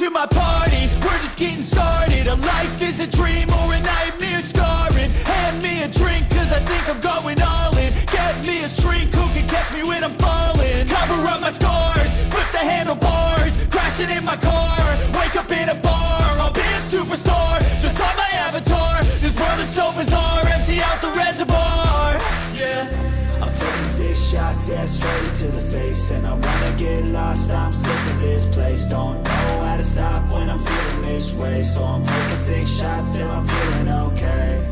to my party, we're just getting started. A life is a dream or a nightmare scarring. Hand me a drink cause I think I'm going all in. Get me a shrink who can catch me when I'm falling. Cover up my scars, flip the handlebars, crashing in my car, wake up in a bar. I'll be a superstar, just on my avatar. This world is so bizarre, empty out the reservoir. Yeah, I'm taking 6 shots, yeah, straight to the face. And I wanna get lost, I'm sick of this place. Don't know how to stop when I'm feeling this way. So I'm taking 6 shots till I'm feeling okay.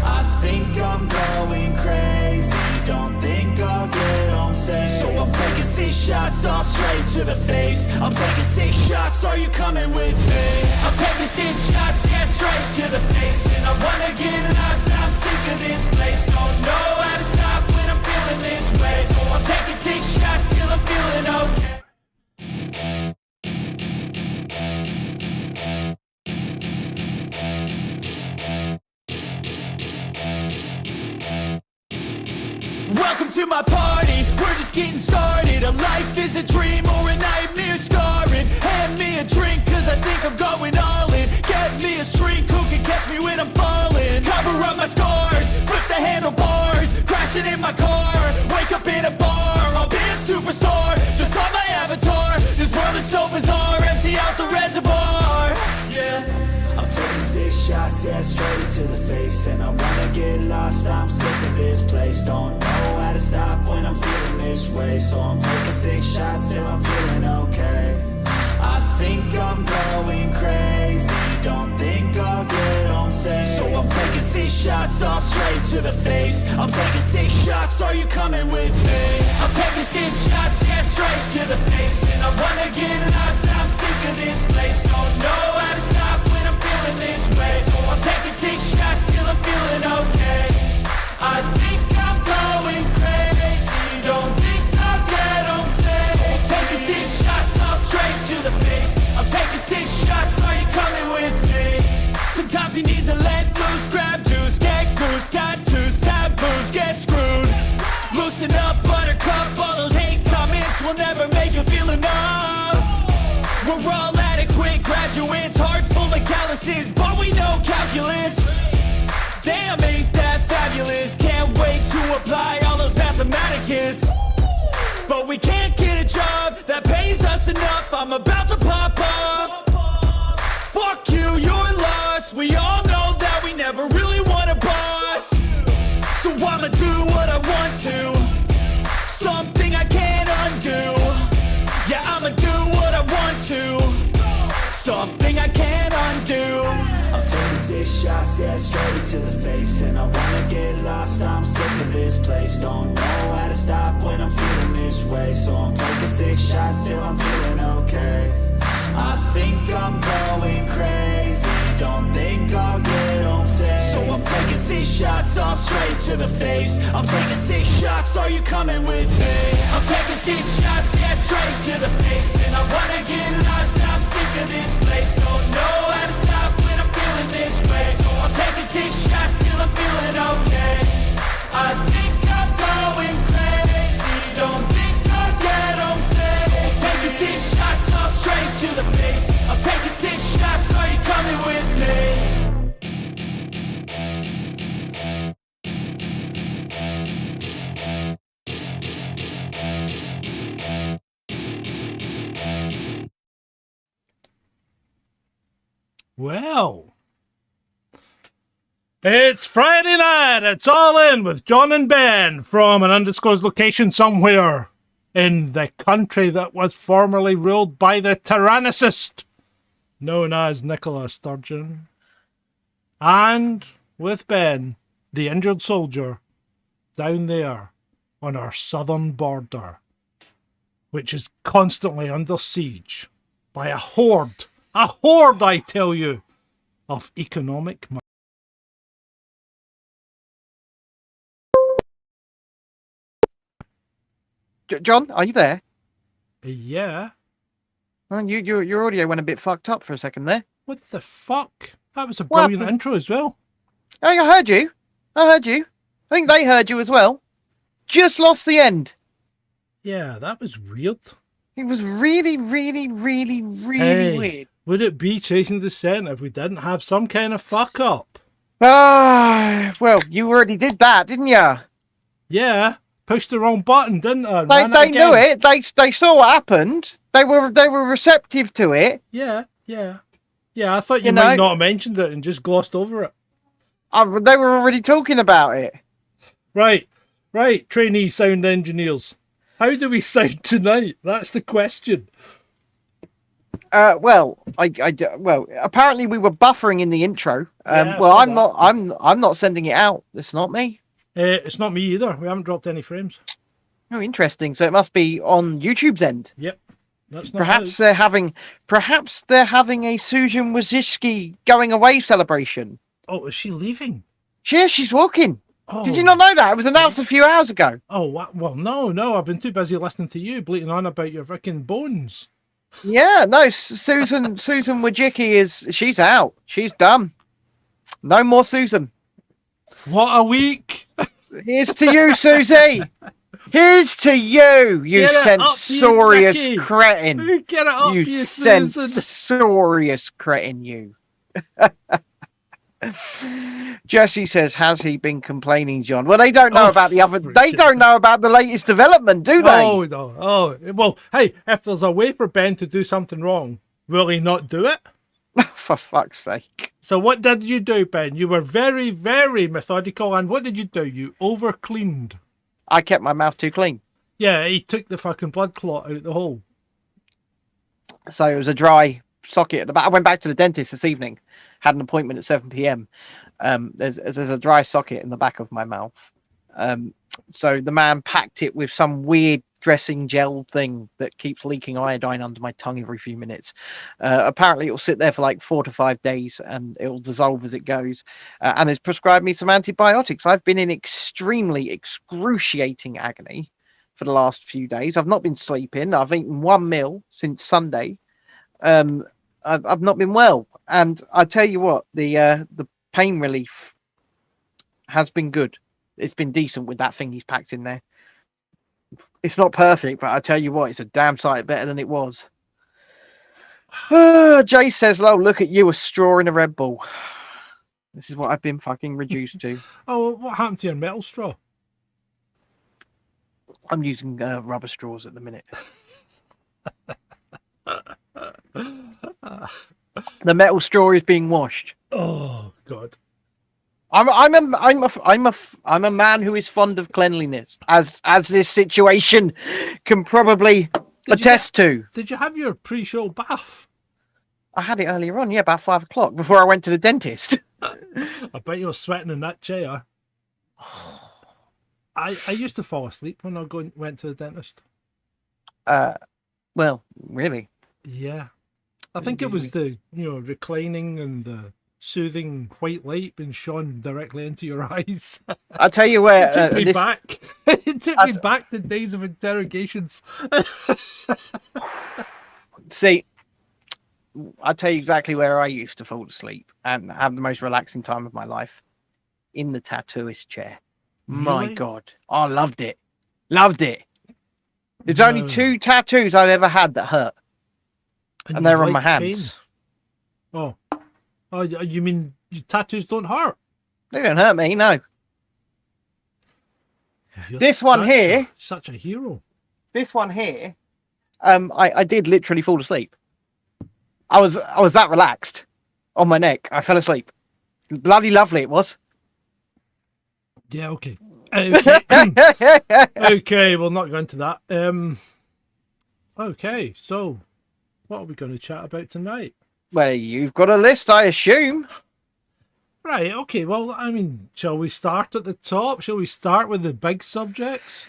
I think I'm going crazy, don't think I'll get home safe. So I'm taking 6 shots, all straight to the face. I'm taking 6 shots, are you coming with me? I'm taking 6 shots, yeah, straight to the face. And I wanna get lost, I'm sick of this place. Don't know how to stop when I'm feeling this way. So I'm taking 6 shots till I'm feeling okay. Welcome to my party, we're just getting started. A life is a dream or a nightmare scarring. Hand me a drink cause I think I'm going all in. Get me a shrink who can catch me when I'm falling. Cover up my scars, flip the handlebars, crashing in my car, wake up in a bar. I'll be a superstar, just on my avatar. This world is so bizarre, empty out the reservoir. Yeah, I'm taking 6 shots, yeah, straight to the face. And I wanna get lost, I'm sick of this place. Don't know how to stop when I'm feeling this way. So I'm taking 6 shots till I'm feeling okay. I think I'm going crazy, don't think I'll get home safe. So I'm taking 6 shots, all straight to the face. I'm taking 6 shots, are you coming with me? I'm taking 6 shots, yeah, straight to the face. And I wanna get lost, I'm sick of this place. Don't know how to stop when I'm feeling this way. So I'm taking 6 shots till I'm feeling okay. I think I'm going crazy, don't think I'll get home safe. So I'm taking 6 shots, all straight to the face. I'm taking 6 shots, are you coming with me? Sometimes you need to let loose, grab juice, get goose, tattoos, taboos, get screwed. Loosen up, buttercup, all those hate comments will never make you feel enough. We're all adequate graduates, heart full of calluses, but we know calculus. Damn, ain't that fabulous? Can't wait to apply all those mathematicus. But we can't get a job that pays us enough. I'm about to pop off. Fuck you, you're lost. We all know that we never really want a boss. So I'ma do what I want to, something I can't undo. Yeah, I'ma do what I want to, something I can't undo. I'm taking 6 shots, yeah, straight to the face. And I wanna get lost, I'm sick of this place. Don't know how to stop when I'm feeling this way. So I'm taking 6 shots till I'm feeling okay. I think I'm going crazy, don't think I'll get home safe. So I'm taking 6 shots, all straight to the face. I'm taking 6 shots, are you coming with me? I'm taking 6 shots, yeah, straight to the face. And I wanna get lost, I'm sick of this place. Don't know how to stop when I'm feeling this way. So I'm taking 6 shots till I'm feeling okay. I think I'm going crazy, don't think I'll get home safe. So I'm taking 6 shots, all straight to the face. I'm taking 6 shots, are you coming with me? Well, it's Friday night. It's all in with John and Ben from an undisclosed location somewhere in the country that was formerly ruled by the tyrannicist known as Nicola Sturgeon. And with Ben, the injured soldier, down there on our southern border, which is constantly under siege by a horde, I tell you, of economic John, are you there? Yeah. Your audio went a bit fucked up for a second there. What the fuck? That was a brilliant intro as well. Oh, I heard you. I think they heard you as well. Just lost the end. Yeah, that was weird. It was really, really, really, really weird. Would it be Chasing Dissent if we didn't have some kind of fuck up? Well, you already did that, didn't you? Yeah, pushed the wrong button, didn't I? They knew it. They saw what happened. They were receptive to it. Yeah. I thought you might not have mentioned it and just glossed over it. They were already talking about it. Right, trainee sound engineers. How do we sound tonight? That's the question. Well, apparently we were buffering in the intro. I'm not sending it out. It's not me. It's not me either. We haven't dropped any frames. Oh, interesting. So it must be on YouTube's end. Yep. That's not perhaps they're having a Susan Wojcicki going away celebration. Oh, is she leaving? Yeah, she's walking. Oh. Did you not know that? It was announced a few hours ago. Oh, well, no. I've been too busy listening to you bleating on about your freaking bones. Yeah, no, Susan Wojcicki she's out. She's done. No more Susan. What a week. Here's to you, Susie. Here's to you, you censorious cretin. Get it up, you Susan. censorious cretin, you. Jesse says, has he been complaining, John? Well, they don't know about the other. They don't know about the latest development, do they? Oh, no. Oh, well, hey, if there's a way for Ben to do something wrong, will he not do it? For fuck's sake. So what did you do, Ben? You were very, very methodical, and what did you do? You over-cleaned. I kept my mouth too clean. Yeah, he took the fucking blood clot out the hole. So it was a dry socket at the back. I went back to the dentist this evening. Had an appointment at 7 p.m. There's a dry socket in the back of my mouth. So the man packed it with some weird dressing gel thing that keeps leaking iodine under my tongue every few minutes. Apparently it will sit there for like 4 to 5 days and it will dissolve as it goes. And has prescribed me some antibiotics. I've been in extremely excruciating agony for the last few days. I've not been sleeping. I've eaten one meal since Sunday. I've not been well. And I tell you what, the pain relief has been good. It's been decent with that thing he's packed in there. It's not perfect, but I tell you what, it's a damn sight better than it was. Jay says, "Oh, look at you, a straw in a Red Bull." This is what I've been fucking reduced to. Oh, what happened to your metal straw? I'm using rubber straws at the minute. The metal straw is being washed. Oh God. I'm a man who is fond of cleanliness, as this situation can probably attest to. Did you have your pre-show bath? I had it earlier on, yeah, about 5 o'clock before I went to the dentist. I bet you were sweating in that chair. I used to fall asleep when I went to the dentist. Well, really? Yeah. I think it was the reclining and the soothing white light being shone directly into your eyes. I'll tell you where it took me back. It took me back to days of interrogations. See, I'll tell you exactly where I used to fall asleep and have the most relaxing time of my life. In the tattooist chair. Really? My God. I loved it. Loved it. There's only 2 tattoos I've ever had that hurt. And they're on my hands. Pain. Oh, you mean your tattoos don't hurt? They don't hurt me, no. This one here. Such a hero. This one here. I did literally fall asleep. I was that relaxed on my neck. I fell asleep. Bloody lovely it was. Yeah, okay. Okay. Okay, we'll not go into that. Okay, so what are we going to chat about tonight? Well, you've got a list, I assume. Right, okay. Well, I mean, shall we start at the top? Shall we start with the big subjects?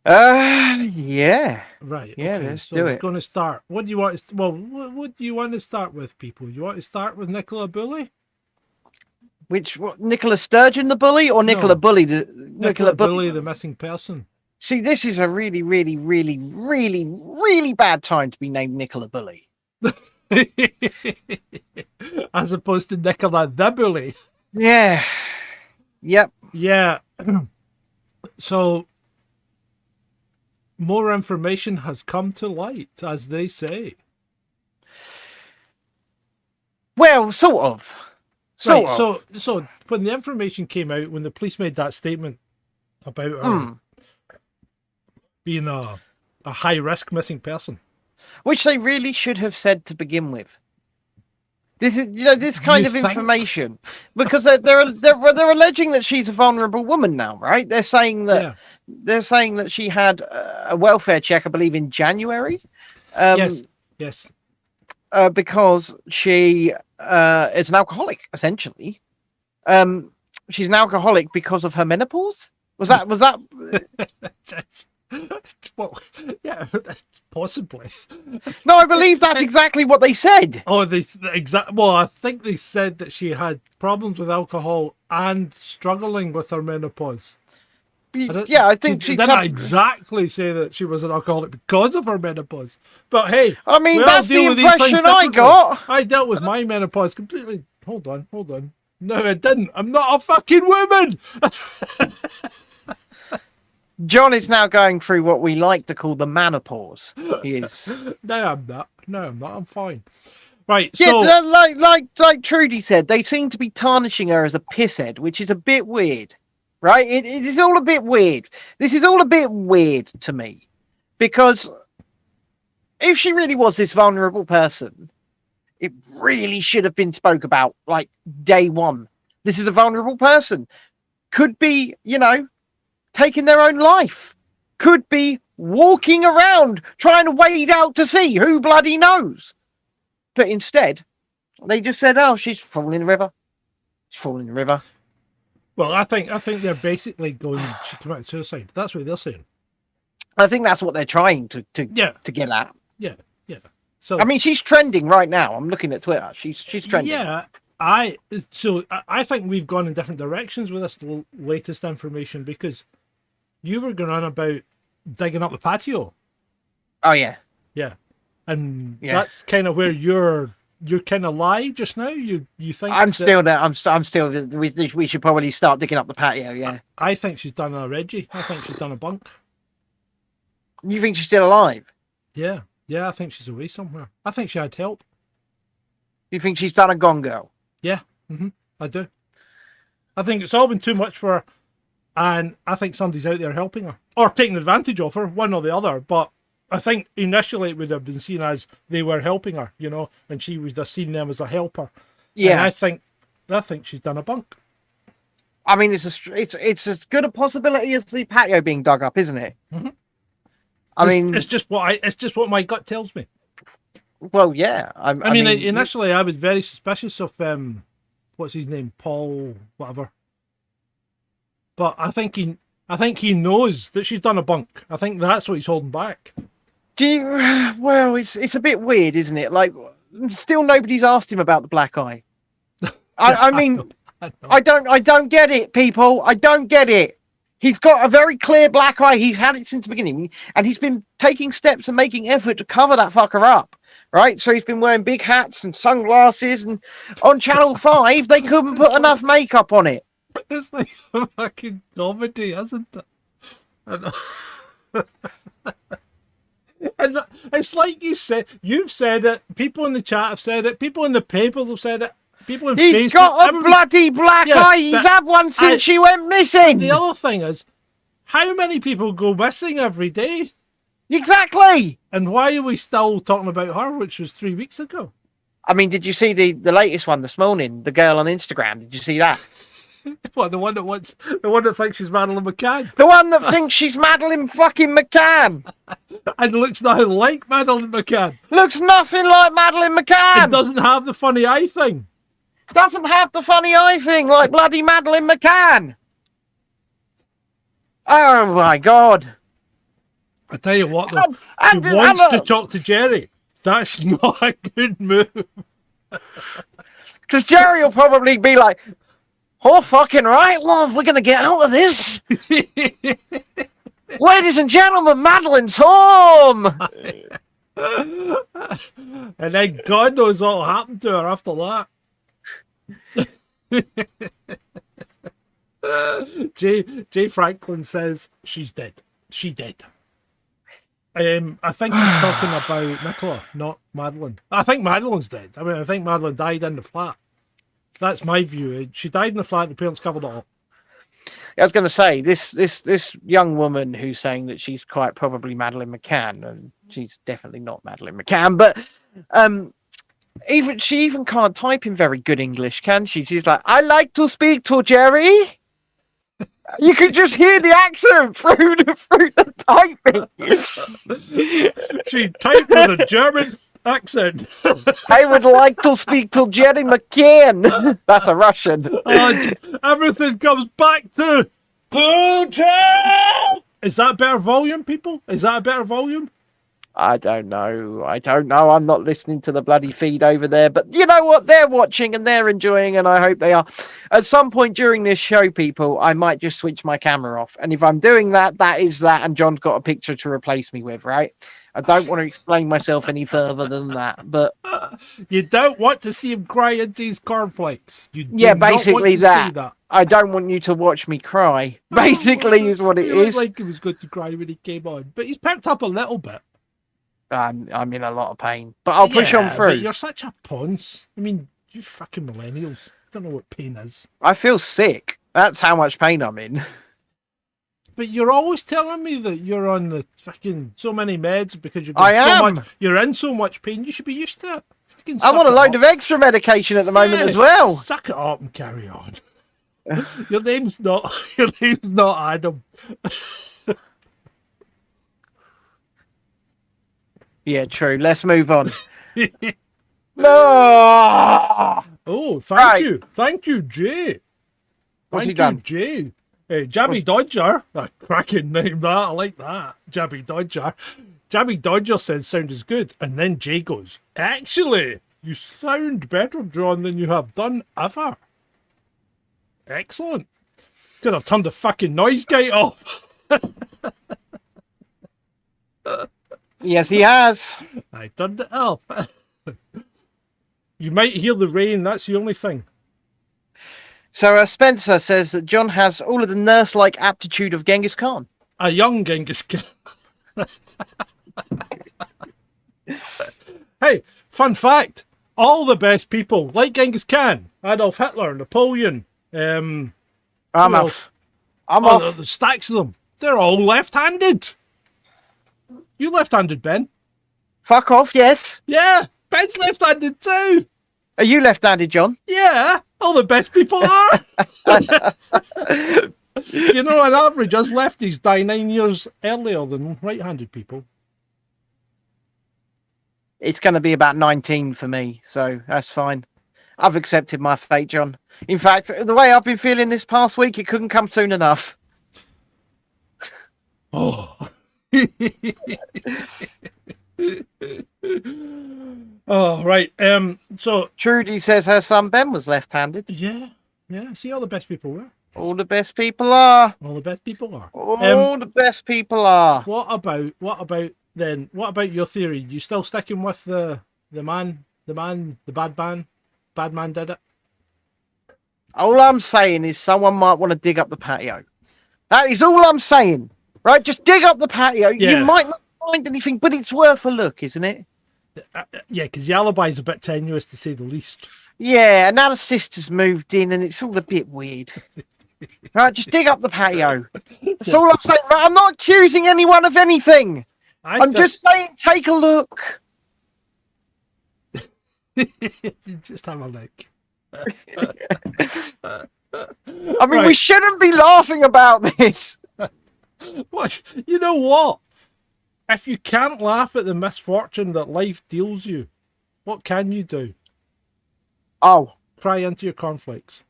Yeah. Right. Yeah, okay, let's so do we're it. going to start. What do you want to, what do you want to start with, people? You want to start with Nicola Bully? Nicola Sturgeon the bully or Nicola Bully? Nicola Bully, the missing person. See, this is a really, really, really, really, really bad time to be named Nicola Bully. As opposed to Nicola the Bully. Yeah. Yep. Yeah. So, more information has come to light, as they say. Well, sort of. Sort Right. of. So when the information came out, when the police made that statement about her being a high risk missing person, Which they really should have said to begin with. This is, this kind You of think? information, because they're alleging that she's a vulnerable woman now, right? They're saying that she had a welfare check, I believe, in January. Yes. Because she is an alcoholic, essentially. She's an alcoholic because of her menopause. Was that? Well, yeah, possibly. No, I believe that's exactly what they said. Oh, Well, I think they said that she had problems with alcohol and struggling with her menopause. Yeah, I think she didn't exactly say that she was an alcoholic because of her menopause. But hey, I mean, we all that's the deal with these things impression I differently. got. I dealt with my menopause completely. Hold on. No, I didn't. I'm not a fucking woman. John is now going through what we like to call the menopause. He is. No, I'm not. I'm fine. Right. Yeah, So, like Trudy said, they seem to be tarnishing her as a pisshead, which is a bit weird, right? It is all a bit weird. This is all a bit weird to me, because if she really was this vulnerable person, it really should have been spoke about like day one. This is a vulnerable person. Could be, taking their own life. Could be walking around trying to wade out to sea. Who bloody knows? But instead, they just said, "Oh, she's falling in the river. She's falling in the river." well, I think they're basically going. She committed suicide. That's what they're saying. I think that's what they're trying to get at. Yeah. So I mean, she's trending right now. I'm looking at Twitter. She's trending. Yeah. I think we've gone in different directions with this latest information, because you were going on about digging up the patio. Oh yeah. Yeah. And that's kind of where you're kind of lie just now. You think I'm still there. I'm still. We should probably start digging up the patio. Yeah. I think she's done a Reggie. I think she's done a bunk. You think she's still alive? Yeah. I think she's away somewhere. I think she had help. You think she's done a Gone Girl? Yeah. I do. I think it's all been too much for her, and I think somebody's out there helping her or taking advantage of her, one or the other. But I think initially it would have been seen as they were helping her, and she was just seeing them as a helper. Yeah. And I think she's done a bunk. I mean, it's as good a possibility as the patio being dug up, isn't it? It's just what my gut tells me. Well, yeah. I mean, initially I was very suspicious of what's his name, Paul, whatever. But I think he knows that she's done a bunk. I think that's what he's holding back. Well, it's a bit weird, isn't it? Like, still nobody's asked him about the black eye. I mean, I don't get it, people. I don't get it. He's got a very clear black eye. He's had it since the beginning, and he's been taking steps and making effort to cover that fucker up, right? So he's been wearing big hats and sunglasses, and on Channel 5, they couldn't put enough makeup on it. It's like a fucking comedy, isn't it? And it's like you've said it, people in the chat have said it, people in the papers have said it, people in Facebook. He's got a bloody black eye. He's had one since she went missing. The other thing is, how many people go missing every day? Exactly. And why are we still talking about her, which was 3 weeks ago? I mean, did you see the latest one this morning? The girl on Instagram. Did you see that? What, the one that thinks she's Madeline McCann? The one that thinks she's Madeline fucking McCann. And looks nothing like Madeline McCann. Looks nothing like Madeline McCann. It doesn't have the funny eye thing. Doesn't have the funny eye thing like bloody Madeline McCann. Oh my God. I tell you what, though, she wants to talk to Jerry. That's not a good move. Because Jerry will probably be like, "Oh, fucking right, love, we're going to get out of this. Ladies and gentlemen, Madeline's home." And then God knows what will happen to her after that. Jay Franklin says she's dead. She did. I think he's talking about Nicola, not Madeline. I think Madeline's dead. I mean, I think Madeline died in the flat. That's my view. She died in the flat and the parents covered it up. I was going to say, this young woman who's saying that she's quite probably Madeleine McCann, and she's definitely not Madeleine McCann, but she even can't type in very good English, can she? She's like, I like to speak to Jerry. You could just hear the accent through the typing. She typed with a German accent. I would like to speak to Jerry McCann. That's a Russian. Everything comes back to Putin. Is that better volume, people? Is that a better volume? I don't know. I'm not listening to the bloody feed over there. But you know what? They're watching and they're enjoying, and I hope they are. At some point during this show, people, I might just switch my camera off. And if I'm doing that, that is that. And John's got a picture to replace me with, right? I don't want to explain myself any further than that. But you don't want to see him cry into his cornflakes. Yeah, basically that. I don't want you to watch me cry. Basically, is what it is. Like he was going to cry when he came on, but he's perked up a little bit. I'm in a lot of pain, but I'll push on through. But you're such a ponce. I mean, you fucking millennials don't know what pain is. I feel sick. That's how much pain I'm in. But you're always telling me that you're on the fucking so many meds because you're in so much pain. You should be used to it. I'm on a load of extra medication at the moment as well. Suck it up and carry on. Your name's not Adam. Yeah, true. Let's move on. No. Oh, thank you, Jay. What's he done? Jay. Jabby Dodger. A cracking name, that. I like that. Jabby Dodger. Jabby Dodger says sound is good, and then Jay goes, actually, you sound better, John, than you have done ever. Excellent. Could have turned the fucking noise gate off. Yes, he has. I turned it off. You might hear the rain. That's the only thing. So Spencer says that John has all of the nurse-like aptitude of Genghis Khan. A young Genghis Khan. Hey, fun fact. All the best people, like Genghis Khan, Adolf Hitler, Napoleon, I'm off. There's stacks of them. They're all left-handed. You left-handed, Ben? Fuck off, yes. Yeah, Ben's left-handed too. Are you left-handed, John? Yeah, all the best people are. You know, on average, us lefties die 9 years earlier than right-handed people. It's going to be about 19 for me, so that's fine. I've accepted my fate, John. In fact, the way I've been feeling this past week, it couldn't come soon enough. Oh. Oh, right. So Trudy says her son Ben was left-handed. Yeah. See, all the best people were. All the best people are. All the best people are. All the best people are. What about then? What about your theory? You still sticking with the bad man did it? All I'm saying is someone might want to dig up the patio. That is all I'm saying. Right? Just dig up the patio. Yeah. You might not find anything, but it's worth a look, isn't it? Yeah, because the alibi's a bit tenuous, to say the least. Yeah, and now the sister's moved in, and it's all a bit weird. Right? Just dig up the patio. That's all I'm saying. Right? I'm not accusing anyone of anything. I'm just saying, take a look. Just have a look. I mean, we shouldn't be laughing about this. What? You know what? If you can't laugh at the misfortune that life deals you, what can you do? Oh. Cry into your cornflakes.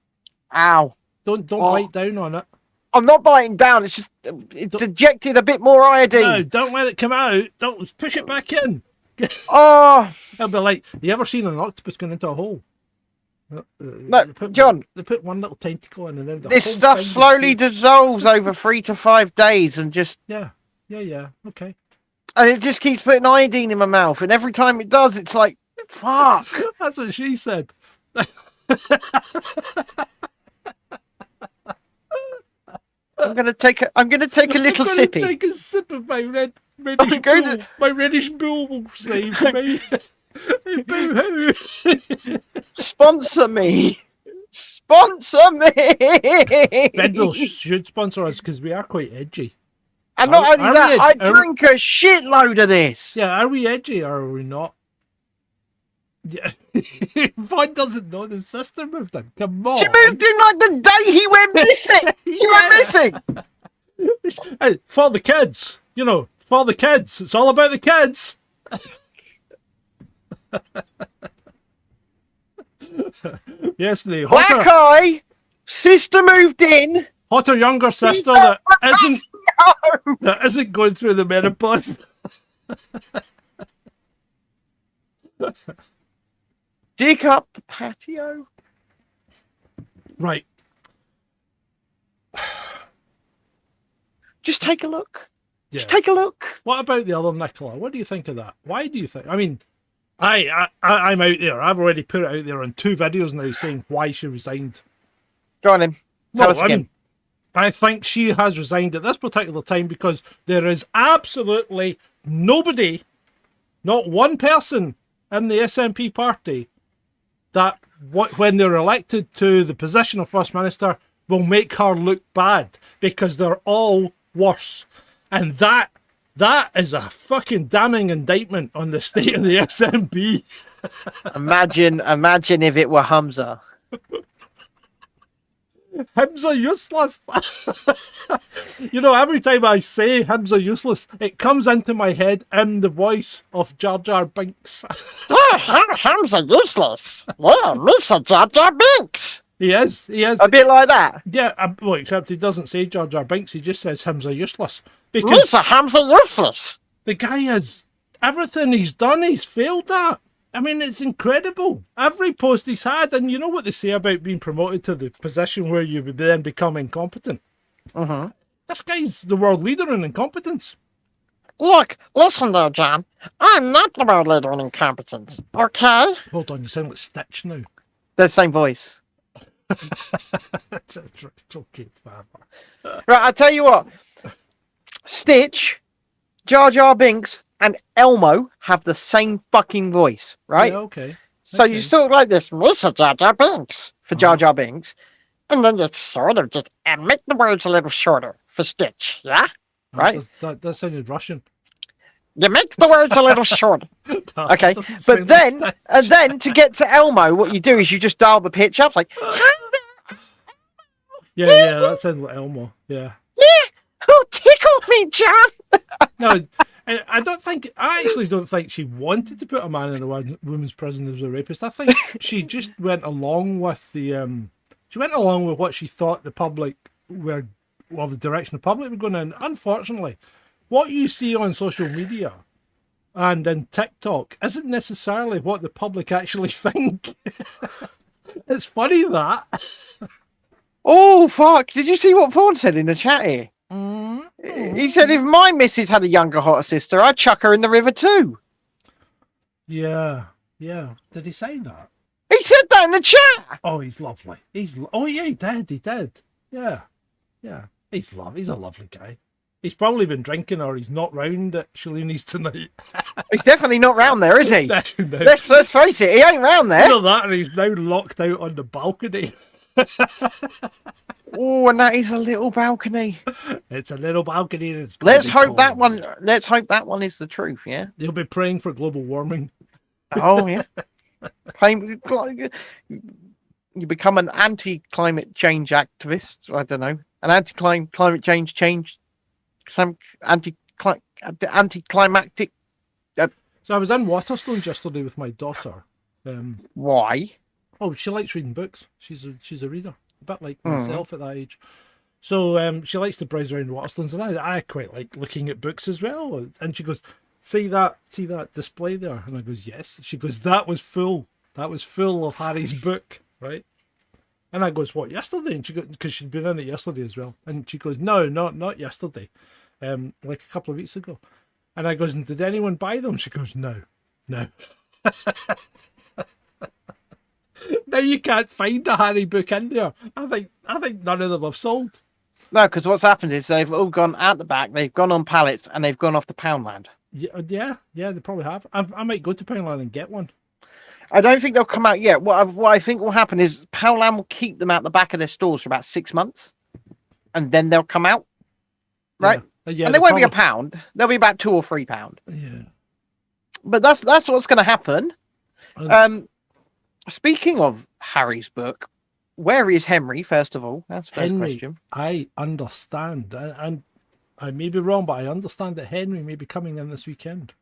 Ow. Don't bite down on it. I'm not biting down. It's just it's ejected a bit more iodine. No, don't let it come out. Don't push it back in. Oh. It'll be like, you ever seen an octopus going into a hole? No, John. They put one little tentacle in, and then this stuff slowly dissolves over 3 to 5 days, and just yeah, okay. And it just keeps putting iodine in my mouth, and every time it does, it's like, fuck. That's what she said. I'm gonna take a little I'm sippy. gonna take a sip of my reddish I'm going bull. to- My reddish bull will save me. Boo-hoo. Sponsor me. Sponsor me. Red Bull should sponsor us because we are quite edgy. And not only Are that, we- I are- drink a shitload of this. Yeah, are we edgy or are we not? Yeah. Vaughn doesn't know the sister moved in. Come on. She moved in like the day he went missing. He went missing. Hey, for the kids. You know, for the kids. It's all about the kids. Yes, the Black eye. Sister moved in. hotter younger sister that isn't going through the menopause. Dig up the patio. Right. Just take a look. Yeah. Just take a look. What about the other Nicola? What do you think of that? Why do you think? I mean, I'm out there. I've already put it out there on 2 videos now saying why she resigned. Go on, then. Tell us again. I think she has resigned at this particular time because there is absolutely nobody, not one person in the SNP party that when they're elected to the position of First Minister will make her look bad because they're all worse. And that is a fucking damning indictment on the state of the SNP. Imagine if it were Hamza. Hymns are useless. You know, every time I say hymns are useless, it comes into my head in the voice of Jar Jar Binks. Hamza useless. Well, Mr. Jar Jar Binks. He is. A bit like that. Yeah, well, except he doesn't say Jar Jar Binks, he just says hymns are useless. Because Mr. Hamza useless. the guy has, everything he's done, he's failed at. I mean, it's incredible. Every post he's had, and you know what they say about being promoted to the position where you would then become incompetent. Mm-hmm. This guy's the world leader in incompetence. Look, listen there, John. I'm not the world leader in incompetence, okay? Hold on, you sound like Stitch now. They're the same voice. It's okay, Father. Right, I'll tell you what. Stitch, Jar Jar Binks, and Elmo have the same fucking voice, right? Yeah, okay. So Okay. you talk like this, Mr. Jar Jar Binks, for Jar Jar Binks, and then you sort of just make the words a little shorter for Stitch, yeah? Right? That sounded Russian. You make the words a little shorter. Okay, but then to get to Elmo, what you do is you just dial the pitch up, like, Yeah, that sounds like Elmo. Yeah. oh, tickle me, John. No, I actually don't think she wanted to put a man in a women's prison as a rapist. I think she just went along with what she thought the public the direction the public were going in. Unfortunately, what you see on social media and in TikTok isn't necessarily what the public actually think. It's funny that. Oh, fuck. Did you see what Vaughan said in the chat here? He said, if my missus had a younger, hotter sister, I'd chuck her in the river too. Yeah. Did he say that? He said that in the chat. Oh, he's lovely. Oh yeah, he did. Yeah. He's a lovely guy. He's probably been drinking or he's not round at Shalini's tonight. He's definitely not round there, is he? No. Let's face it, he ain't round there. You know that, and he's now locked out on the balcony. Oh, and that is a little balcony. It's a little balcony. And it's gonna Let's be hope that cold. one. Let's hope that one is the truth. Yeah. He'll be praying for global warming. Oh yeah. You become an anti-climate change activist. I don't know, an anti-climate change, some anti-climactic. So I was in Waterstones yesterday with my daughter. Why? Oh, she likes reading books. She's a reader, a bit like myself at that age. So she likes to browse around Waterstones, and I quite like looking at books as well. And she goes, see that display there? And I goes, yes. She goes, that was full of Harry's book, right? And I goes, what, yesterday? And she goes, because she'd been in it yesterday as well. And she goes, no, not yesterday, like a couple of weeks ago. And I goes, and did anyone buy them? She goes, no. Now you can't find a Harry book in there. I think none of them have sold. No, because what's happened is they've all gone out the back, they've gone on pallets, and they've gone off to Poundland. Yeah, they probably have. I might go to Poundland and get one. I don't think they'll come out yet. What I think will happen is Poundland will keep them out the back of their stores for about 6 months, and then they'll come out, right? Yeah, and they won't be a pound. They'll be about £2 or £3. Yeah. But that's what's going to happen. Speaking of Harry's book, where is Henry? First of all, that's the first question. I understand, and I may be wrong, but I understand that Henry may be coming in this weekend.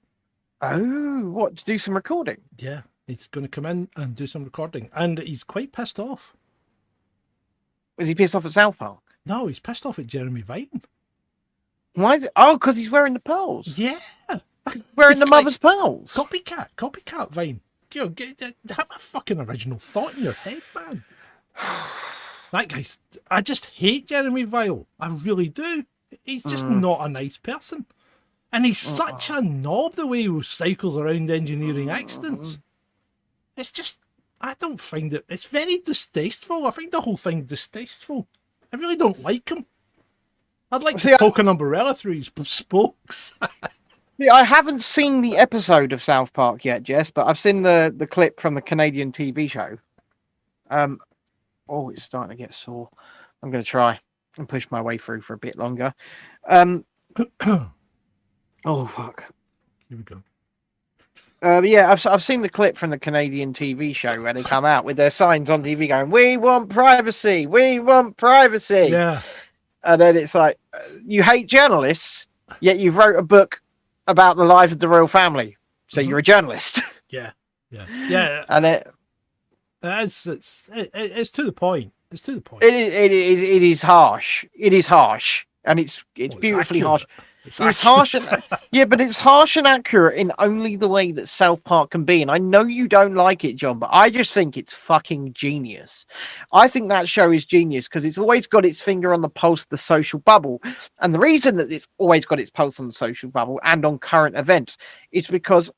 Oh, what, to do some recording? Yeah, he's going to come in and do some recording, and he's quite pissed off. Is he pissed off at South Park? No, he's pissed off at Jeremy Vine. Why is it? Oh, because he's wearing the pearls. Yeah, wearing the mother's pearls. Copycat Vine. You know, have a fucking original thought in your head, man. That guy's... I just hate Jeremy Vile. I really do. He's just not a nice person. And he's such a knob the way he cycles around engineering accidents. It's just... I don't find it... It's very distasteful. I find the whole thing distasteful. I really don't like him. I'd like to poke an umbrella through his spokes. Yeah, I haven't seen the episode of South Park yet, Jess, but I've seen the clip from the Canadian TV show. Oh, it's starting to get sore. I'm going to try and push my way through for a bit longer. Oh, fuck. Here we go. Yeah, I've seen the clip from the Canadian TV show where they come out with their signs on TV going, "We want privacy! We want privacy!" Yeah. And then it's like, you hate journalists, yet you've wrote a book about the life of the royal family. So you're a journalist. Yeah. And it's to the point. It's to the point. It is harsh. It is harsh. And it's beautifully harsh. It's harsh and, yeah, but it's harsh and accurate in only the way that South Park can be. And I know you don't like it, John, but I just think it's fucking genius. I think that show is genius because it's always got its finger on the pulse of the social bubble. And the reason that it's always got its pulse on the social bubble and on current events is because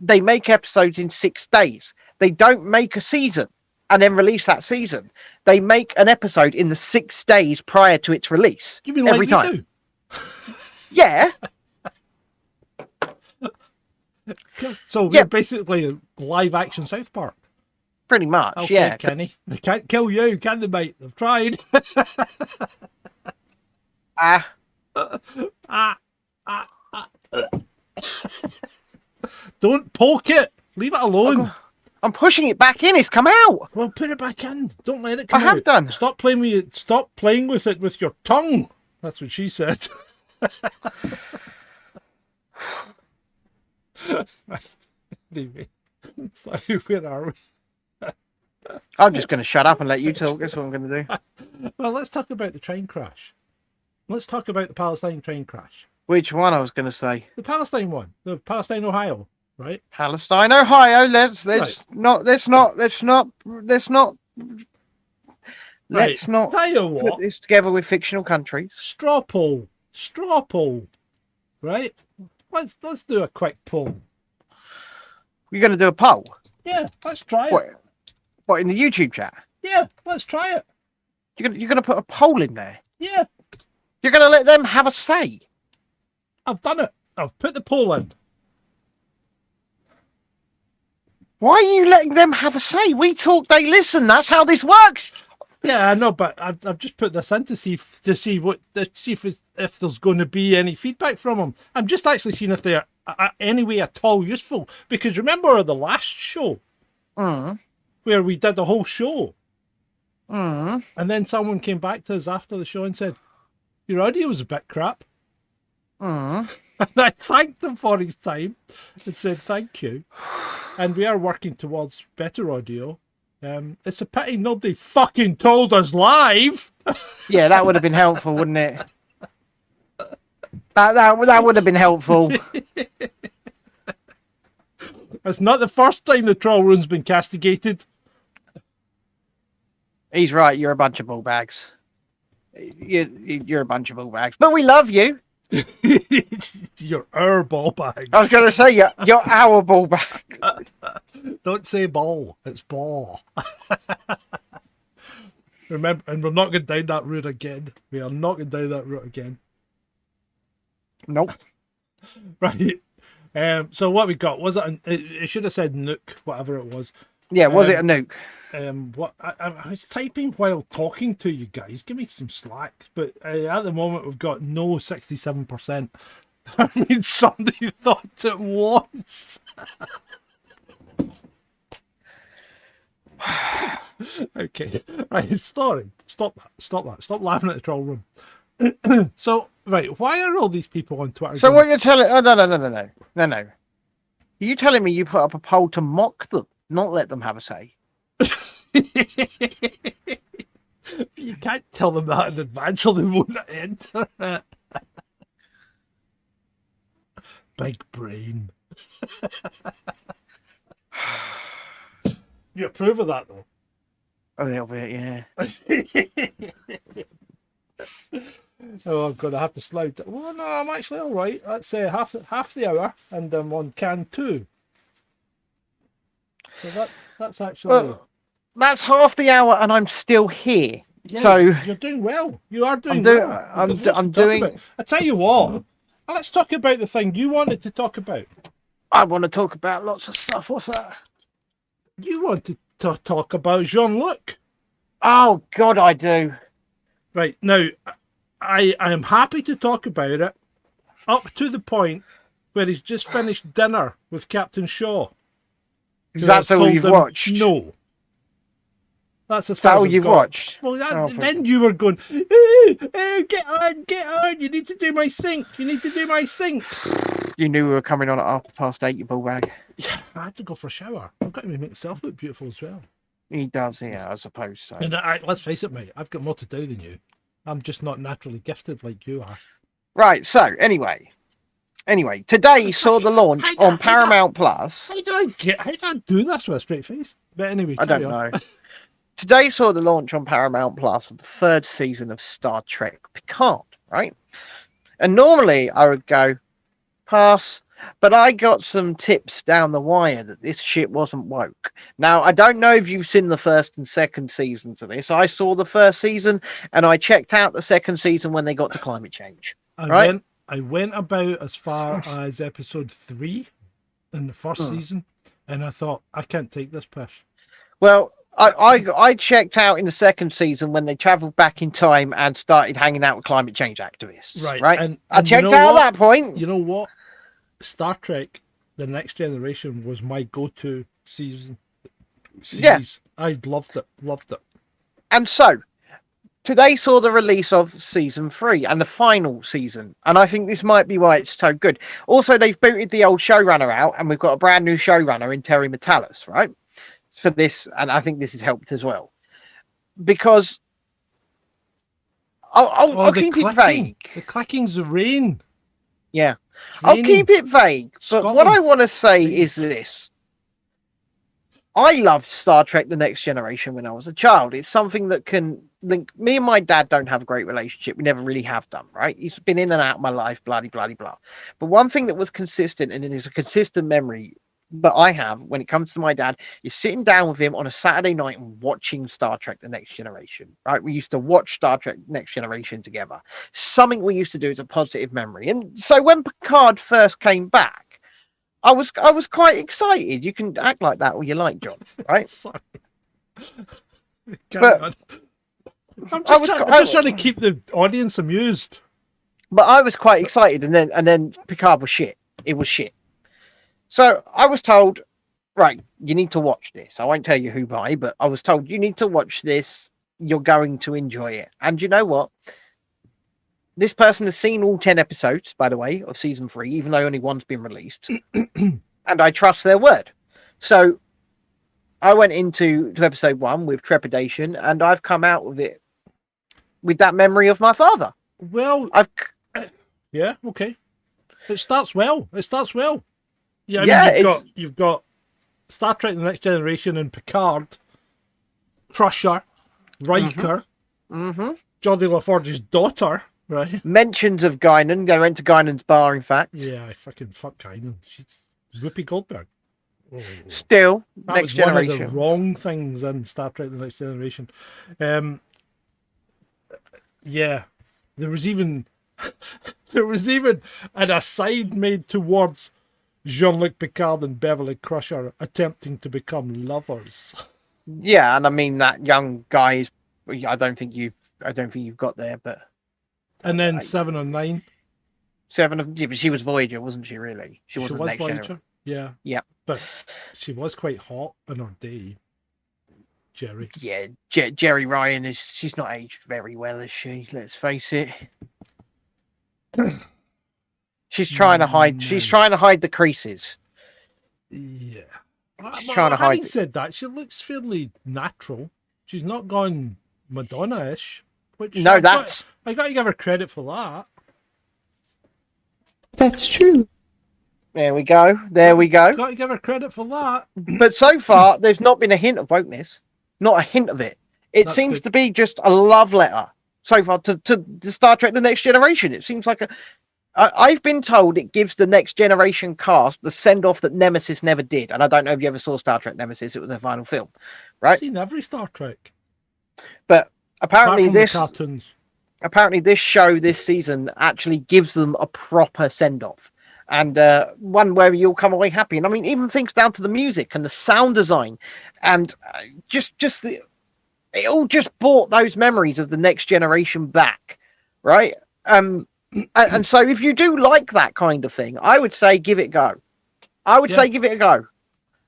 they make episodes in 6 days. They don't make a season and then release that season. They make an episode in the 6 days prior to its release. You mean every like time. We do? Yeah. So we're basically a live action South Park. Pretty much, okay, yeah. Kenny. They can't kill you, can they, mate? They've tried. Don't poke it. Leave it alone. I'm pushing it back in. It's come out. Well, put it back in. Don't let it come out. I have done. Stop playing with it with your tongue. That's what she said. Anyway, sorry, where are we? I'm just going to shut up and let you talk. That's what I'm going to do. Well, let's talk about the train crash. Let's talk about the Palestine train crash. Which one I was going to say? The Palestine one. The Palestine, Ohio, right? Palestine, Ohio. Let's not Tell you what, put this together with fictional countries. Straw poll. Right? Let's do a quick poll. You're going to do a poll? Yeah, let's try it. What, in the YouTube chat? Yeah, let's try it. You're going to put a poll in there? Yeah. You're going to let them have a say? I've done it. I've put the poll in. Why are you letting them have a say? We talk, they listen. That's how this works. Yeah, I know, but I've just put this in to see if there's going to be any feedback from them. I'm just actually seeing if they're any way at all useful. Because remember the last show where we did the whole show, and then someone came back to us after the show and said, "Your audio was a bit crap." And I thanked him for his time and said thank you. And we are working towards better audio. It's a pity nobody fucking told us live. Yeah, that would have been helpful, wouldn't it? That would have been helpful. It's not the first time the troll room's been castigated. He's right. You're a bunch of ball bags. You're a bunch of ball bags. But we love you. You're our ball bag. I was going to say, you're our ball bag. Don't say ball. It's ball. Remember, and we're not going down that route again. We are not going down that route again. Nope. Right. So what we got was it should have said nuke, whatever it was. Yeah, was it a nuke? What I was typing while talking to you guys. Give me some slack. But at the moment we've got no 67%. That means somebody thought it was. Okay, right. Sorry. Stop that. Stop laughing at the troll room. So, right, why are all these people on Twitter? So what you're telling? Oh, no. Are you telling me you put up a poll to mock them, not let them have a say? You can't tell them that in advance or they won't enter it. Big brain. You approve of that, though? A little bit, yeah. Oh, I'm going to have to slide. Well, no, I'm actually all right. Let's say half the hour, and I'm on can 2. So that's actually... Well, that's half the hour, and I'm still here. Yeah, so you're doing well. You are doing well. I'm doing... I tell you what. Let's talk about the thing you wanted to talk about. I want to talk about lots of stuff. What's that? You wanted to talk about Jean-Luc. Oh, God, I do. Right, now, I am happy to talk about it up to the point where he's just finished dinner with Captain Shaw. Is that all you've watched? No. That's as Is that far all as you've got. watched? Well, Oh, then you were going, "Ooh, get on, you need to do my sync, You knew we were coming on at 8:30, you bull rag. Yeah, I had to go for a shower. I've got to make myself look beautiful as well. He does, yeah, I suppose so. And let's face it, mate, I've got more to do than you. I'm just not naturally gifted like you are. Right, so, anyway, today saw the launch on Paramount Plus. How do I do this with a straight face? But anyway, I don't know. Today saw the launch on Paramount Plus of the 3rd season of Star Trek Picard, right? And normally I would go, pass, but I got some tips down the wire that this shit wasn't woke. Now, I don't know if you've seen the 1st and 2nd seasons of this. I saw the 1st season and I checked out the 2nd season when they got to climate change. I went about as far as episode 3 in the 1st season, and I thought, I can't take this piss. Well, I checked out in the 2nd season when they travelled back in time and started hanging out with climate change activists. Right. And I checked out at that point. You know what? Star Trek: The Next Generation was my go-to series. Yeah. I loved it. And so, today saw the release of season 3 and the final season. And I think this might be why it's so good. Also, they've booted the old showrunner out, and we've got a brand new showrunner in Terry Metalis, right? For this, and I think this has helped as well. Because I'll keep it vague. The clicking's the rain. Yeah. I'll keep it vague. But what I want to say is this. I loved Star Trek The Next Generation when I was a child. It's something that can link... Me and my dad don't have a great relationship. We never really have done, right? He's been in and out of my life, blah, blah, blah, blah. But one thing that was consistent, and it is a consistent memory that I have when it comes to my dad, is sitting down with him on a Saturday night and watching Star Trek The Next Generation, right? We used to watch Star Trek Next Generation together. Something we used to do is a positive memory. And so when Picard first came back, I was quite excited. You can act like that all you like, John, right? Sorry. But I'm just trying to keep the audience amused. But I was quite excited, and then Picard was shit. It was shit. So I was told, right, you need to watch this. I won't tell you who by, but I was told you need to watch this. You're going to enjoy it. And you know what? This person has seen all 10 episodes, by the way, of season 3, even though only one's been released. And I trust their word. So I went into episode 1 with trepidation, and I've come out with it with that memory of my father. Well, yeah, okay. It starts well. Yeah, I mean, you've got Star Trek: The Next Generation and Picard, Crusher, Riker, Geordie LaForge's daughter, right? Mentions of Guinan. I went to Guinan's bar, in fact. Yeah, I fucking fuck Guinan. She's Whoopi Goldberg. Oh. Still, That Next was Generation. One of the wrong things in Star Trek: The Next Generation. Yeah, there was even an aside made towards Jean-Luc Picard and Beverly Crusher attempting to become lovers. Yeah, and I mean that young guy is. I don't think you've got there, but And then 7 or 9. yeah, but she was Voyager, wasn't she? Really, she She wasn't was Next Voyager. Generation. Yeah. Yeah, But she was quite hot in her day. Jerry. yeah. Jerry Ryan is. She's not aged very well, is she? Let's face it. She's trying to hide. No. She's trying to hide the creases. Yeah. Trying to hide having said that, she looks fairly natural. She's not gone Madonna-ish. Which No, I got to give her credit for that. That's true. There we go. There we go. Got to give her credit for that. But so far, there's not been a hint of wokeness. Not a hint of it. It That's seems good. to be just a love letter so far to Star Trek: The Next Generation. It seems like I've been told it gives the Next Generation cast the send off that Nemesis never did. And I don't know if you ever saw Star Trek Nemesis. It was their final film, right? I've seen every Star Trek. But Apart apparently from the cartoons. this show this season actually gives them a proper send off. And one where you'll come away happy. And I mean, even things down to the music and the sound design, and it all just brought those memories of the Next Generation back, right? And so if you do like that kind of thing, I would say give it a go. Say give it a go.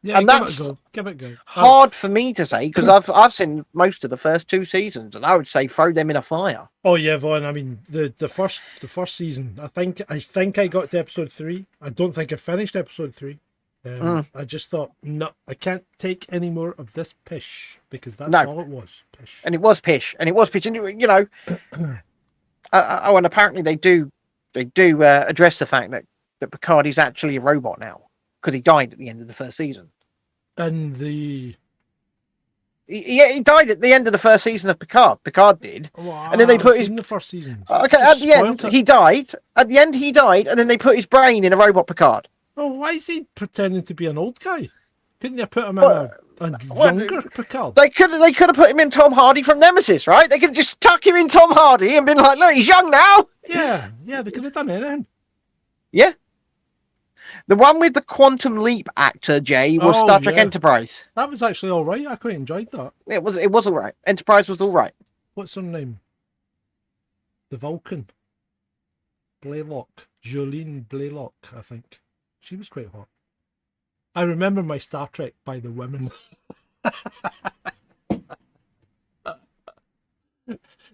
Yeah, and that's give it a go. hard for me to say because I've seen most of the first 2 seasons, and I would say throw them in a fire. Oh yeah, Vaughn. I mean, the first season. I think I got to episode 3. I don't think I finished episode 3. I just thought, no, I can't take any more of this pish because that's all it was. Pish. And it was pish, and you know, and apparently they do address the fact that Picard is actually a robot now because he died at the end of the first season. And he died at the end of the first season of Picard. Picard did, and then they put his in the first season. Okay, at the end he died. At the end he died, and then they put his brain in a robot Picard. Oh, why is he pretending to be an old guy? Couldn't they put him in a younger Picard? They could have put him in Tom Hardy from Nemesis, right? They could have just stuck him in Tom Hardy and been like, look, he's young now. Yeah, they could have done anything. Yeah. The one with the Quantum Leap actor, Jay, was Star Trek Enterprise. That was actually all right. I quite enjoyed that. It was all right. Enterprise was all right. What's her name? The Vulcan. Blaylock. Jolene Blaylock, I think. She was quite hot. I remember my Star Trek by the women.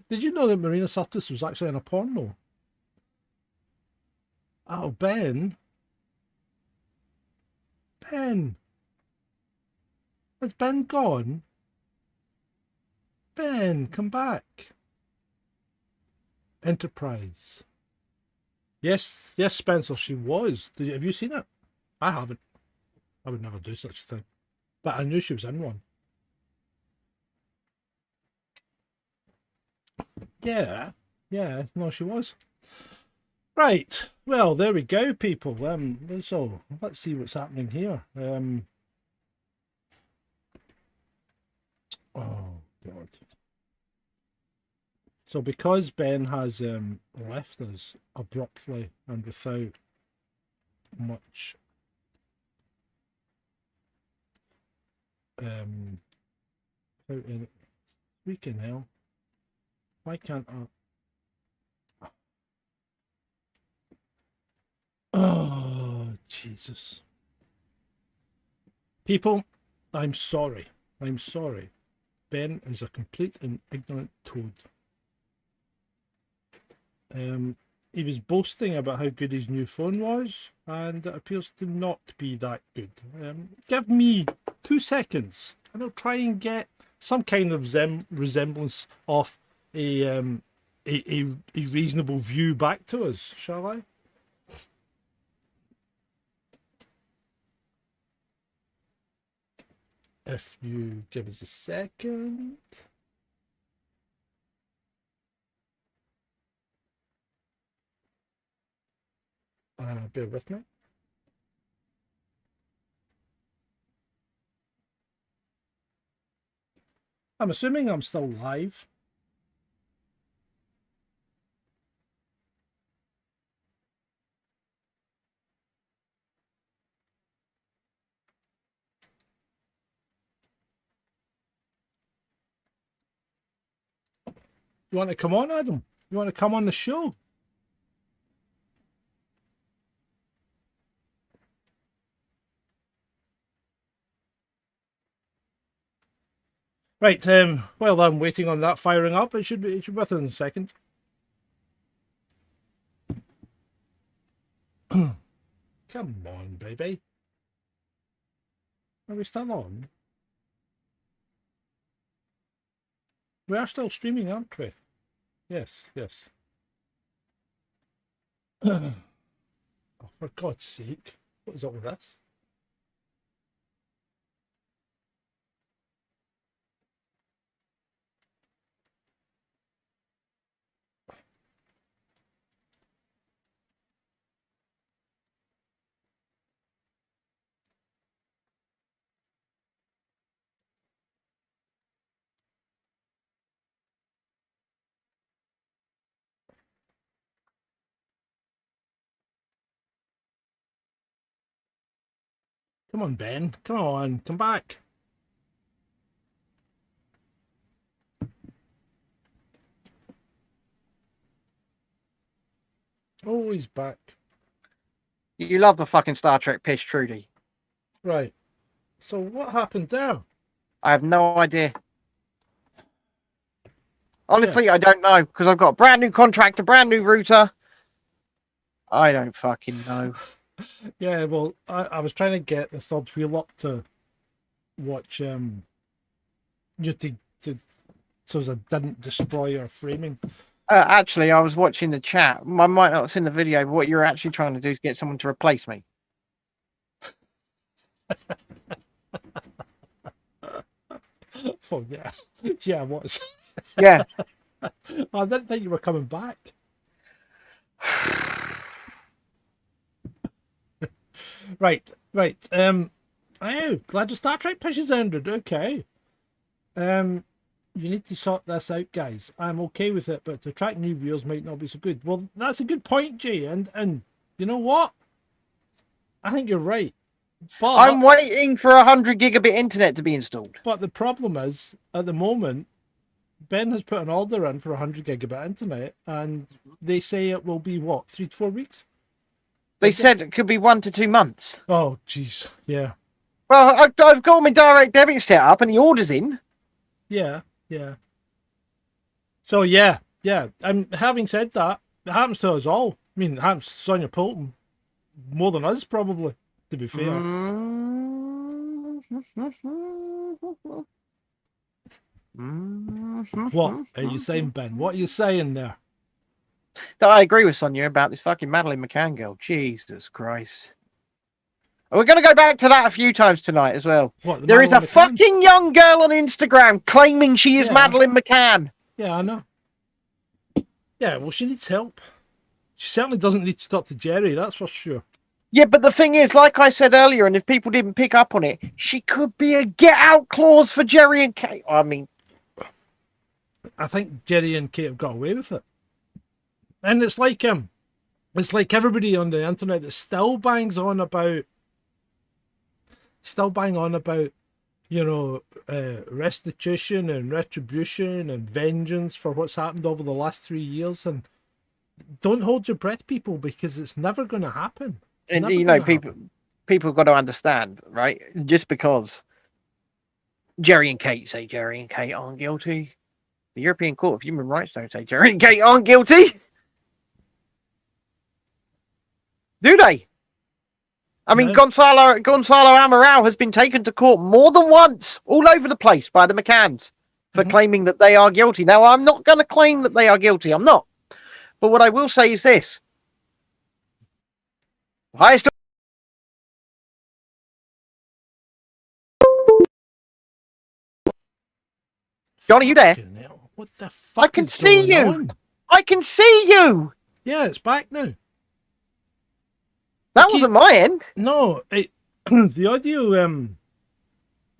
Did you know that Marina Sirtis was actually in a porno? Oh, Ben. Ben. Has Ben gone? Ben, come back. Enterprise. Yes, Spencer, she was. Have you seen it? I haven't. I would never do such a thing. But I knew she was in one. Yeah, no, she was. Right, well, there we go, people. So let's see what's happening here. Oh God. So because Ben has left us abruptly and without much without any freaking hell, why can't I? Oh Jesus, people, I'm sorry. Ben is a complete and ignorant toad. He was boasting about how good his new phone was, and it appears to not be that good. Give me 2 seconds, and I'll try and get some kind of resemblance of a reasonable view back to us, shall I? If you give us a second. Bear with me. I'm assuming I'm still live. You want to come on, Adam? You want to come on the show? Right, while I'm waiting on that firing up, it should be within a second. Come on, baby. Are we still on? We are still streaming, aren't we? Yes, yes. Oh, for God's sake. What is up with this? Come on, Ben. Come on, come back. Oh, he's back. You love the fucking Star Trek piss, Trudy. Right. So what happened there? I have no idea. Honestly, I don't know, because I've got a brand new contract, a brand new router. I don't fucking know. Yeah, well, I was trying to get the third wheel up to watch so I didn't destroy our framing. Actually, I was watching the chat. I might not have seen the video, but what you're actually trying to do is get someone to replace me. Oh yeah. Yeah, I was. Yeah. I didn't think you were coming back. Right. Oh, glad the Star Trek pitch has ended. Okay. You need to sort this out, guys. I'm okay with it, but to attract new viewers might not be so good. Well, that's a good point, Jay. And you know what? I think you're right. But I'm waiting for 100 gigabit internet to be installed. But the problem is, at the moment, Ben has put an order in for 100 gigabit internet, and they say it will be, what, 3 to 4 weeks? They said it could be 1 to 2 months. Oh, jeez. Yeah. Well, I've got my direct debit set up and the order's in. Yeah. So, yeah. Having said that, it happens to us all. I mean, it happens to Sonia Poulton more than us, probably, to be fair. What are you saying, Ben? What are you saying there? That I agree with Sonia about this fucking Madeleine McCann girl. Jesus Christ. And we're going to go back to that a few times tonight as well. What, there is a McCann? fucking young girl on Instagram claiming she is Madeleine McCann. Yeah, I know. Yeah, well, she needs help. She certainly doesn't need to talk to Jerry, that's for sure. Yeah, but the thing is, like I said earlier, and if people didn't pick up on it, she could be a get-out clause for Jerry and Kate. I mean... I think Jerry and Kate have got away with it. And it's like everybody on the internet that still bangs on about, you know, restitution and retribution and vengeance for what's happened over the last 3 years. And don't hold your breath, people, because it's never going to happen. And you know, people got to understand, right? Just because Jerry and Kate aren't guilty, the European Court of Human Rights don't say Jerry and Kate aren't guilty. Do they? I mean, no. Gonzalo Amaral has been taken to court more than once, all over the place, by the McCanns for claiming that they are guilty. Now, I'm not going to claim that they are guilty. I'm not. But what I will say is this. John, are you there? What the fuck? I can see you. I can see you. Yeah, it's back now. That wasn't my end. No, the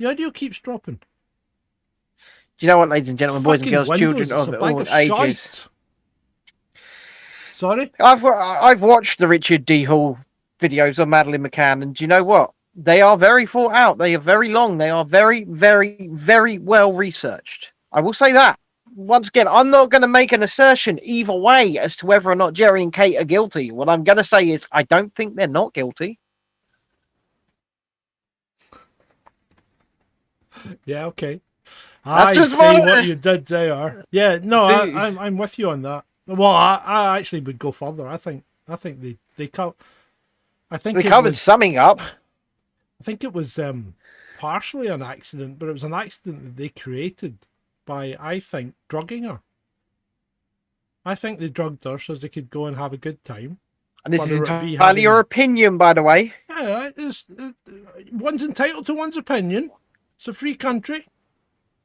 audio keeps dropping. Do you know what, ladies and gentlemen, boys and girls, children of all ages? Shite. Sorry? I've watched the Richard D. Hall videos of Madeleine McCann, and do you know what? They are very thought out. They are very long. They are very, very, very well researched. I will say that. once again, I'm not going to make an assertion either way as to whether or not Jerry and Kate are guilty. What I'm going to say is I don't think they're not guilty. Yeah, okay. That's I just see what- what you did there. Yeah, no, I'm with you on that. Well, I actually would go further. I think they covered. I think We it covered was, summing up. I think it was partially an accident, but it was an accident that they created by, I think, drugging her. I think they drugged her so they could go and have a good time. And this Whether is it be entirely your opinion, by the way. Yeah, one's entitled to one's opinion. It's a free country.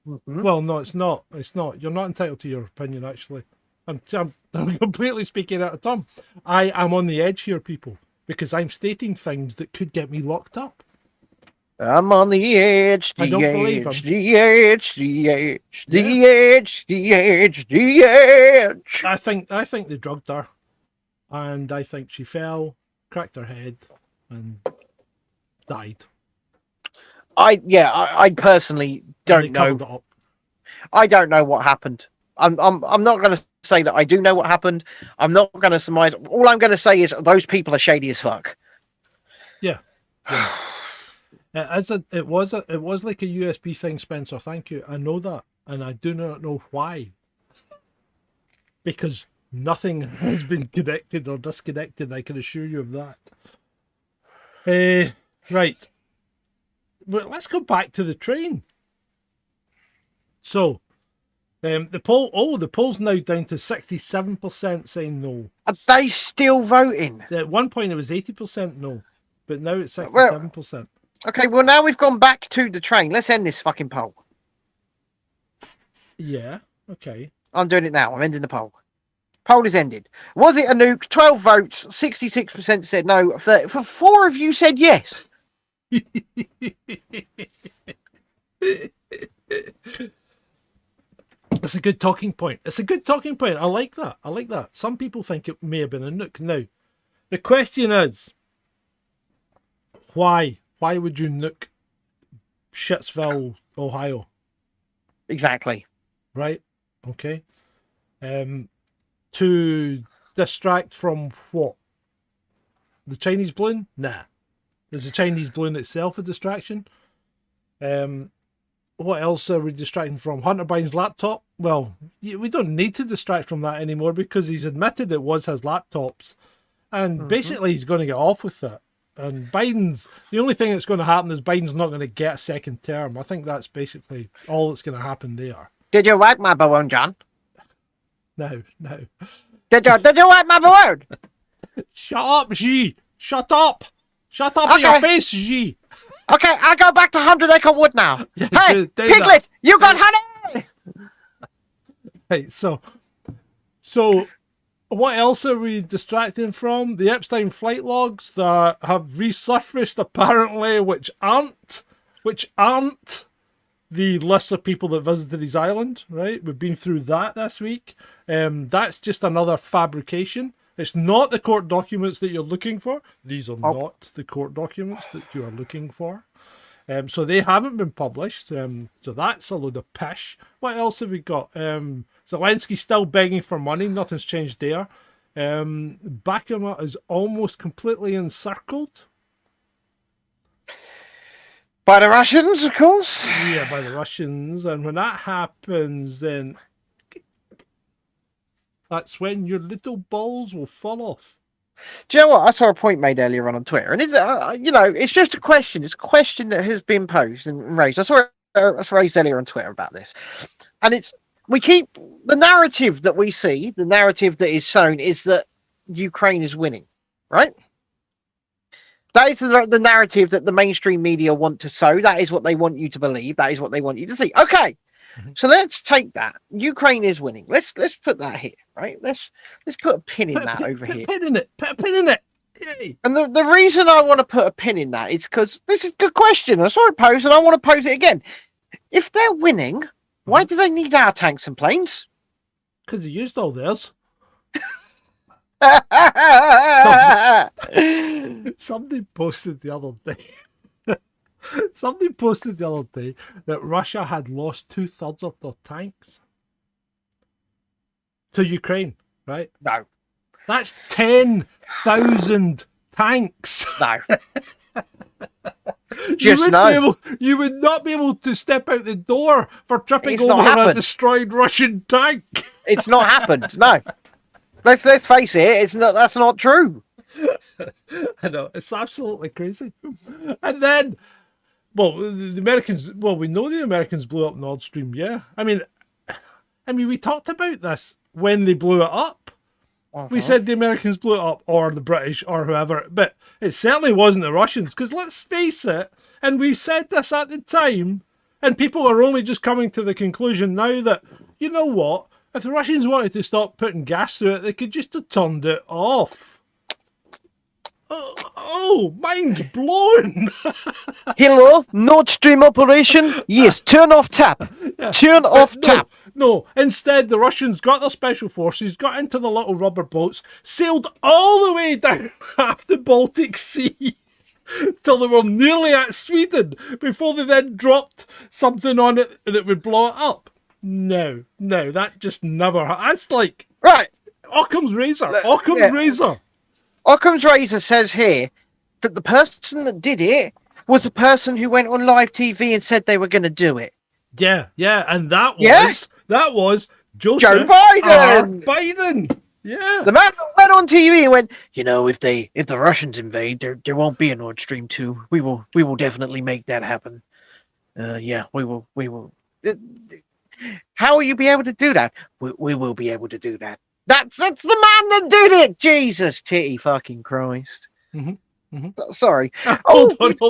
Mm-hmm. Well, no, it's not. It's not. You're not entitled to your opinion, actually. I'm completely speaking out of turn. I am on the edge here, people, because I'm stating things that could get me locked up. I'm on the edge, I don't believe him. the edge, the edge, the edge, the edge, the edge. I think they drugged her, and I think she fell, cracked her head, and died. I personally And don't they know. covered it up. I don't know what happened. I'm not going to say that I do know what happened. I'm not going to surmise. All I'm going to say is those people are shady as fuck. Yeah. It was like a USB thing, Spencer. Thank you. I know that, and I do not know why. Because nothing has been connected or disconnected. I can assure you of that. Right. But let's go back to the train. So, the poll's now down to 67% saying no. Are they still voting? At one point it was 80% no, but now it's 67%. Okay, well now we've gone back to the train. Let's end this fucking poll. Yeah, okay. I'm doing it now. I'm ending the poll. Poll is ended. Was it a nuke? 12 votes. 66% said no. For 4 of you said yes. It's a good talking point. It's a good talking point. I like that. I like that. Some people think it may have been a nuke. Now, the question is, why? Why would you nuke Shitsville, Ohio? Exactly. Right? Okay. To distract from what? The Chinese balloon? Nah. Is the Chinese balloon itself a distraction? What else are we distracting from? Hunter Biden's laptop? Well, we don't need to distract from that anymore because he's admitted it was his laptops. And basically he's going to get off with it. And the only thing that's going to happen is Biden's not going to get a second term. I think that's basically all that's going to happen there. Did you wipe my balloon, John? No. Did you wipe my balloon? Shut up, G! Shut up! Shut up in Okay. your face, G! Okay, I go back to 100 Acre Wood now. Yeah, Hey, do Piglet, that. you got honey! Right, so what else are we distracting from? The Epstein flight logs that have resurfaced apparently, which aren't the list of people that visited his island, right? We've been through that this week. That's just another fabrication. It's not the court documents that you're looking for. These are not the court documents that you are looking for. So they haven't been published. So that's a load of pish. What else have we got? Zelensky's still begging for money. Nothing's changed there. Bakhmut is almost completely encircled. By the Russians, of course. Yeah, by the Russians. And when that happens, then that's when your little balls will fall off. Do you know what? I saw a point made earlier on Twitter, and it's just a question. It's a question that has been posed and raised. I saw it raised earlier on Twitter about this, and we keep the narrative that we see, the narrative that is shown is that Ukraine is winning, right? That is the narrative that the mainstream media want to sow. That is what they want you to believe. That is what they want you to see. Okay, so let's take that. Ukraine is winning. Let's put that here, right? Let's put a pin in that over here. Put a pin in it. Yay. And the reason I want to put a pin in that is because this is a good question. I saw it posed and I want to pose it again. If they're winning, why do they need our tanks and planes? Because they used all theirs. Somebody posted the other day. Somebody posted the other day that Russia had lost 2/3 of their tanks. to Ukraine, right? No. That's 10,000 tanks. No. You would not be able to step out the door for tripping It's not over a happened. destroyed Russian tank. It's not happened. No. Let's face it. That's not true. I know, it's absolutely crazy. And then, well, the Americans. Well, we know the Americans blew up Nord Stream. Yeah, I mean, we talked about this when they blew it up. We said the Americans blew it up, or the British, or whoever, but it certainly wasn't the Russians, because let's face it, and we said this at the time, and people are only just coming to the conclusion now that, you know what, if the Russians wanted to stop putting gas through it, they could just have turned it off. Oh, mind blown. Hello, Nord Stream operation? Yes, turn off tap. Turn off tap. No, instead the Russians got their special forces, got into the little rubber boats, sailed all the way down half the Baltic Sea till they were nearly at Sweden before they then dropped something on it that would blow it up. No, that just never. That's like Right. Occam's razor. Razor. Occam's razor says here that the person that did it was the person who went on live TV and said they were going to do it. Yeah, and that was Joseph Joe Biden. R. Biden. Yeah. The man that went on TV and went, if the Russians invade, there won't be a Nord Stream 2. We will definitely make that happen. We will. How will you be able to do that? We will be able to do that. That's the man that did it. Jesus, titty fucking Christ. Sorry. Hold on. Good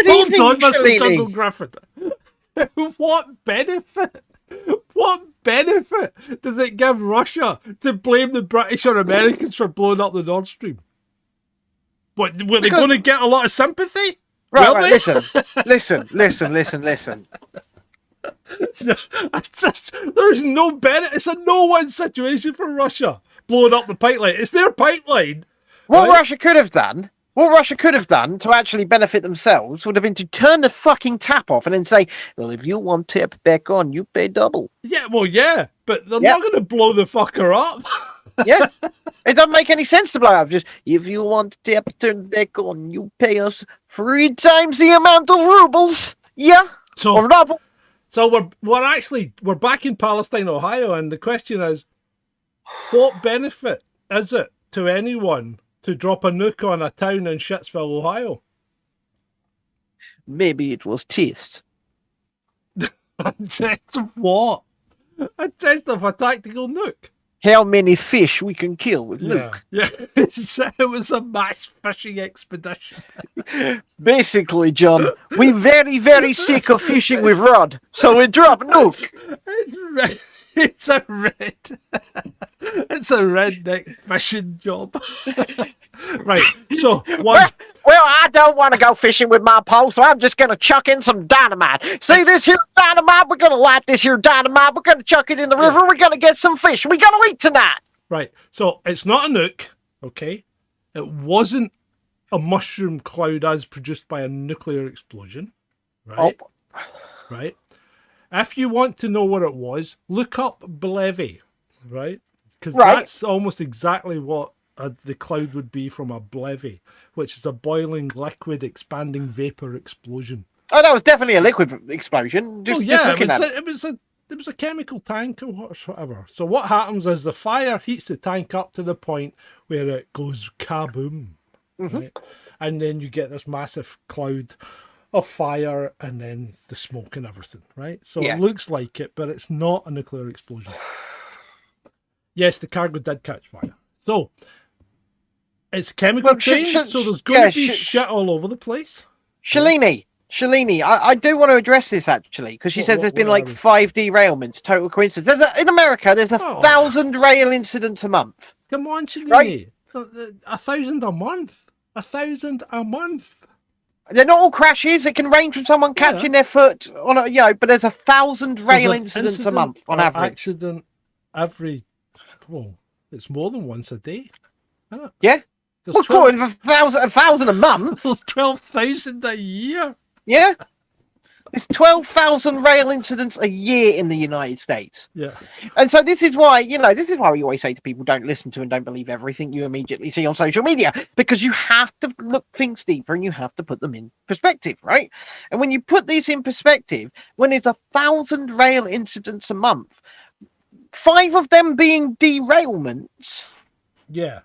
Hold evening, on, Mr. Shalini. Jungle Griffin. What benefit does it give Russia to blame the British or Americans for blowing up the Nord Stream? What, were they going to get a lot of sympathy? Right, listen. There's no benefit. It's a no-win situation for Russia blowing up the pipeline. It's their pipeline. What right? Russia could have done to actually benefit themselves would have been to turn the fucking tap off and then say, well, if you want tap back on, you pay double. Yeah, but they're not going to blow the fucker up. Yeah, it doesn't make any sense to blow up. Just, if you want tap turned back on, you pay us 3 times the amount of rubles. Yeah, or double. So we're back in Palestine, Ohio, and the question is, what benefit is it to anyone to drop a nuke on a town in Shitsville, Ohio? Maybe it was taste. A test of what? A test of a tactical nuke. How many fish we can kill with nuke. Yeah. It was a mass fishing expedition. Basically, John, we're very, very sick of fishing with rod, so we drop nuke. It's a redneck fishing job. Right, so one. Well, I don't want to go fishing with my pole, so I'm just going to chuck in some dynamite. See this here dynamite? We're going to light this here dynamite. We're going to chuck it in the river. We're going to get some fish. We're going to eat tonight. Right, so it's not a nuke, okay? It wasn't a mushroom cloud as produced by a nuclear explosion, right? Oh. Right? If you want to know what it was, look up Blevy, right? Because that's almost exactly what the cloud would be from a Blevy, which is a boiling liquid expanding vapor explosion. Oh, that was definitely a liquid explosion. It was a chemical tank or whatever. So what happens is the fire heats the tank up to the point where it goes kaboom, right? And then you get this massive cloud of fire and then the smoke and everything, right? So it looks like it, but it's not a nuclear explosion. Yes, the cargo did catch fire. So it's chemical change, so there's going to be shit all over the place. Shalini, I do want to address this actually, because she says there's been like 5 derailments, total coincidence. In America, there's 1,000 rail incidents a month. Come on, Shalini. Right? 1,000 a month. 1,000 a month. They're not all crashes. It can range from someone catching their foot on a, but there's 1,000 rail incidents a month on average. Accident every, it's more than once a day. Isn't it? Yeah. What's called 1,000 a month? There's 12,000 a year. Yeah. There's 12,000 rail incidents a year in the United States. Yeah. And so this is why, this is why we always say to people, don't listen to and don't believe everything you immediately see on social media, because you have to look things deeper and you have to put them in perspective, right? And when you put these in perspective, when there's 1,000 rail incidents a month, 5 of them being derailments, Yeah.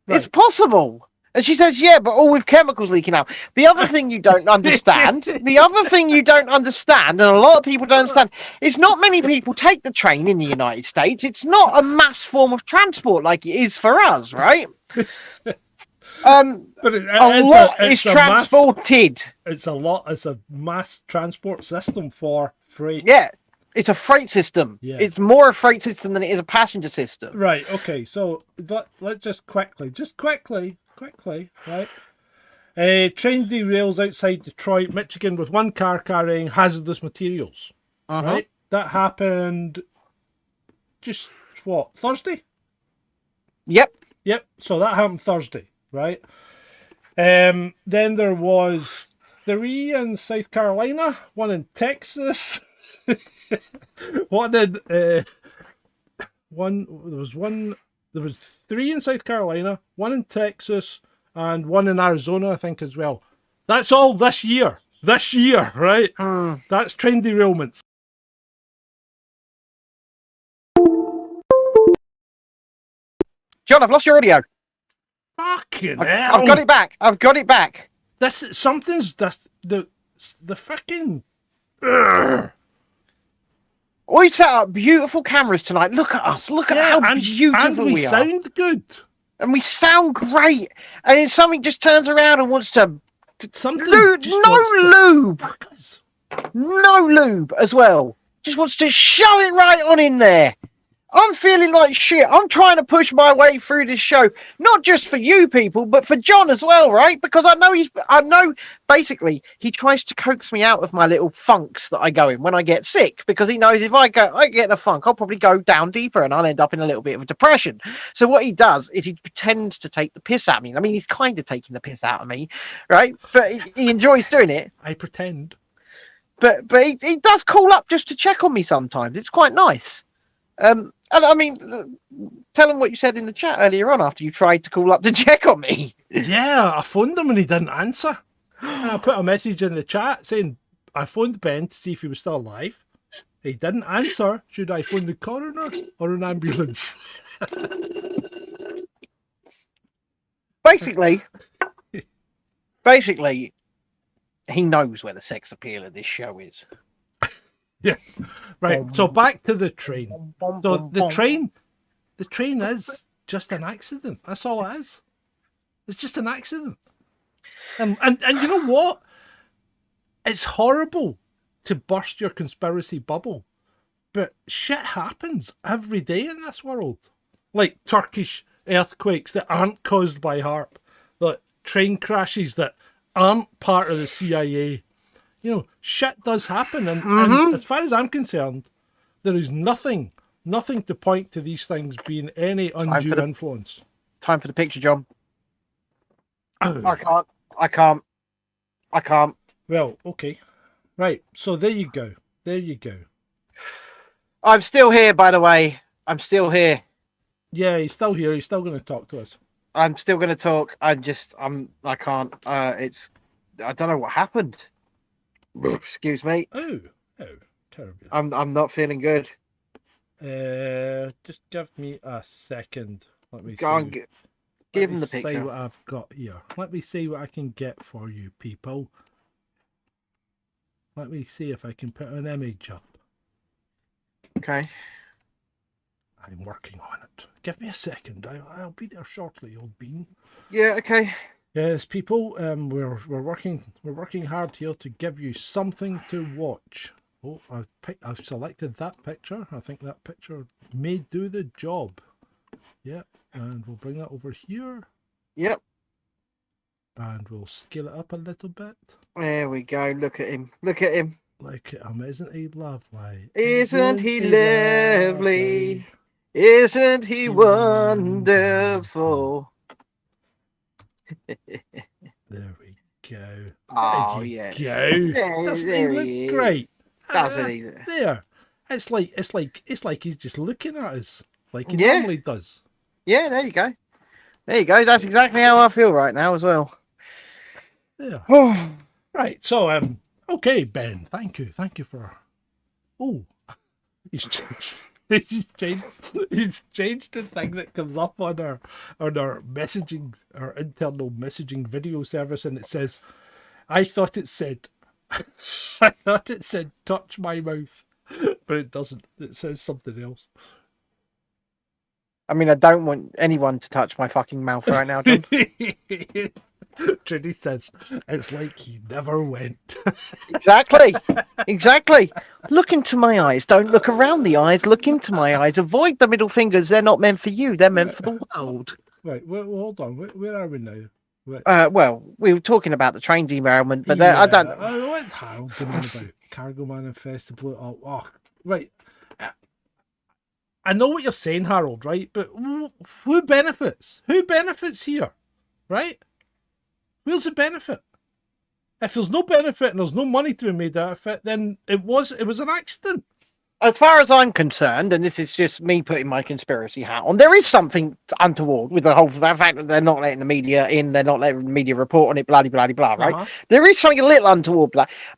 it's possible. And she says, yeah, but all with chemicals leaking out. The other thing you don't understand, and a lot of people don't understand, is not many people take the train in the United States. It's not a mass form of transport like it is for us, right? But a lot is transported. It's a mass transport system for freight. Yeah, it's a freight system. Yeah. It's more a freight system than it is a passenger system. Right, okay, so let's just quickly, right? Train derails outside Detroit, Michigan with one car carrying hazardous materials. Right? That happened just, Thursday? Yep. So that happened Thursday, right? Then there was 3 in South Carolina, 1 in Texas, there was 3 in South Carolina, 1 in Texas, and 1 in Arizona, I think, as well. That's all this year. This year, right? That's train derailments. John, I've lost your audio. Fucking hell. I've got it back. This something's the fucking. We set up beautiful cameras tonight. Look at us. Look at how beautiful and we are. sound good. And we sound great. And then something just turns around and wants to... lube as well. Just wants to shove it right on in there. I'm feeling like shit. I'm trying to push my way through this show, not just for you people, but for John as well, right? Because I know basically he tries to coax me out of my little funks that I go in when I get sick, because he knows if I get in a funk, I'll probably go down deeper and I'll end up in a little bit of a depression. So what he does is he pretends to take the piss out of me. I mean, he's kind of taking the piss out of me, right? But he enjoys doing it. I pretend. But he does call up just to check on me sometimes. It's quite nice. And I mean, tell him what you said in the chat earlier on after you tried to call up to check on me. Yeah, I phoned him and he didn't answer. And I put a message in the chat saying I phoned Ben to see if he was still alive. He didn't answer. Should I phone the coroner or an ambulance? Basically, he knows where the sex appeal of this show is. Yeah, right. So back to the train. So the train is just an accident. That's all it is. It's just an accident. And you know what? It's horrible to burst your conspiracy bubble, but shit happens every day in this world. Like Turkish earthquakes that aren't caused by HARP, like train crashes that aren't part of the CIA. You know, shit does happen, and as far as I'm concerned, there is nothing to point to these things being any undue influence. Time for the picture, John. Oh. I can't. Well, okay. Right, so there you go. I'm still here, by the way. I'm still here. Yeah, he's still here. He's still going to talk to us. I'm still going to talk. I can't. I don't know what happened. Excuse me. Oh, terrible. I'm not feeling good. Just give me a second. Let me Go on, give him the picture. See what I've got here. Let me see what I can get for you people. Let me see if I can put an image up. Okay. I'm working on it. Give me a second. I'll be there shortly, old bean. Yeah. Okay. Yes, people. We're working hard here to give you something to watch. Oh, I've selected that picture. I think that picture may do the job. Yep, and we'll bring that over here. Yep. And we'll scale it up a little bit. There we go. Look at him. Look at him. Isn't he lovely? Isn't he lovely? Isn't he wonderful? There we go. Oh, There you yeah. go. There- Doesn't there he he look is. great? Doesn't he? There. It's like he's just looking at us like he Yeah. normally does. Yeah, there you go. There you go. That's exactly how I feel right now as well. There. Oh, Right. So okay, Ben. Thank you for. Oh, he's changed. He's changed the thing that comes up on our messaging, our internal messaging video service, and it says, I thought it said touch my mouth, but it doesn't. It says something else. I mean, I don't want anyone to touch my fucking mouth right now, John. Trinity says it's like he never went. Exactly. Look into my eyes. Don't look around the eyes. Look into my eyes. Avoid the middle fingers. They're not meant for you. They're meant for the world. Right. Well, hold on. Where are we now? Well, we were talking about the train derailment, but Yeah, I don't. What's Harold going on about? Cargo manifest to blow it up. Oh, right. I know what you're saying, Harold, right? But who benefits? Who benefits here, right? Where's the benefit? If there's no benefit and there's no money to be made out of it, then it was an accident. As far as I'm concerned, and this is just me putting my conspiracy hat on, there is something untoward with the whole fact that they're not letting the media in, they're not letting the media report on it, blah, blah, blah, right? Uh-huh. There is something a little untoward,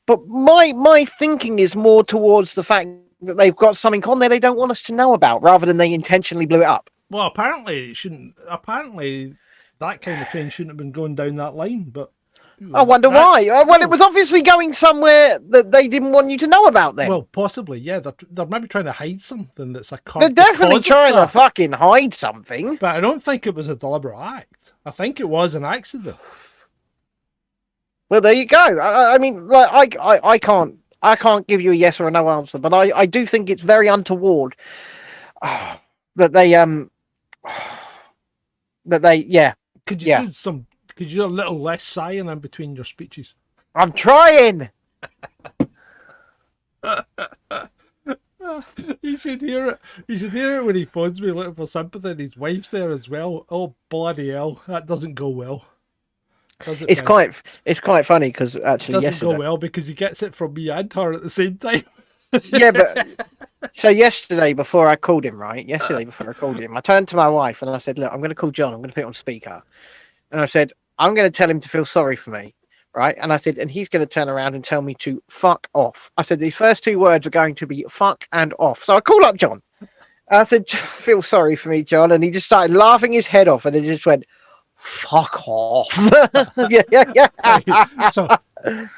but my thinking is more towards the fact that they've got something on there they don't want us to know about, rather than they intentionally blew it up. Well, apparently it shouldn't. Apparently, that kind of train shouldn't have been going down that line. But I wonder why. Well, it was obviously going somewhere that they didn't want you to know about then. Well, possibly, yeah. They're maybe trying to hide something that's a. They're definitely trying to fucking hide something. But I don't think it was a deliberate act. I think it was an accident. Well, there you go. I mean, like, I can't give you a yes or a no answer, but I do think it's very untoward that they yeah. Could you do a little less sighing in between your speeches? I'm trying. You should hear it. You should hear it when he phones me looking for sympathy, and his wife's there as well. Oh bloody hell, that doesn't go well. It's quite funny because actually doesn't yesterday, go well because he gets it from me and her at the same time. yeah, but so yesterday before I called him, I turned to my wife and I said, "Look, I'm going to call John. I'm going to put it on speaker," and I said, "I'm going to tell him to feel sorry for me." Right, and I said, and he's going to turn around and tell me to fuck off. I said, the first two words are going to be fuck and off. So I call up John. I said, feel sorry for me, John. And he just started laughing his head off and it just went, fuck off. yeah.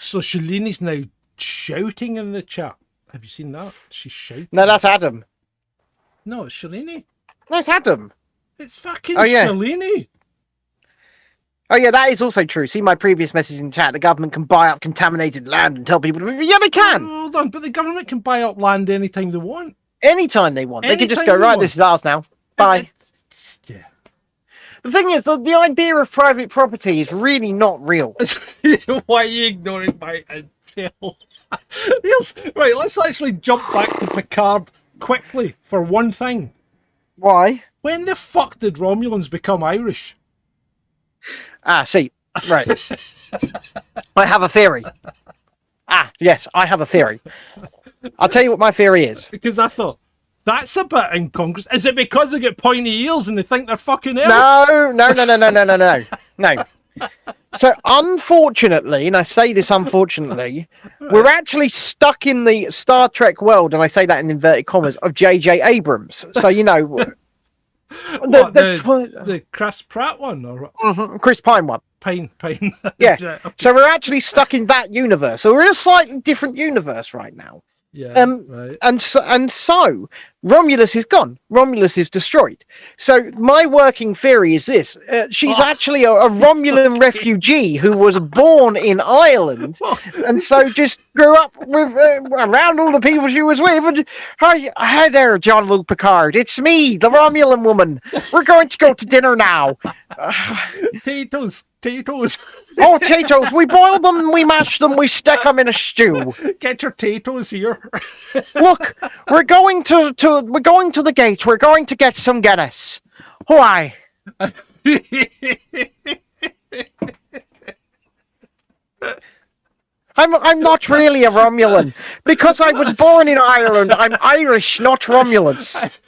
So Shalini's now shouting in the chat. Have you seen that? She's shouting. No, that's Adam. No, it's Shalini. No, it's Adam. It's fucking yeah. Shalini. Oh, yeah, that is also true. See my previous message in chat. The government can buy up contaminated land and tell people to... Yeah, they can. Hold on, but the government can buy up land anytime they want. Anytime they want. They can just Anytime go, they right, want. this is ours now. Bye. Yeah. The thing is, the idea of private property is really not real. Why are you ignoring my intel? Right, let's actually jump back to Picard quickly for one thing. Why? When the fuck did Romulans become Irish? See, right. I have a theory. Yes, I have a theory. I'll tell you what my theory is. Because I thought, that's a bit incongruous. Is it because they get pointy ears and they think they're fucking elves? No. So, unfortunately, and I say this unfortunately, we're actually stuck in the Star Trek world, and I say that in inverted commas, of J.J. Abrams. So, you know... The Chris Pratt one? Or Chris Pine one. Pine. Yeah. Okay. So we're actually stuck in that universe. So we're in a slightly different universe right now. Yeah. Right. And so Romulus is gone. Romulus is destroyed. So my working theory is this: she's actually a Romulan refugee who was born in Ireland, and so just grew up with around all the people she was with. And, hi there, John Luke Picard. It's me, the Romulan woman. We're going to go to dinner now. Potatoes. Oh, potatoes! We boil them, we mash them, we stick them in a stew. Get your potatoes here. Look, we're going to the gate. We're going to get some Guinness. Why? I'm not really a Romulan because I was born in Ireland. I'm Irish, not Romulans.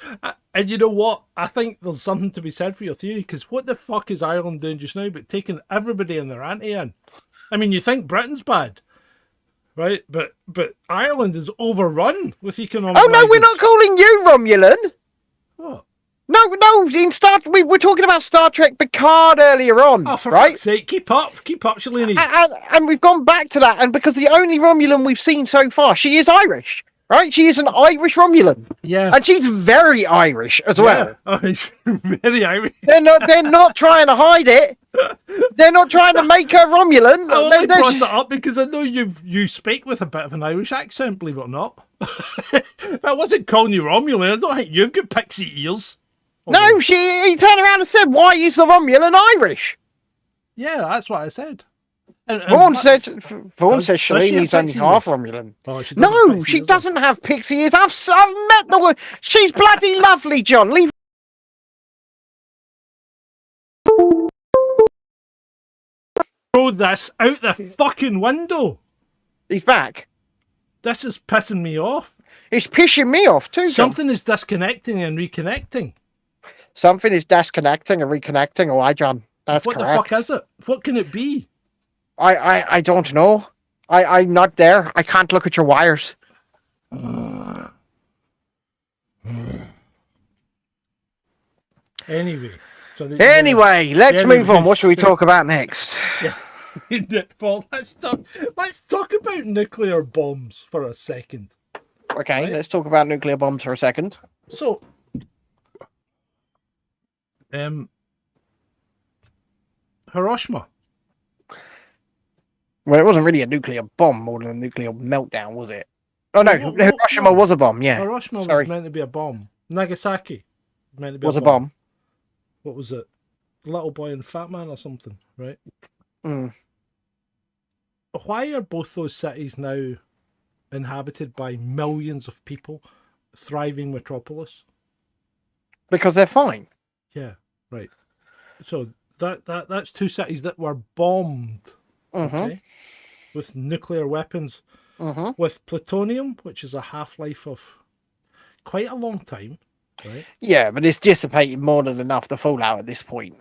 And you know what? I think there's something to be said for your theory, because what the fuck is Ireland doing just now but taking everybody in their ante in? I mean, you think Britain's bad, right? But Ireland is overrun with economic. Oh no, we're not calling you Romulan. What? No. We were talking about Star Trek Picard earlier on, Oh, for right? fuck's sake, keep up, Shalini. And we've gone back to that, and because the only Romulan we've seen so far, she is Irish, right? She is an Irish Romulan. Yeah. And she's very Irish as well. Yeah. Oh, he's very Irish. They're not trying to hide it. They're not trying to make her Romulan. I only brought that up because I know you speak with a bit of an Irish accent, believe it or not. I wasn't calling you Romulan. I don't think you've got pixie ears. No, he turned around and said, "Why is the Romulan Irish?" Yeah, that's what I said. Vaughan says Shalini's only pixie half ears? Romulan. Oh, she doesn't have No, pixie she ears, doesn't have pixie ears. I've met the woman. She's bloody lovely, John. Leave. throw this out the fucking window. He's back. This is pissing me off. It's pissing me off too, John. Something is disconnecting and reconnecting. Something is disconnecting and reconnecting. Oh, hi, John. That's What correct. the fuck is it? What can it be? I don't know. I'm not there. I can't look at your wires. Anyway. Anyway, let's move on. What should we talk about next? Yeah. Well, let's talk about nuclear bombs for a second. Okay, Right. let's talk about nuclear bombs for a second. So, Hiroshima. Well, it wasn't really a nuclear bomb more than a nuclear meltdown, was it? Oh no, No, Hiroshima was a bomb. Yeah, Hiroshima Sorry. was meant to be a bomb. Nagasaki was meant to be was a bomb. What was it? Little Boy and Fat Man or something, right? Mm. Why are both those cities now inhabited by millions of people, thriving metropolis? Because they're fine. Yeah, right. So that's two cities that were bombed, Mm-hmm. okay, with nuclear weapons, Mm-hmm. with plutonium, which is a half-life of quite a long time, right? Yeah, but it's dissipated more than enough to fall out at this point.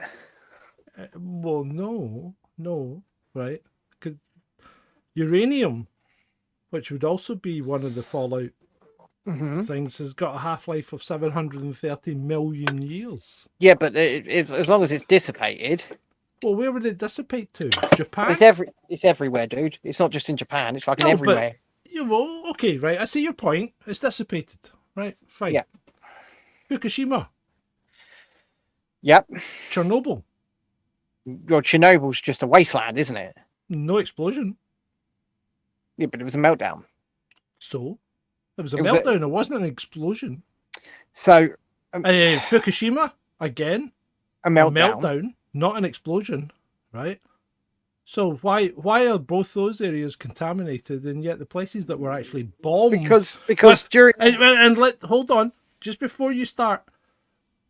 Well, no, right? Uranium, which would also be one of the fallout Mm-hmm. things, has got a half-life of 730 million years. Yeah, but as long as it's dissipated, Well, where would it dissipate to? Japan? it's everywhere, dude. It's not just in Japan. It's fucking everywhere. Yeah, well, okay, right. I see your point. It's dissipated, right? Fine. Yeah. Fukushima, Yep. Chernobyl, Well, Chernobyl's just a wasteland, isn't it? no explosion. Yeah, but it was a meltdown. So, it was a It was meltdown. It wasn't an explosion. So Fukushima, again, a a meltdown. meltdown, not an explosion, right? So why are both those areas contaminated, and yet the places that were actually bombed Because with- during hold on, just before you start,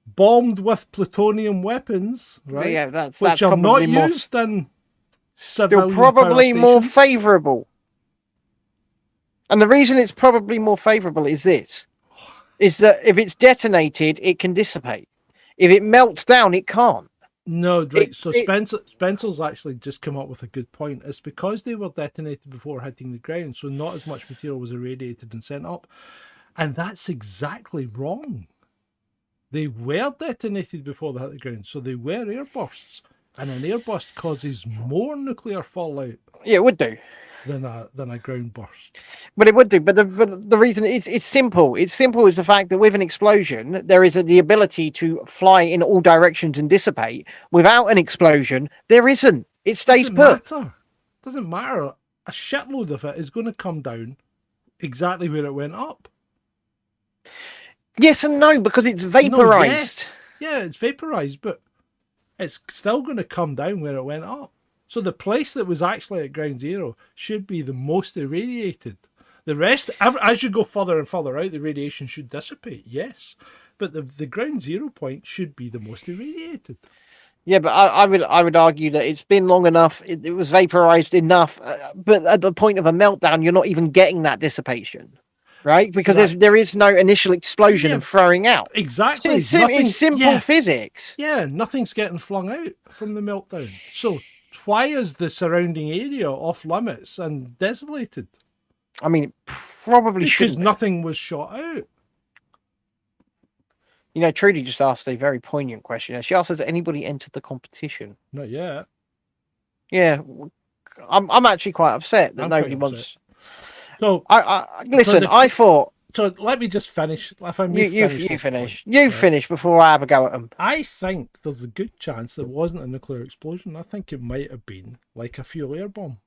bombed with plutonium weapons, right? yeah, that's which are not probably more, used in still civilian probably power more stations. favourable. And the reason it's probably more favourable is this: is that if it's detonated, it can dissipate. If it melts down, it can't. No, right. So it- Spencer's actually just come up with a good point. It's because they were detonated before hitting the ground, so not as much material was irradiated and sent up. And that's exactly wrong. They were detonated before they hit the ground, so they were airbursts. And an airburst causes more nuclear fallout Yeah, it would do. than a ground burst. But it would do. But the reason it's simple. It's simple is the fact that with an explosion, there is the ability to fly in all directions and dissipate. Without an explosion, there isn't. It stays put. Doesn't matter. A shitload of it is going to come down exactly where it went up. Yes and no, because it's No, vaporized. yes. Yeah, it's vaporized, but it's still going to come down where it went up. So the place that was actually at ground zero should be the most irradiated. The rest, as you go further and further out, the radiation should dissipate, yes. But the ground zero point should be the most irradiated. Yeah, but I would argue that it's been long enough. It was vaporized enough, but at the point of a meltdown, you're not even getting that dissipation, right? Because Right. there is no initial explosion Yeah, and throwing out. exactly. It's simple physics. Yeah, nothing's getting flung out from the meltdown. So why is the surrounding area off limits and desolated? I mean, it probably Because shouldn't. nothing was shot out. You know, Trudy just asked a very poignant question. She asked, "Has anybody entered the competition?" Not yet. Yeah, I'm actually quite upset that I'm nobody quite wants. So I listen. I thought So let me just finish. If I may you finish, finish. You finish before I have a go at them. I think there's a good chance there wasn't a nuclear explosion. I think it might have been like a fuel air bomb,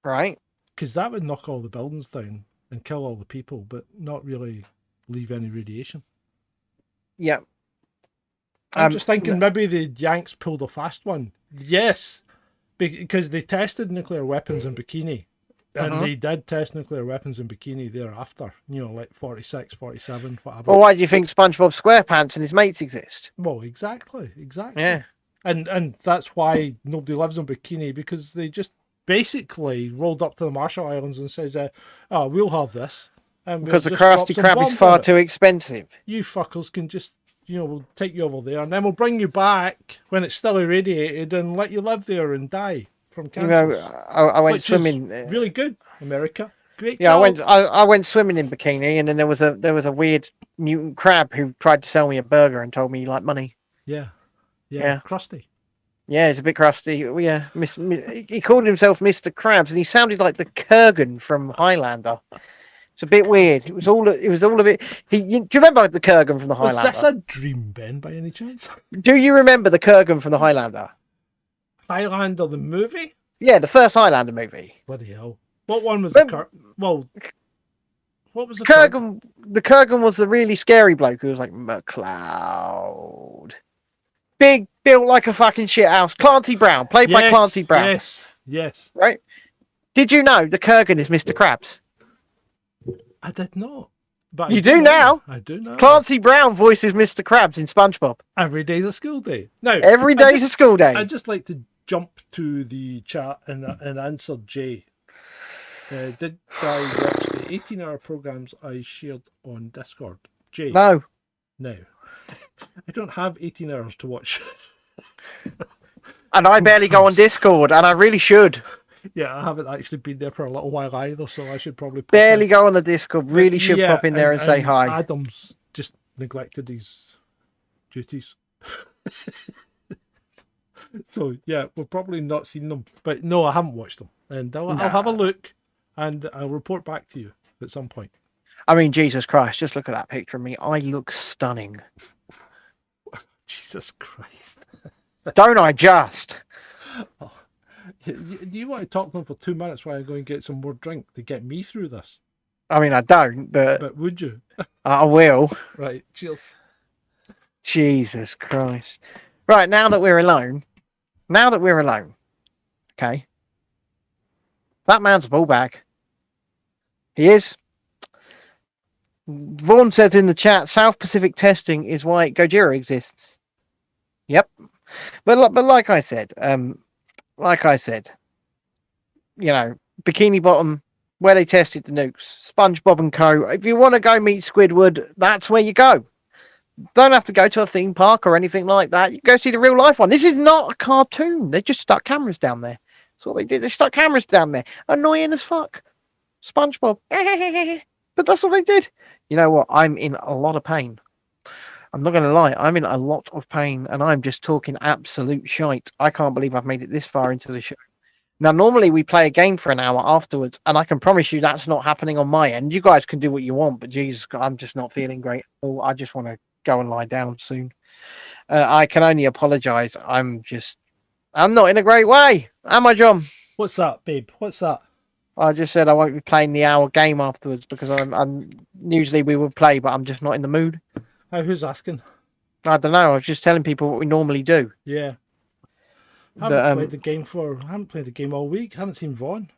Right? because that would knock all the buildings down and kill all the people, but not really leave any radiation. Yeah. I'm just thinking maybe the Yanks pulled a fast one. Yes, because they tested nuclear weapons in Bikini. And they did test nuclear weapons in Bikini thereafter, like 46, 47, whatever. Well, why do you think SpongeBob SquarePants and his mates exist? Well, exactly. Yeah. And that's why nobody lives in Bikini, because they just basically rolled up to the Marshall Islands and says, "Oh, we'll have this." And Because we'll the just drop Krusty some Krab is bombs far on it. too expensive. You fuckers can just, we'll take you over there, and then we'll bring you back when it's still irradiated and let you live there and die from cancer. I went which swimming. is really good, America. Great Yeah, job. I went swimming in Bikini, and then there was a weird mutant crab who tried to sell me a burger and told me he liked money. Yeah. Yeah. Krusty. Yeah, he's a bit crusty. Well, yeah, he called himself Mr. Krabs, and he sounded like the Kurgan from Highlander. It's a bit weird. It was all a bit. Do you remember the Kurgan from the Was Highlander? this a dream, Ben, by any chance? Do you remember the Kurgan from the Highlander? Highlander the movie? Yeah, the first Highlander movie. Bloody hell! What one was Well, the Well, what was the Kurgan? The Kurgan was the really scary bloke who was like McLeod. Big, built like a fucking shit house. Clancy Brown, played by Clancy Brown. Yes. Right? Did you know the Kurgan is Mr. Krabs? I did not. But You do now. I do know. Clancy Brown voices Mr. Krabs in SpongeBob. Every day's a school day. Now, Every day's a school day. I'd just like to jump to the chat and answer Jay. Did I watch the 18-hour programs I shared on Discord? Jay? No. I don't have 18 hours to watch. And I barely go on Discord, and I really should. Yeah, I haven't actually been there for a little while either, so I should probably pop Barely in. go on the Discord. Really should Yeah, pop in there and say hi. Adam's just neglected his duties. So, yeah, we've probably not seen them. But no, I haven't watched them. And I'll have a look, and I'll report back to you at some point. I mean, Jesus Christ, just look at that picture of me. I look stunning. Jesus Christ. Don't I just? Do you want to talk to them for 2 minutes while I go and get some more drink to get me through this? I mean, I don't, But would you? I will. Right, cheers. Jesus Christ. Right, now that we're alone, okay, that man's a ball bag. He is. Vaughan says in the chat, South Pacific testing is why Gojira exists. Yep. But like I said, Bikini Bottom, where they tested the nukes, SpongeBob and Co. If you want to go meet Squidward, that's where you go. Don't have to go to a theme park or anything like that. You go see the real life one. This is not a cartoon. They just stuck cameras down there. That's what they did. They stuck cameras down there. Annoying as fuck. SpongeBob. But that's what they did. You know what? I'm in a lot of pain. I'm not going to lie. I'm in a lot of pain, and I'm just talking absolute shite. I can't believe I've made it this far into the show. Now, normally we play a game for an hour afterwards, and I can promise you that's not happening on my end. You guys can do what you want, but Jesus, I'm just not feeling great. Oh, I just want to go and lie down soon. I can only apologise. I'm not in a great way. Am I, John? What's up, babe? What's up? I just said I won't be playing the hour game afterwards because I'm usually we would play, but I'm just not in the mood. Who's asking? I don't know. I was just telling people what we normally do. Yeah. I haven't played the game all week. I haven't seen Vaughn.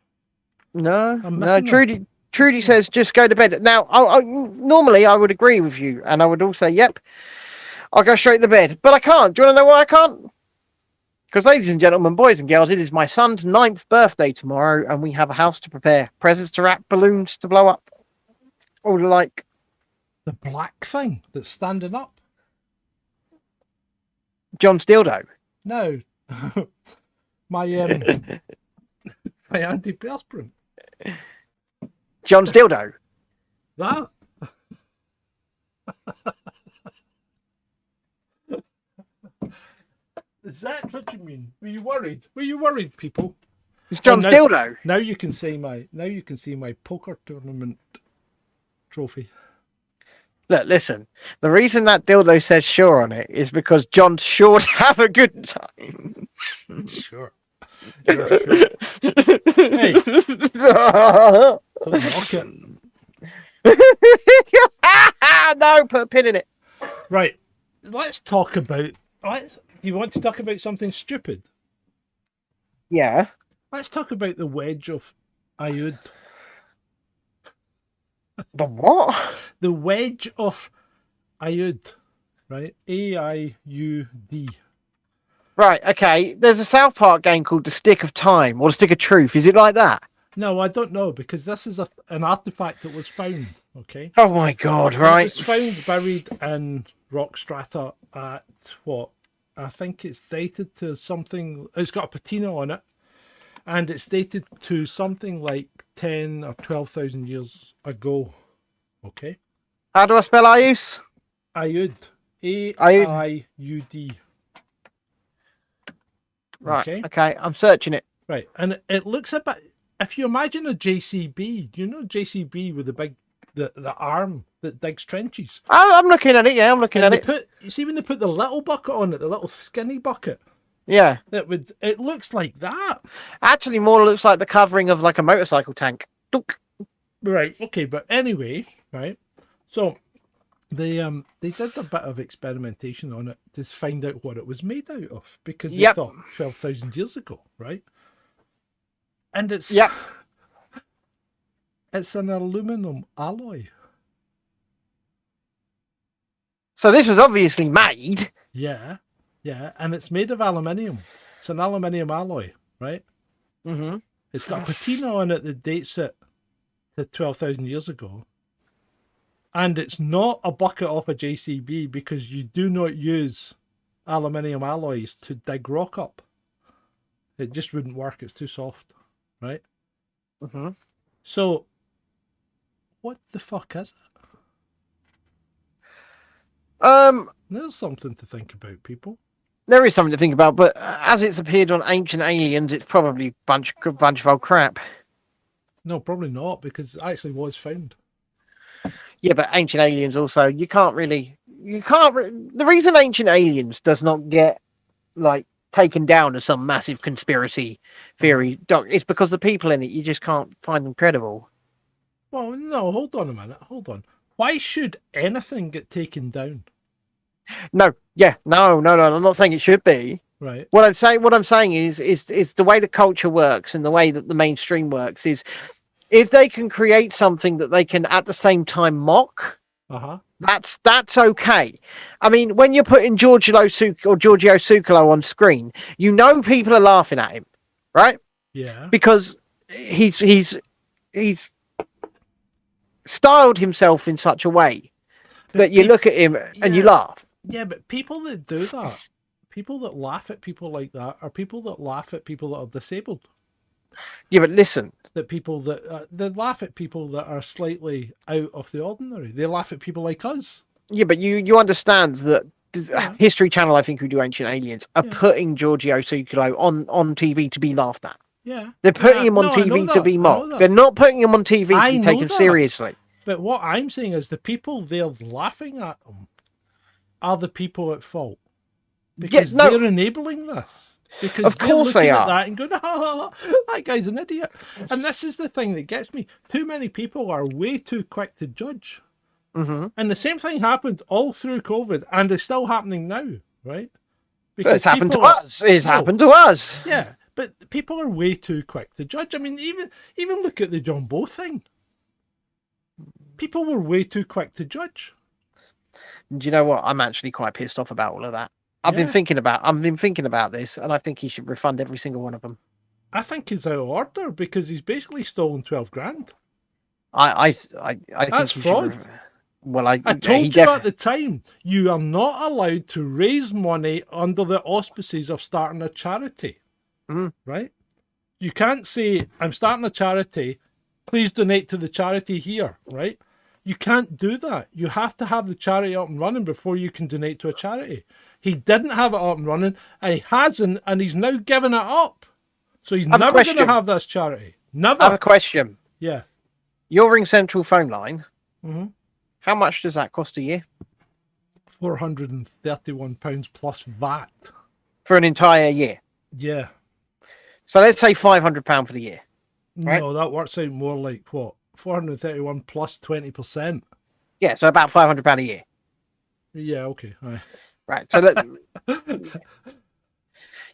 No. missing Trudy says just go to bed. Now, normally I would agree with you, and I would also, yep. I'll go straight to bed. But I can't. Do you want to know why I can't? Because, ladies and gentlemen, boys and girls, it is my son's 9th birthday tomorrow, and we have a house to prepare. Presents to wrap, balloons to blow up. All the like. The black thing that's standing up. John's dildo. No. my my antiperspirant. John's dildo. That. Is that what you mean? Were you worried? Were you worried, people? It's John's dildo. Now you can see my poker tournament trophy. Look, listen. The reason that dildo says sure on it is because John's sure to have a good time. Sure. You're sure. Hey. Don't knock it. No, put a pin in it. Right. Let's talk about. You want to talk about something stupid? Yeah. Let's talk about the wedge of Ayud. The what? The wedge of Ayud, right? AIUD. Right, okay. There's a South Park game called The Stick of Time or The Stick of Truth. Is it like that? No, I don't know, because this is an artifact that was found, okay? Oh my god, right. It was found buried in rock strata at what? I think it's dated to something. It's got a patina on it, and it's dated to something like 10 or 12,000 years ago. Okay. How do I spell Ayus? Ayud. AIUD. Right. Okay. I'm searching it. Right, and it looks a bit. If you imagine a JCB, do you know JCB with the big the arm that digs trenches? I'm looking at it. Yeah, I'm looking at it. You see when they put the little bucket on it, the little skinny bucket. Yeah. It looks like that. Actually, more looks like the covering of like a motorcycle tank. Dunk. Right. Okay. But anyway, right. So they did a bit of experimentation on it to find out what it was made out of, because they thought 12,000 years ago, right? And it's it's an aluminum alloy. So this was obviously made. Yeah, and it's made of aluminium. It's an aluminium alloy, right? Mm-hmm. It's got a patina on it that dates it to 12,000 years ago. And it's not a bucket off a JCB, because you do not use aluminium alloys to dig rock up. It just wouldn't work. It's too soft, right? Mm-hmm. So, what the fuck is it? There's something to think about, people. There is something to think about, but as it's appeared on Ancient Aliens, it's probably a bunch of old crap. No, probably not, because it actually was found. Yeah, but Ancient Aliens also, the reason Ancient Aliens does not get, like, taken down as some massive conspiracy theory, is because the people in it, you just can't find them credible. Well, no, hold on a minute. Hold on. Why should anything get taken down? No, I'm not saying it should be. Right. What I'm saying is the way the culture works and the way that the mainstream works is, if they can create something that they can at the same time mock, that's okay. I mean, when you're putting Giorgio Tsoukalos on screen, you know people are laughing at him, right? Yeah. Because he's styled himself in such a way that you look at him and you laugh. Yeah, but people that do that, people that laugh at people like that, are people that laugh at people that are disabled. Yeah, but listen. That people that they laugh at people that are slightly out of the ordinary. They laugh at people like us. Yeah, but you understand that History Channel, I think, who do Ancient Aliens, are putting Giorgio Tsoukalos on TV to be laughed at. Yeah. They're putting him on TV to be mocked. They're not putting him on TV to be taken seriously. But what I'm saying is the people they're laughing at him are the people at fault. Because they're enabling this. Because of course they're looking they are. at that and going, that guy's an idiot. And this is the thing that gets me. Too many people are way too quick to judge. Mm-hmm. And the same thing happened all through COVID, and it's still happening now, right? Because it's happened to us. It's happened to us. Yeah, but people are way too quick to judge. I mean, even look at the John Bow thing. People were way too quick to judge. Do you know what? I'm actually quite pissed off about all of that. I've been thinking about this, and I think he should refund every single one of them. I think he's out of order because he's basically stolen 12 grand. I think That's he fraud. should. Well, I told you at the time, you are not allowed to raise money under the auspices of starting a charity, right? You can't say, I'm starting a charity, please donate to the charity here, right? You can't do that. You have to have the charity up and running before you can donate to a charity. He didn't have it up and running, and he hasn't, and he's now given it up. So he's never going to have this charity. Never. I have a question. Yeah. Your Ring Central phone line, how much does that cost a year? £431 plus VAT. For an entire year? Yeah. So let's say £500 for the year. Right? No, that works out more like, what, 431 plus 20%? Yeah, so about £500 a year. Yeah, okay. Right. So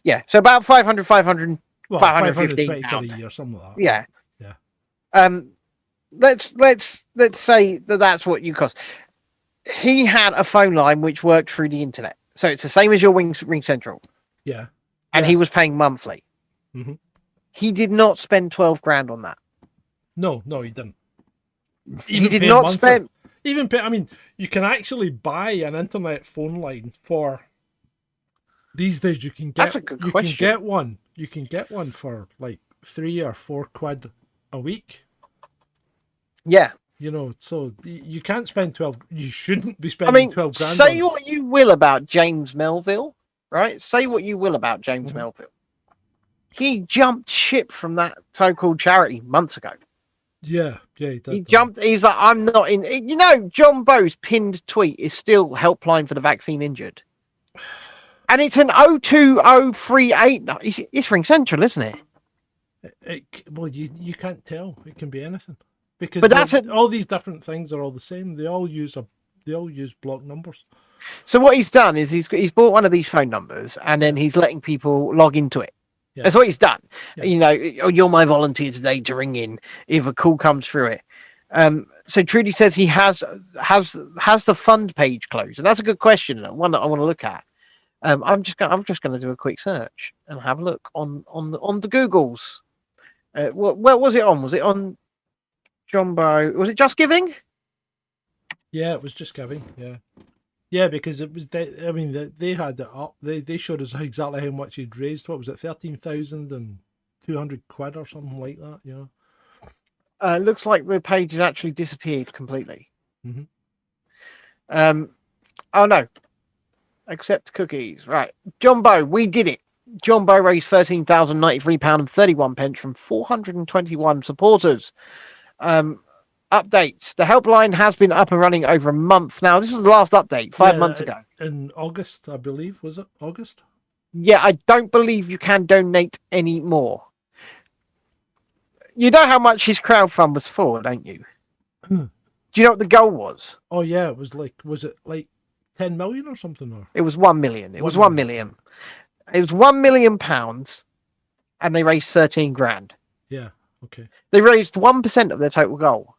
yeah, so about 500, well, 515 pound a year, something like that. Yeah. Yeah. Let's say that's what you cost. He had a phone line which worked through the internet, so it's the same as your Ring Central. Yeah. And he was paying monthly. He did not spend 12 grand on that. No, he didn't. He did not spend. Even pay. I mean, you can actually buy an internet phone line for. These days, you can get. That's a good question. Can get one. You can get one for like £3 or £4 a week. Yeah. You know, so you can't spend 12. You shouldn't be spending 12 grand. Say what you will about James Melville, right? Say what you will about James Melville. He jumped ship from that so-called charity months ago. Yeah, he did. He jumped. He's like, I'm not in. You know, John Bowe's pinned tweet is still helpline for the vaccine injured, and it's an 02038. It's Ring Central, isn't it? Well, you can't tell. It can be anything because all these different things are all the same. They all use block numbers. So what he's done is he's bought one of these phone numbers and then he's letting people log into it. Yeah. That's what he's done. Yeah. You know, you're my volunteer today to ring in if a call comes through it. So Trudy says he has the fund page closed, and that's a good question, one that I want to look at. I'm just going to do a quick search and have a look on the Googles. What was it on? Was it on Jumbo? Was it Just Giving? Yeah, it was Just Giving. Yeah. Yeah, because it was. They had it up. They showed us exactly how much he'd raised. What was it, 13,200 quid or something like that? You know. Looks like the page has actually disappeared completely. Oh no, accept cookies. Right, Jumbo, we did it. Jumbo raised £13,093.31 from 421 supporters. Updates. The helpline has been up and running over a month now. This was the last update 5 months ago. In August, I believe. Was it August? Yeah, I don't believe you can donate anymore. You know how much his crowdfund was for, don't you? Do you know what the goal was? Oh, yeah. It was it like 10 million or something? Or? It was 1 million. It was 1 million. It was £1 million and they raised 13 grand. Yeah, okay. They raised 1% of their total goal.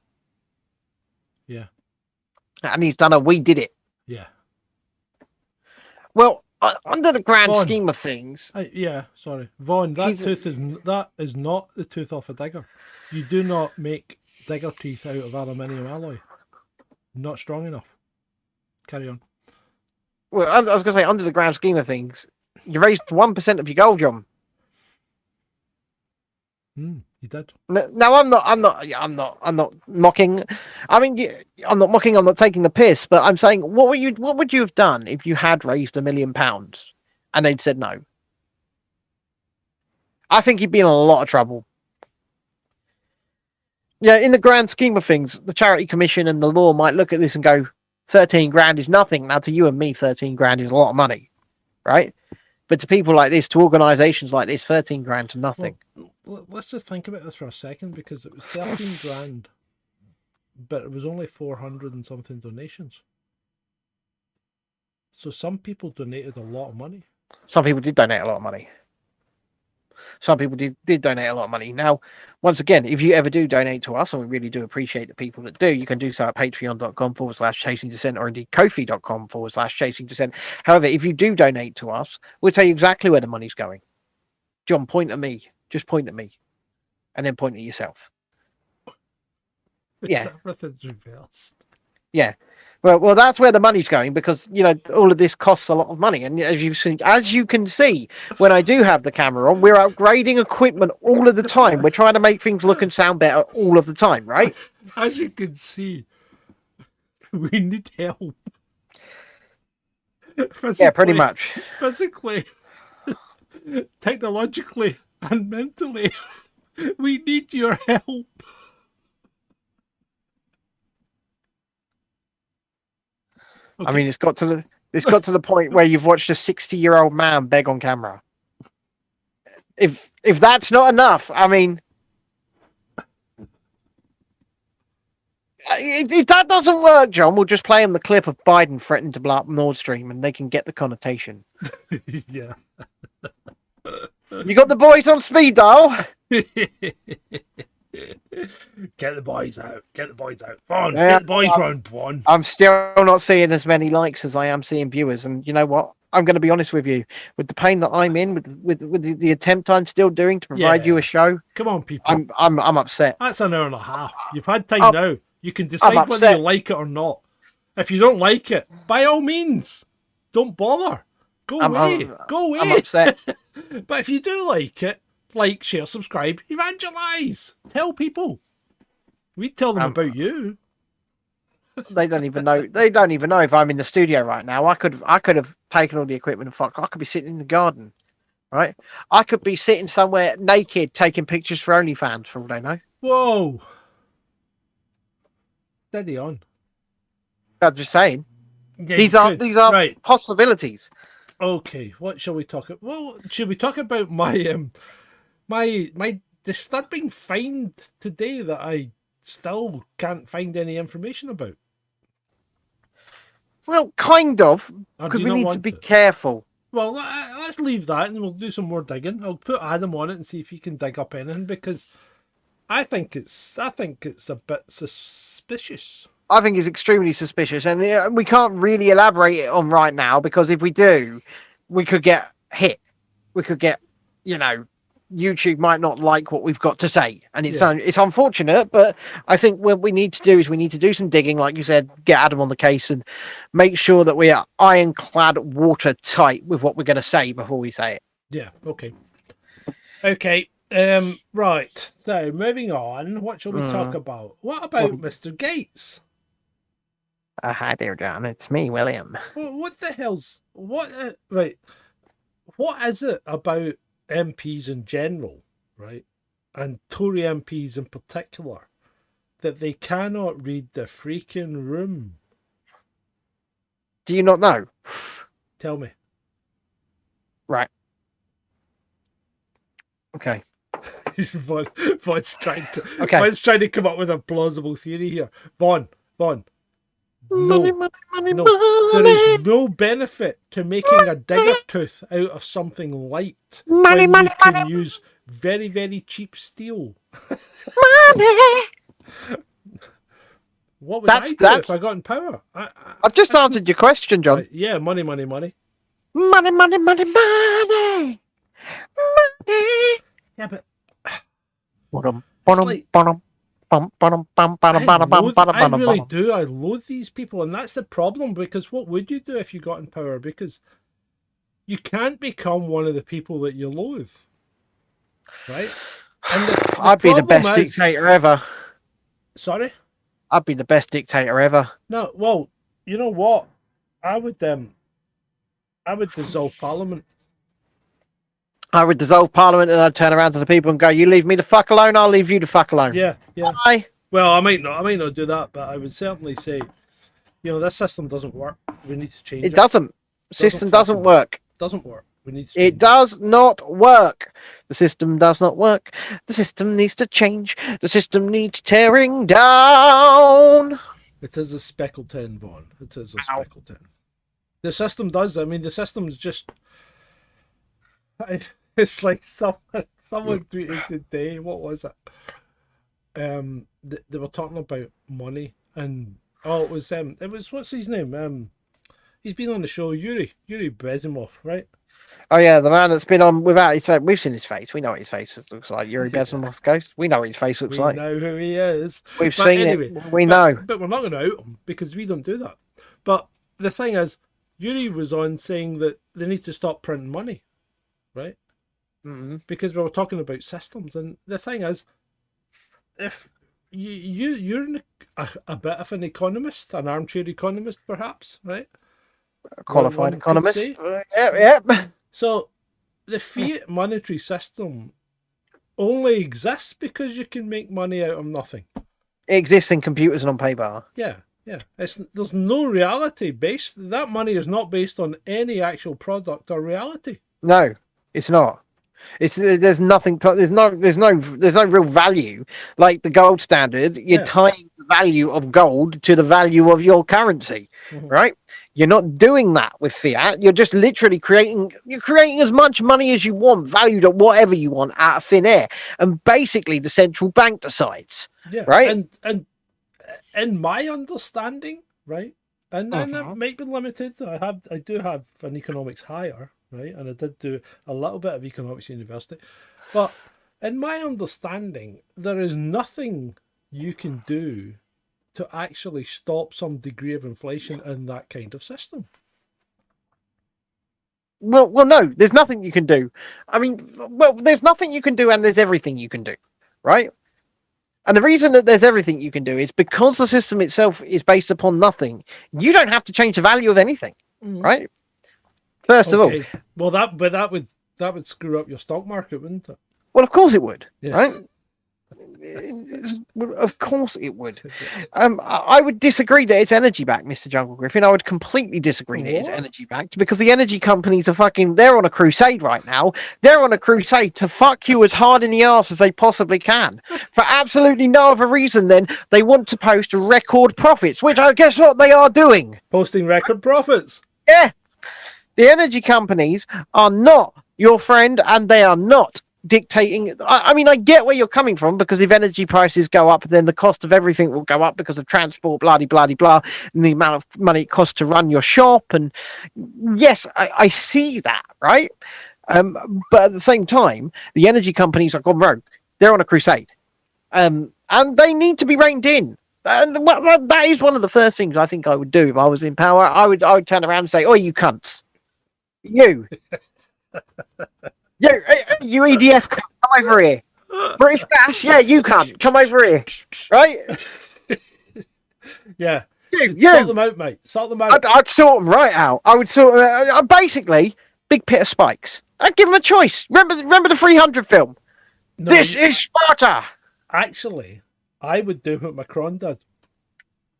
Yeah. And he's done we did it. Yeah. Well, under the grand scheme of things. Sorry. Vaughn, that is not the tooth off a digger. You do not make digger teeth out of aluminium alloy. Not strong enough. Carry on. Well, I was going to say, under the grand scheme of things, you raised 1% of your goal, John. You did. No, I'm not mocking. I mean, I'm not mocking. I'm not taking the piss. But I'm saying, what would you have done if you had raised £1 million and they'd said no? I think you'd be in a lot of trouble. Yeah, in the grand scheme of things, the Charity Commission and the law might look at this and go, 13 grand is nothing. Now, to you and me, 13 grand is a lot of money, right? But to people like this, to organisations like this, 13 grand to nothing. Well, let's just think about this for a second, because it was 13 grand, but it was only 400 and something donations. So some people donated a lot of money. Some people did donate a lot of money. Some people did donate a lot of money. Now, once again, if you ever do donate to us, and we really do appreciate the people that do, you can do so at patreon.com/Chasing Dissent, or indeed kofi.com/Chasing Dissent. However, if you do donate to us, we'll tell you exactly where the money's going. John, point at me. Just point at me. And then point at yourself. Yeah. Everything's reversed. Yeah. Well, that's where the money's going, because all of this costs a lot of money, and as you can see, when I do have the camera on, we're upgrading equipment all of the time. We're trying to make things look and sound better all of the time, right? As you can see, we need help. Yeah, pretty much. Physically, technologically, and mentally, we need your help. Okay. I mean, it's got to the point where you've watched a 60-year-old man beg on camera. If that's not enough, I mean, if that doesn't work, John, we'll just play him the clip of Biden threatening to blow up Nord Stream, and they can get the connotation. Yeah. You got the boys on speed dial. Get the boys out. Get the boys out. Vaughn, Yeah, get the boys round, Vaughn. I'm still not seeing as many likes as I am seeing viewers, and you know what? I'm going to be honest with you. With the pain that I'm in, with the attempt I'm still doing to provide you a show, come on, people. I'm upset. That's an hour and a half. You've had time now. You can decide whether you like it or not. If you don't like it, by all means, don't bother. Go away. Go away. I'm upset. But if you do like it, like, share, subscribe, evangelize, tell people. We'd tell them about you. They don't even know. They don't even know if I'm in the studio right now. I could have taken all the equipment and I could be sitting in the garden, right? I could be sitting somewhere naked taking pictures for OnlyFans for all they know. Whoa. Steady on. I'm just saying. Yeah, these are right. Possibilities. Okay, what shall we talk about? Well, should we talk about my my disturbing find today that I still can't find any information about? Well, kind of, because we need to be careful. Well, let's leave that and we'll do some more digging. I'll put Adam on it and see if he can dig up anything, because I think it's a bit suspicious. I think it's extremely suspicious, and we can't really elaborate it on right now, because if we do, we could get hit. We could get, YouTube might not like what we've got to say, and it's unfortunate. But I think what we need to do is we need to do some digging, like you said, get Adam on the case, and make sure that we are ironclad, watertight with what we're going to say before we say it. Yeah. Okay. Right. So moving on. What shall we talk about? What about Mr. Gates? Hi there, John. It's me, William. Well, what the hell's right? What is it about MPs in general, right, and Tory MPs in particular, that they cannot read the freaking room? Do you not know? Tell me. Right. Okay. Vaughn's trying to come up with a plausible theory here. Vaughn. Money. There is no benefit to making a digger tooth out of something light when you can use very, very cheap steel. What would I do if I got in power? I've just answered your question, John. Yeah, money. Money. Yeah, but I really do. I loathe these people, and that's the problem, because what would you do if you got in power? Because you can't become one of the people that you loathe, right? And I'd be the best dictator ever. Sorry? I'd be the best dictator ever. No, well, you know what? I would dissolve Parliament. I would dissolve Parliament, and I'd turn around to the people and go, "You leave me the fuck alone, I'll leave you the fuck alone." Yeah. Bye. Well, I might not do that, but I would certainly say, this system doesn't work. We need to change it. It doesn't. The system doesn't work. Doesn't work. We need to change it. Does not work. The system does not work. The system needs to change. The system needs tearing down. It is a Speckleton, Vaughn. It is a Speckleton. The system does. I mean, the system's just... It's like someone tweeted today. What was it? They were talking about money, and it was what's his name? He's been on the show, Yuri Bezimov, right? Oh yeah, the man that's been on without his face. We've seen his face. We know what his face looks like. Yuri Bezimov's ghost. We know what his face looks like. We know who he is. We've seen it. We know. But we're not going to out him because we don't do that. But the thing is, Yuri was on saying that they need to stop printing money, right? Mm-hmm. Because we were talking about systems, and the thing is, if you're a bit of an economist, an armchair economist, perhaps, right? A qualified economist. Yep. So the fiat monetary system only exists because you can make money out of nothing. It exists in computers and on paper. Yeah. There's no reality based. That money is not based on any actual product or reality. No, it's not. There's nothing. There's no real value. Like the gold standard, you're tying the value of gold to the value of your currency, right? You're not doing that with fiat. You're just literally creating as much money as you want, valued at whatever you want, out of thin air, and basically the central bank decides. Yeah, right. And in my understanding, right, and it might be limited. I do have an economics higher, right, and I did do a little bit of economics at university, but in my understanding, there is nothing you can do to actually stop some degree of inflation in that kind of system. Well, no, there's nothing you can do. I mean, there's nothing you can do, and there's everything you can do, right? And the reason that there's everything you can do is because the system itself is based upon nothing. You don't have to change the value of anything, right? First of all, well, that would screw up your stock market, wouldn't it? Well, of course it would, right? Of course it would. I would disagree that it's energy backed, Mr. Jungle Griffin. I would completely disagree that it's energy backed because the energy companies are they're on a crusade right now. They're on a crusade to fuck you as hard in the arse as they possibly can for absolutely no other reason than they want to post record profits, which I guess what they are doing. Posting record profits. Yeah. The energy companies are not your friend, and they are not dictating. I mean, I get where you're coming from, because if energy prices go up, then the cost of everything will go up because of transport, blah, blah, blah, blah, and the amount of money it costs to run your shop. And yes, I see that, right? But at the same time, the energy companies are gone rogue. They're on a crusade. And they need to be reined in. And that is one of the first things I think I would do if I was in power. I would turn around and say, "Oh, you cunts. You. You EDF, come over here. British Gas, yeah, you can't. Come over here. Right? Yeah. You. Sort them out, mate. Sort them out. I'd sort them right out. I would sort them basically, big pit of spikes. I'd give them a choice. Remember the 300 film? No, this is Sparta. Actually, I would do what Macron did.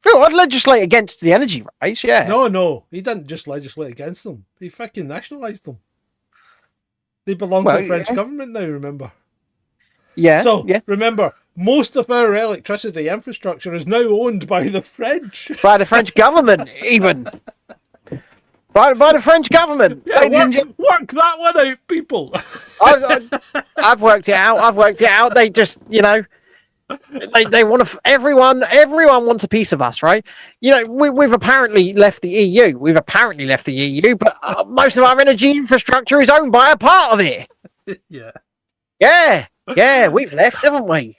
No, I'd legislate against the energy rise, yeah. No. He didn't just legislate against them. He fucking nationalised them. They belong to the French government now, remember? Yeah. So, remember, most of our electricity infrastructure is now owned by the French. By the French government, even. By the French government. Yeah, work that one out, people. I've worked it out. They just, they want to. Everyone wants a piece of us, right? We've apparently left the EU. But most of our energy infrastructure is owned by a part of it. Yeah, we've left, haven't we?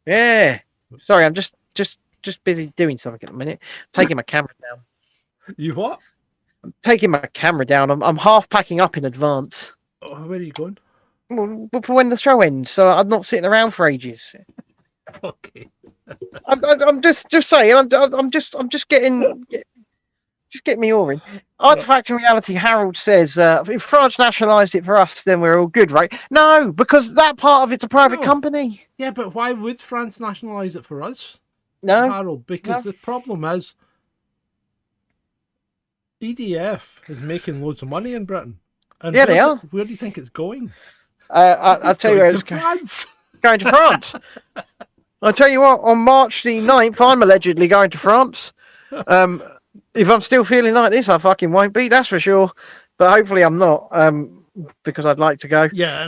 Yeah. Sorry, I'm just busy doing something at the minute. Taking my camera down. You what? I'm taking my camera down. I'm half packing up in advance. Oh, where are you going? For when the show ends, so I'm not sitting around for ages. Okay. I'm just saying. I'm just getting me all in. Artifact in reality. Harold says, if France nationalised it for us, then we're all good, right? No, because that part of it's a private company. Yeah, but why would France nationalise it for us? No, Harold, because the problem is EDF is making loads of money in Britain. And yeah, they are. Where do you think it's going? I'll tell you where it's France. Going to France. I'll tell you what, on March the 9th, I'm allegedly going to France. If I'm still feeling like this, I fucking won't be, that's for sure. But hopefully I'm not. because I'd like to go. Yeah,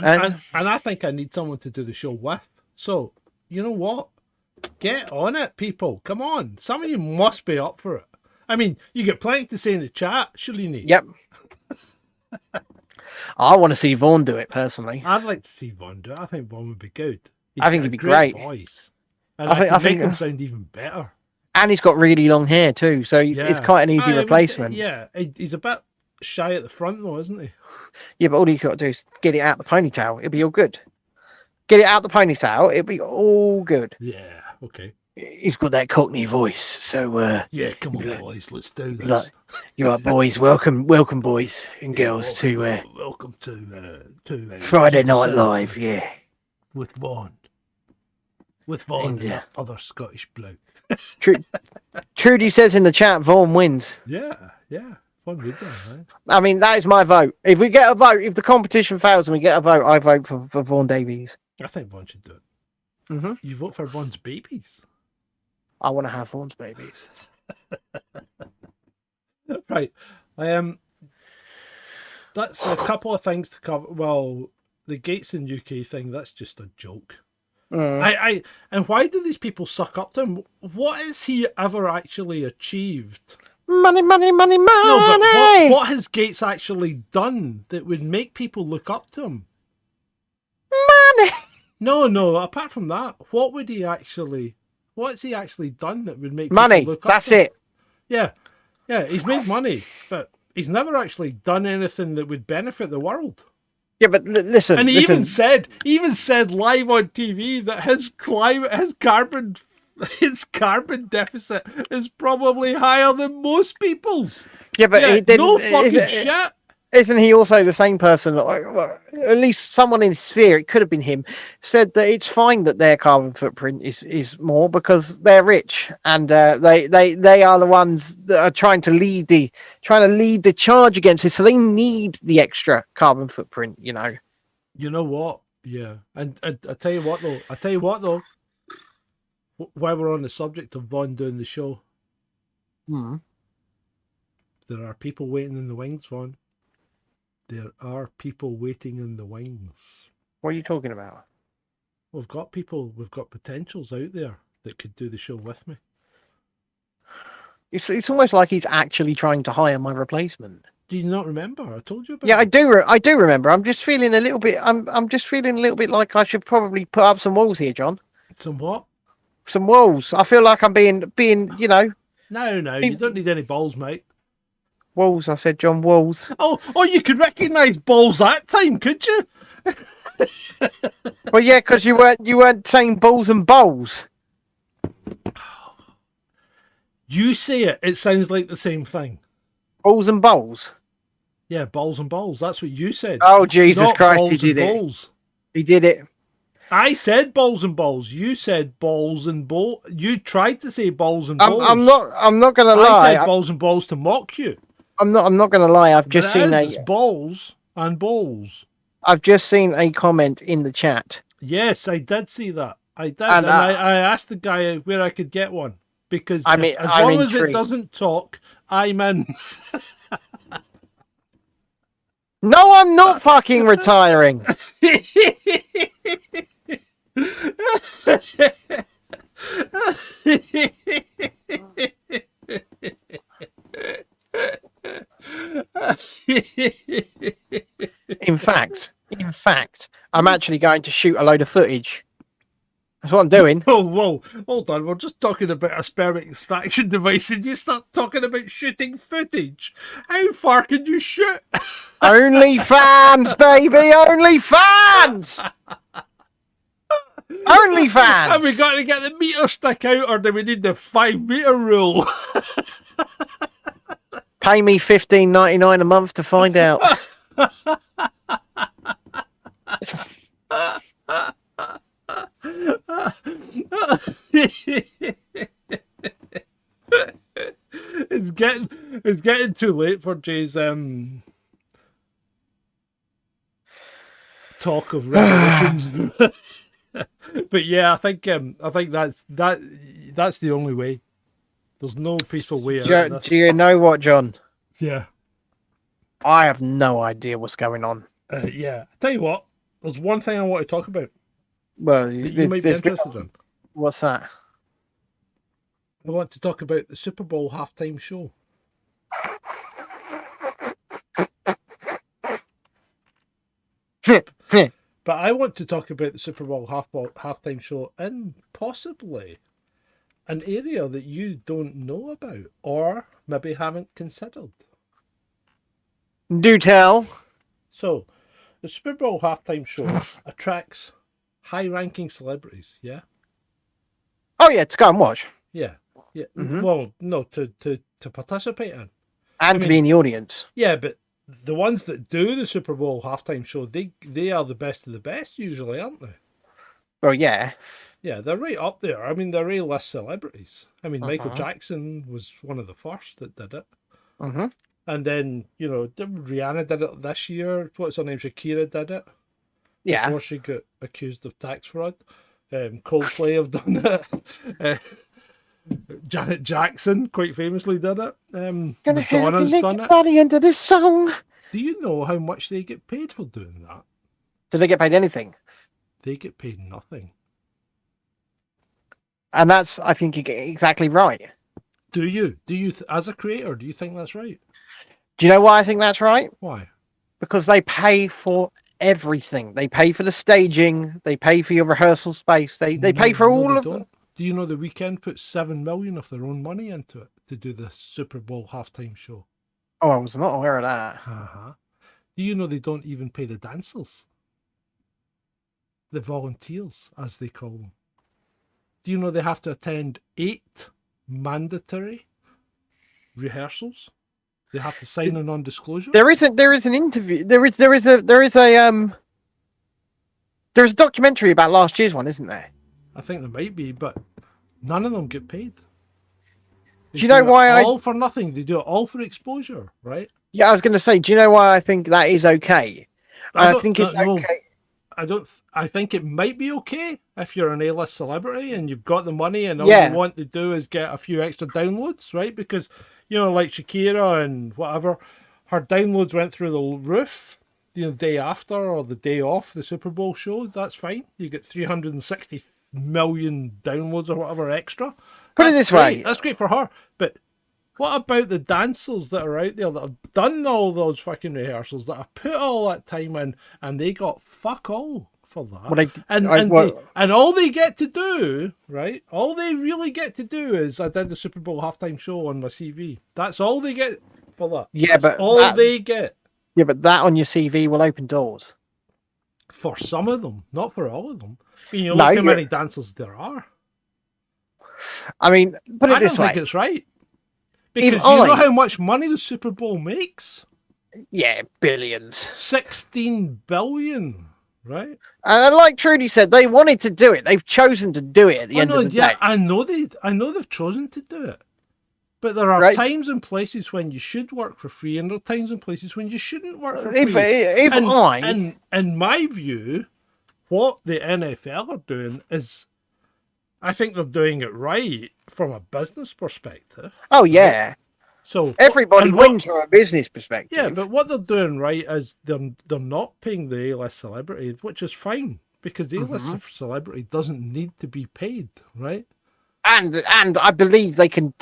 and I think I need someone to do the show with. So, you know what? Get on it, people. Come on. Some of you must be up for it. I mean, you get plenty to say in the chat, surely you need. Yep. I want to see Vaughn do it personally. I'd like to see Vaughn do it. I think Vaughn would be good. I think he'd be great. Voice. And I think him sound even better. And he's got really long hair too, so it's quite an easy replacement. He's a bit shy at the front though, isn't he? Yeah, but all you got to do is get it out the ponytail. It'll be all good. Get it out the ponytail. It'll be all good. Yeah, okay. He's got that Cockney voice, so yeah, come on, boys, let's do this. Like, you're right, boys. Welcome, boys and girls, welcome to Friday Night Live. Yeah, with Vaughn, and that other Scottish bloke. Trudy says in the chat, Vaughn wins. Yeah, fun video, right? I mean, that is my vote. If we get a vote, if the competition fails and we get a vote, I vote for Vaughn Davies. I think Vaughn should do it. Mm-hmm. You vote for Vaughn's babies. I want to have Vaughn's babies. Right. That's a couple of things to cover. Well, the Gates in UK thing, that's just a joke. And why do these people suck up to him? What has he ever actually achieved? Money. No, but what has Gates actually done that would make people look up to him? Money. No. Apart from that, what's he actually done that would make money? People look up That's to him? it. Yeah. He's made money, but he's never actually done anything that would benefit the world. Yeah, but listen. And he even said live on TV that his carbon deficit is probably higher than most people's. Yeah, but he didn't. No fucking shit. Isn't he also the same person? Well, at least someone in his sphere, it could have been him, said that it's fine that their carbon footprint is more because they're rich and they are the ones that are trying to lead the charge against it. So they need the extra carbon footprint. You know. You know what? Yeah, and I tell you what though. While we're on the subject of Vaughn doing the show, there are people waiting in the wings, Vaughn. There are people waiting in the wings. What are you talking about? We've got potentials out there that could do the show with me. It's almost like he's actually trying to hire my replacement. Do you not remember? I told you about. Yeah, I do. I do remember. I'm just feeling a little bit. I'm just feeling a little bit like I should probably put up some walls here, John. Some what? Some walls. I feel like I'm being. You know. No. You don't need any balls, mate. Walls, I said, John, walls. Oh, you could recognise balls that time, could you? Well, yeah, because you weren't saying balls and bowls. You say it. It sounds like the same thing. Balls and bowls. Yeah, balls and balls. That's what you said. Oh, Jesus Not Christ, balls he did and it. balls. He did it. I said balls and balls. You said balls and balls. You tried to say balls and balls. I'm not gonna lie. I said balls and balls to mock you. I'm not gonna lie. I've just seen it's balls and balls. I've just seen a comment in the chat. Yes, I did see that. I did, and I asked the guy where I could get one because as long as it doesn't talk, I'm in. No, I'm not fucking retiring. In fact, I'm actually going to shoot a load of footage. That's what I'm doing. Oh, whoa, hold on. We're just talking about a sperm extraction device and you start talking about shooting footage. How far can you shoot? Only fans, baby, only fans! Only fans! Have we got to get the meter stick out or do we need the 5-meter rule? Pay me $15.99 a month to find out. It's getting too late for Jay's talk of revolutions. But yeah, I think that's the only way. There's no peaceful way out. Do you know what, John? Yeah. I have no idea what's going on. Yeah. I tell you what, there's one thing I want to talk about Well, that you might be interested in. What's that? I want to talk about the Super Bowl halftime show. But I want to talk about the Super Bowl halftime show in possibly an area that you don't know about or maybe haven't considered. Do tell. So, the Super Bowl halftime show attracts high-ranking celebrities, yeah? Oh yeah, to go and watch Yeah. Yeah. Mhm. Well, no, to participate in. and to be in the audience. Yeah, but the ones that do the Super Bowl halftime show, they are the best of the best usually, aren't they? Well, yeah. Yeah, they're right up there. I mean, they're A-list celebrities. I mean, Michael Uh-huh. Jackson was one of the first that did it. hmm And then, Rihanna did it this year. What's her name? Shakira did it Yeah. before she got accused of tax fraud. Coldplay have done it. Janet Jackson, quite famously, did it. Gonna have you Madonna's lick done your it. body into this song. Do you know how much they get paid for doing that? Do they get paid anything? They get paid nothing. And that's, I think, you get exactly right. Do you? As a creator, do you think that's right? Do you know why I think that's right? Why? Because they pay for everything. They pay for the staging. They pay for your rehearsal space. They pay for all they of don't. Do you know the Weeknd put $7 million of their own money into it to do the Super Bowl halftime show? Oh, I was not aware of that. Uh-huh. Do you know they don't even pay the dancers? The volunteers, as they call them. Do you know they have to attend 8 mandatory rehearsals? They have to sign a non-disclosure. There is an interview. There is a documentary about last year's one, isn't there? I think there might be, but none of them get paid. They Do you know it why all for nothing. They do it all for exposure, right? Yeah, I was going to say. Do you know why I think that is okay? I don't- think it's no, okay. I think it might be okay if you're an A-list celebrity and you've got the money and all Yeah. you want to do is get a few extra downloads, right? Because, like Shakira and whatever, her downloads went through the roof the day after or the day off the Super Bowl show. That's fine. You get 360 million downloads or whatever extra. Put it That's this great. way. That's great for her. But what about the dancers that are out there that have done all those fucking rehearsals, that have put all that time in, and they got fuck all for that? Well, And all they get to do, right? All they really get to do is I did the Super Bowl halftime show on my CV. That's all they get for that. Yeah, That's but all they get. Yeah, but that on your CV will open doors. For some of them, not for all of them. I mean, you No, look how many dancers there are. I mean, put it I this don't way. think it's right. Because If you know I- how much money the Super Bowl makes? Yeah, billions. 16 billion, right? And like Trudy said, they wanted to do it. They've chosen to do it at the end of the day. I know they've chosen to do it. But there are Right. times and places when you should work for free, and there are times and places when you shouldn't work for If free. In my view, what the NFL are doing is, I think they're doing it right from a business perspective. Oh yeah, So everybody and what- wins from a business perspective. Yeah, but what they're doing right is they're not paying the A-list celebrity, which is fine because the A-list celebrity doesn't need to be paid, right? and I believe they can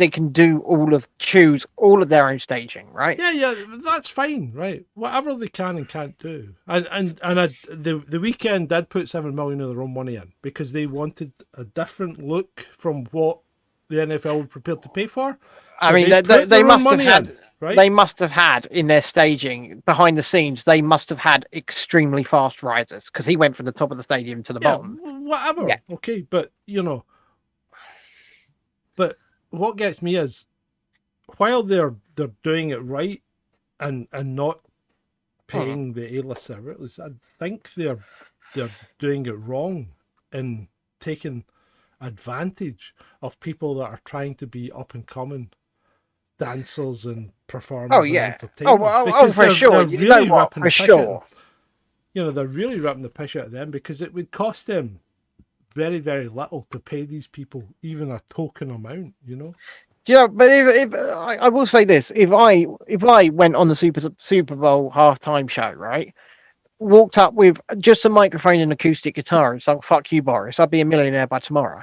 choose all of their own staging, right? Yeah, that's fine, right? Whatever they can and can't do, the Weeknd did put 7 million of their own money in because they wanted a different look from what the NFL were prepared to pay for. I So mean, put they their own must have money had in, right? they must have had in their staging behind the scenes. They must have had extremely fast risers because he went from the top of the stadium to the bottom. Whatever. Yeah. Okay, but but what gets me is while they're doing it right and not paying the A-list celebrities, I think they're doing it wrong in taking advantage of people that are trying to be up and coming dancers and performers Oh and yeah. entertainers. Because For they're sure. You know really what? ripping For the piss out of sure. them. They're really ripping the piss out of them because it would cost them very, very little to pay these people even a token amount, But if I will say this, if I went on the Super Bowl halftime show, right, walked up with just a microphone and acoustic guitar and sung "Fuck you, Boris," I'd be a millionaire by tomorrow.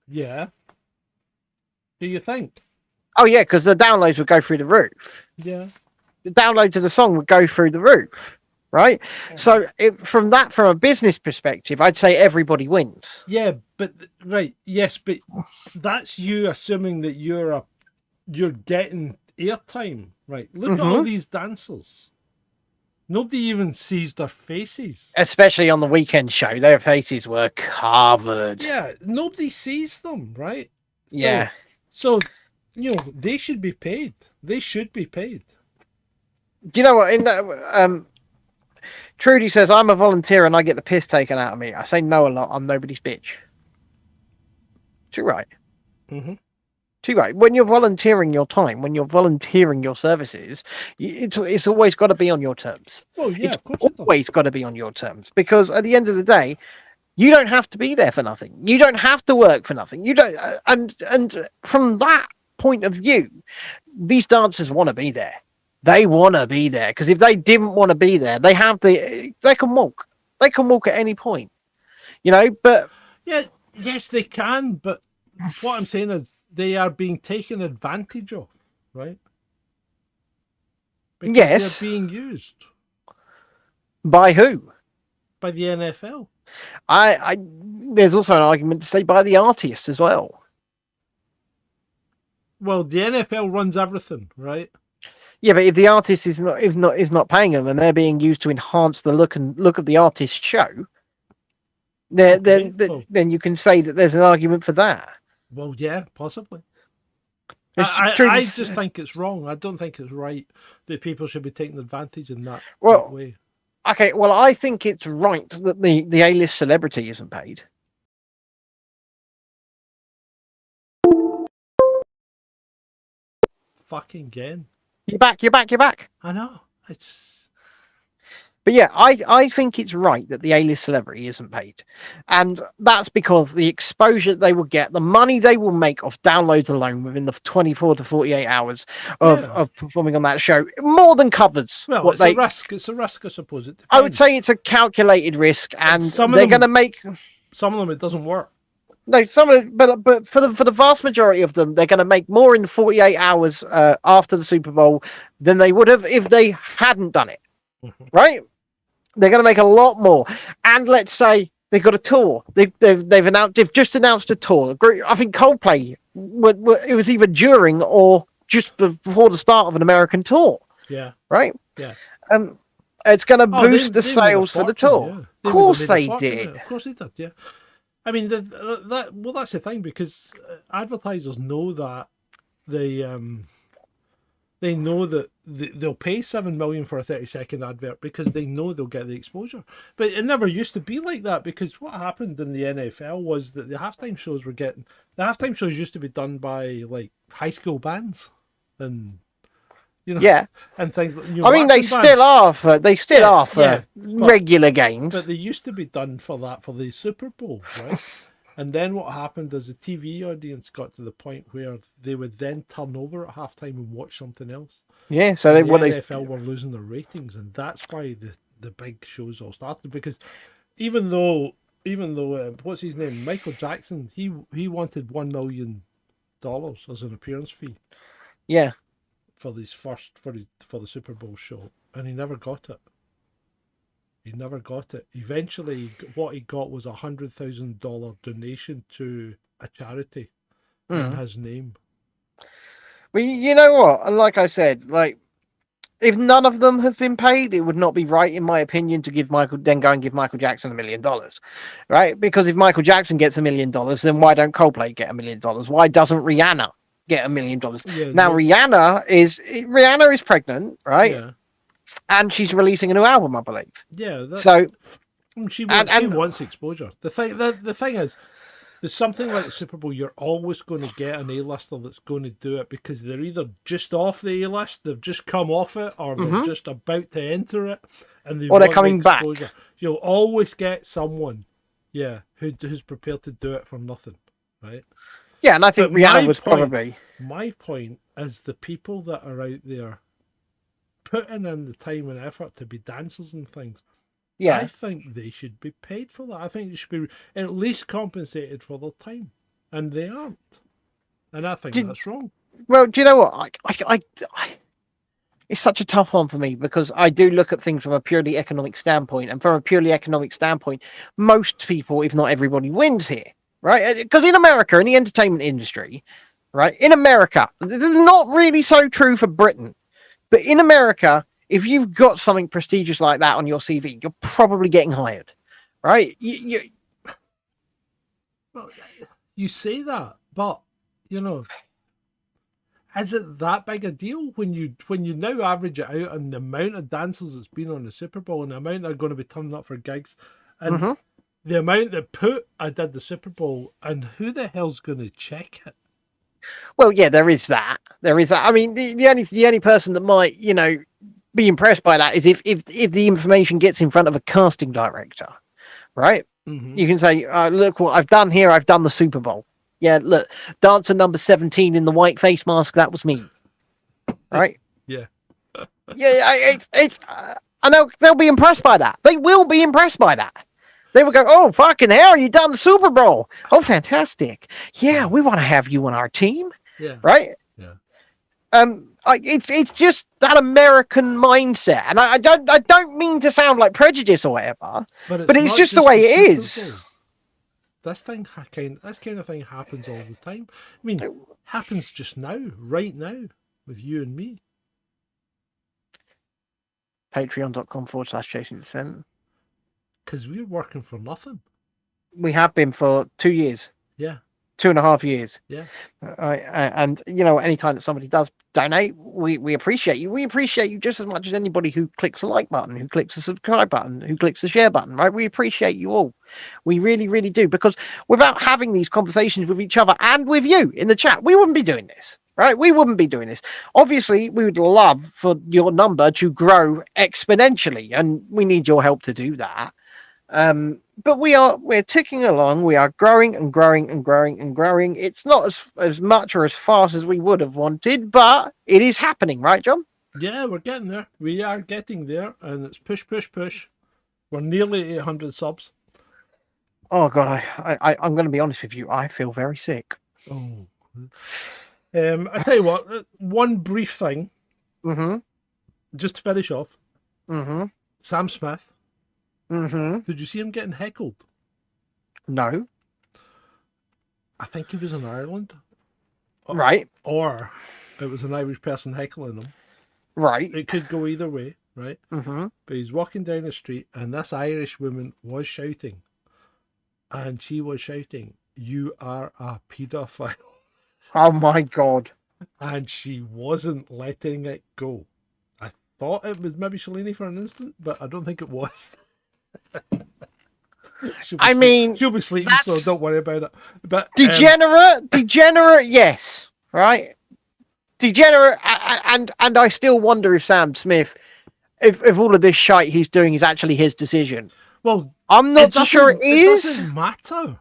Yeah. Do you think? Oh yeah, because the downloads would go through the roof. Yeah. The downloads of the song would go through the roof, right? So from a business perspective, I'd say everybody wins. Yeah, but right, yes, but that's you assuming that you're getting airtime, right? Look at all these dancers. Nobody even sees their faces. Especially on the weekend show, their faces were covered. Yeah, nobody sees them, right? Yeah. So, you know, they should be paid. They should be paid. Do you know what? In that, Trudy says, I'm a volunteer and I get the piss taken out of me. I say no a lot. I'm nobody's bitch. Too right. Mm-hmm. Too right. When you're volunteering your time, when you're volunteering your services, it's always got to be on your terms. Well, yeah, it's of course it does. always got to be on your terms, because at the end of the day, you don't have to be there for nothing. You don't have to work for nothing. You don't. And from that point of view, these dancers want to be there. They want to be there, because if they didn't want to be there, they can walk. They can walk at any point, you know. But yeah, yes, they can. But what I'm saying is they are being taken advantage of, right? Because yes, they're being used by who? By the NFL. There's also an argument to say by the artist as well. Well, the NFL runs everything, right? Yeah, but if the artist is not paying them and they're being used to enhance the look of the artist's show, then you can say that there's an argument for that. Well, yeah, possibly. I just think it's wrong. I don't think it's right that people should be taking advantage in that way. Okay, well, I think it's right that the A-list celebrity isn't paid. Fucking again. You're back. I know. But yeah, I think it's right that the A-list celebrity isn't paid. And that's because the exposure they will get, the money they will make off downloads alone within the 24 to 48 hours of performing on that show, more than covers a risk. It's a risk, I suppose. I would say it's a calculated risk, and they're going to make... Some of them, it doesn't work. No, but for the vast majority of them, they're going to make more in 48 hours after the Super Bowl than they would have if they hadn't done it, right? They're going to make a lot more. And let's say they've got a tour. They've just announced a tour. I think Coldplay, it was either during or just before the start of an American tour. Yeah. Right. Yeah. It's going to boost the sales for the tour. Yeah. Of course they did. Of course they did. Yeah. I mean, that's the thing, because advertisers know that they know that they'll pay $7 million for a 30-second advert because they know they'll get the exposure. But it never used to be like that, because what happened in the NFL was that the halftime shows used to be done by like high school bands and and things like, I mean, they still are for regular games, but they used to be done for the Super Bowl, right? And then what happened is the TV audience got to the point where they would then turn over at halftime and watch something else. Yeah, so the NFL were losing their ratings, and that's why the big shows all started. Because even though what's his name, Michael Jackson, he wanted $1 million as an appearance fee. Yeah. For the Super Bowl show, and he never got it. Eventually, what he got was $100,000 donation to a charity in his name. Well, you know what? And like I said, if none of them have been paid, it would not be right, in my opinion, to go and give Michael Jackson $1 million, right? Because if Michael Jackson gets $1 million, then why don't Coldplay get $1 million? Why doesn't Rihanna get $1 million? Now Rihanna is pregnant, right? Yeah. And she's releasing a new album, I believe. Yeah. She wants exposure. The thing is, there's something like the Super Bowl, you're always going to get an A-lister that's going to do it, because they're either just off the A-list, they've just come off it, or they're just about to enter it, and they're coming back. You'll always get someone, who's prepared to do it for nothing, right? Yeah, and I think Rihanna was probably... My point is the people that are out there putting in the time and effort to be dancers and things, Yeah. I think they should be paid for that. I think they should be at least compensated for their time, and they aren't. And I think that's wrong. Well, do you know what? It's such a tough one for me because I do look at things from a purely economic standpoint, and from a purely economic standpoint, most people, if not everybody, wins here, right? Because in America, in the entertainment industry, right, in America, this is not really so true for Britain, but in America, if you've got something prestigious like that on your CV, you're probably getting hired, right? Well, you say that, but you know, is it that big a deal when you now average it out on the amount of dancers that's been on the Super Bowl and the amount that are going to be turning up for gigs, and the amount that I did the Super Bowl, and who the hell's going to check it? Well, yeah, there is that. There is that. I mean, the only person that might, you know, be impressed by that is if the information gets in front of a casting director, right? You can say, look what I've done here. I've done the Super Bowl. Yeah, look, dancer number 17 in the white face mask. That was me, right? Yeah. Yeah, I know they'll be impressed by that. They will be impressed by that. They will go, oh, fucking hell, you done the Super Bowl. Oh, fantastic. Yeah, we want to have you on our team. Yeah. Right? Yeah. It's just that American mindset. And I don't mean to sound like prejudice or whatever, but it's just the way it is. This kind of thing happens all the time. I mean, happens just now, right now, with you and me. Patreon.com/Chasing Dissent. Because we're working for nothing. We have been for 2 years. Yeah. 2.5 years. Yeah. And you know, anytime that somebody does donate, we appreciate you. We appreciate you just as much as anybody who clicks the like button, who clicks the subscribe button, who clicks the share button, right? We appreciate you all. We really, really do. Because without having these conversations with each other and with you in the chat, we wouldn't be doing this. Right? We wouldn't be doing this. Obviously, we would love for your number to grow exponentially, and we need your help to do that. But we're ticking along. We are growing and growing and growing and growing. It's not as much or as fast as we would have wanted, but it is happening, right, John? Yeah, we're getting there. We are getting there, and it's push, push, push. We're nearly 800 subs. Oh God, I'm going to be honest with you. I feel very sick. Oh. I tell you what. One brief thing. Just to finish off. Sam Smith. Did you see him getting heckled? No. I think he was in Ireland. Right. Or it was an Irish person heckling him. Right. It could go either way, right? But he's walking down the street and this Irish woman was shouting. And she was shouting, "You are a paedophile." Oh my God. And she wasn't letting it go. I thought it was maybe Shalini for an instant, but I don't think it was. She'll be sleeping, so don't worry about it. But degenerate, yes, right. Degenerate, and I still wonder if Sam Smith, if all of this shite he's doing is actually his decision. Well, I'm not so sure it is. It doesn't matter.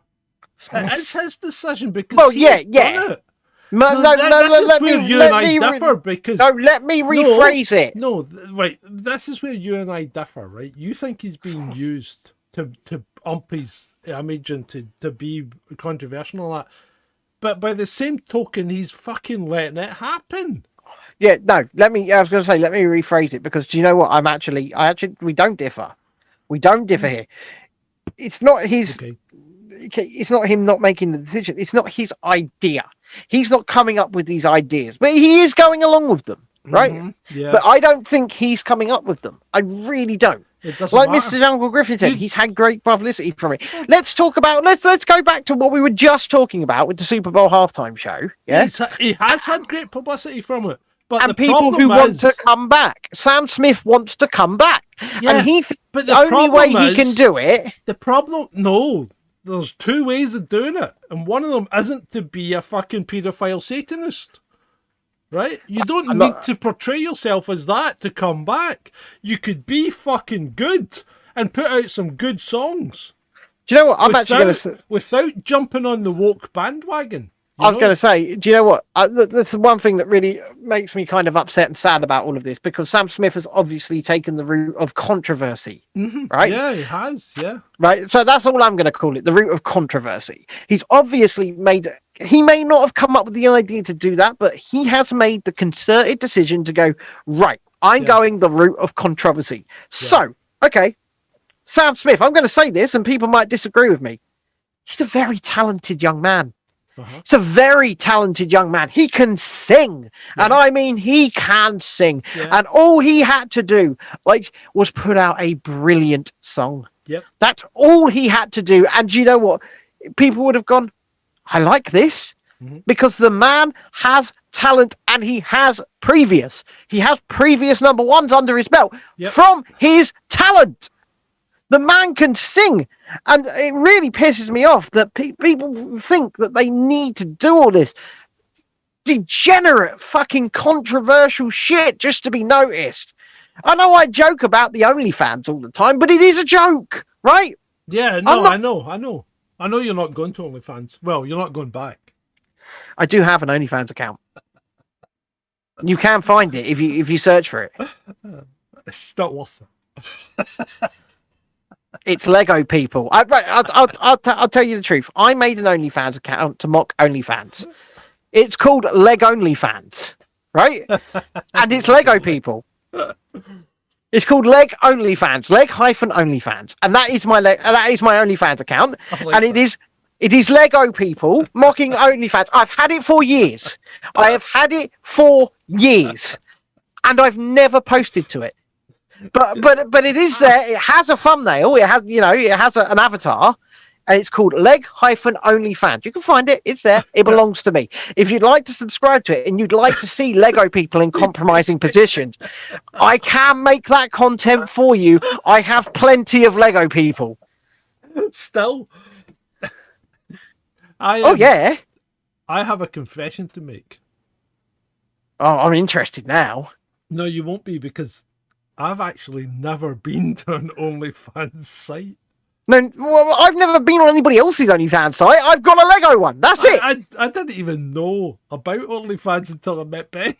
It's his decision because done it. Let me rephrase it. No, right. This is where you and I differ, right? You think he's being used to ump his image and to be controversial and all that, but by the same token, he's fucking letting it happen. Yeah, no. I was going to say, let me rephrase it because do you know what? We don't differ. We don't differ here. It's not his. Okay. It's not him not making the decision. It's not his idea. He's not coming up with these ideas, but he is going along with them, right? Yeah. But I don't think he's coming up with them. I really don't. It doesn't like matter. Mr. Jungle Griffin said, he's had great publicity from it. Let's talk about. Let's go back to what we were just talking about with the Super Bowl halftime show. Yeah, he has had great publicity from it. But and people who want to come back. Sam Smith wants to come back, and he thinks the only way he can do it. There's two ways of doing it, and one of them isn't to be a fucking paedophile Satanist, right? You don't need to portray yourself as that to come back. You could be fucking good and put out some good sonsongs. Do you know what? I'm actually going to... Without jumping on the woke bandwagon. I was going to say, do you know what? That's the one thing that really makes me kind of upset and sad about all of this, because Sam Smith has obviously taken the route of controversy, right? Yeah, he has. Yeah. Right. So that's all I'm going to call it, the route of controversy. He's obviously he may not have come up with the idea to do that, but he has made the concerted decision to go, right, I'm going the route of controversy. Yeah. So, okay, Sam Smith, I'm going to say this and people might disagree with me. He's a very talented young man. He's a very talented young man. He can sing. Yeah. And I mean, he can sing. Yeah. And all he had to do was put out a brilliant song. Yep. That's all he had to do. And you know what? People would have gone, I like this, because the man has talent and he has previous number ones under his belt from his talent. The man can sing, and it really pisses me off that people think that they need to do all this degenerate fucking controversial shit just to be noticed. I know I joke about the OnlyFans all the time, but it is a joke, right? Yeah, no, I know. I know you're not going to OnlyFans. Well, you're not going back. I do have an OnlyFans account. You can find it if you search for it. It's not worth it. It's Lego people. I'll tell you the truth. I made an OnlyFans account to mock OnlyFans. It's called Leg OnlyFans, right? And it's Lego people. It's called Leg OnlyFans, Leg-OnlyFans, and that is my OnlyFans account, and it is Lego people mocking OnlyFans. I've had it for years. And I've never posted to it. But it is there. It has a thumbnail. It has an avatar, and it's called Leg-OnlyFans. You can find it. It's there. It belongs to me. If you'd like to subscribe to it and you'd like to see Lego people in compromising positions, I can make that content for you. I have plenty of Lego people. Still, I have a confession to make. Oh, I'm interested now. No, you won't be, because I've actually never been to an OnlyFans site. No, well, I've never been on anybody else's OnlyFans site. I've got a Lego one. That's it. I didn't even know about OnlyFans until I met Ben.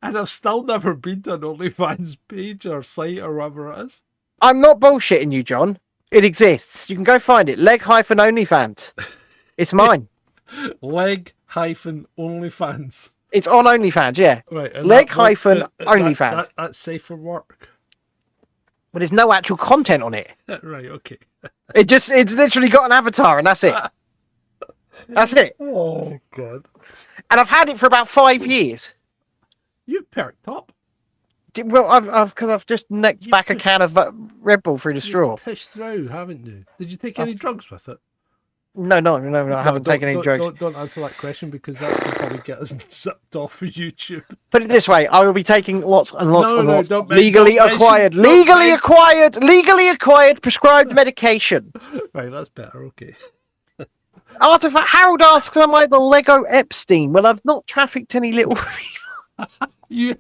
And I've still never been to an OnlyFans page or site or whatever it is. I'm not bullshitting you, John. It exists. You can go find it. Leg-OnlyFans. It's mine. Leg-OnlyFans. It's on OnlyFans, yeah. Right. Leg-OnlyFans. That's safe for work. But there's no actual content on it. Right, okay. It's literally got an avatar and that's it. That's it. Oh, God. And I've had it for about 5 years. You've perked up. Well, I've just necked back a can of Red Bull through the straw. Pushed through, haven't you? Did you take any drugs with it? No, I haven't taken any drugs. Don't answer that question, because that could probably get us zipped off of YouTube. Put it this way: I will be taking lots and lots of legally acquired prescribed medication. Right, that's better. Okay. Artifact Harold asks, "Am I the Lego Epstein?" Well, I've not trafficked any little. You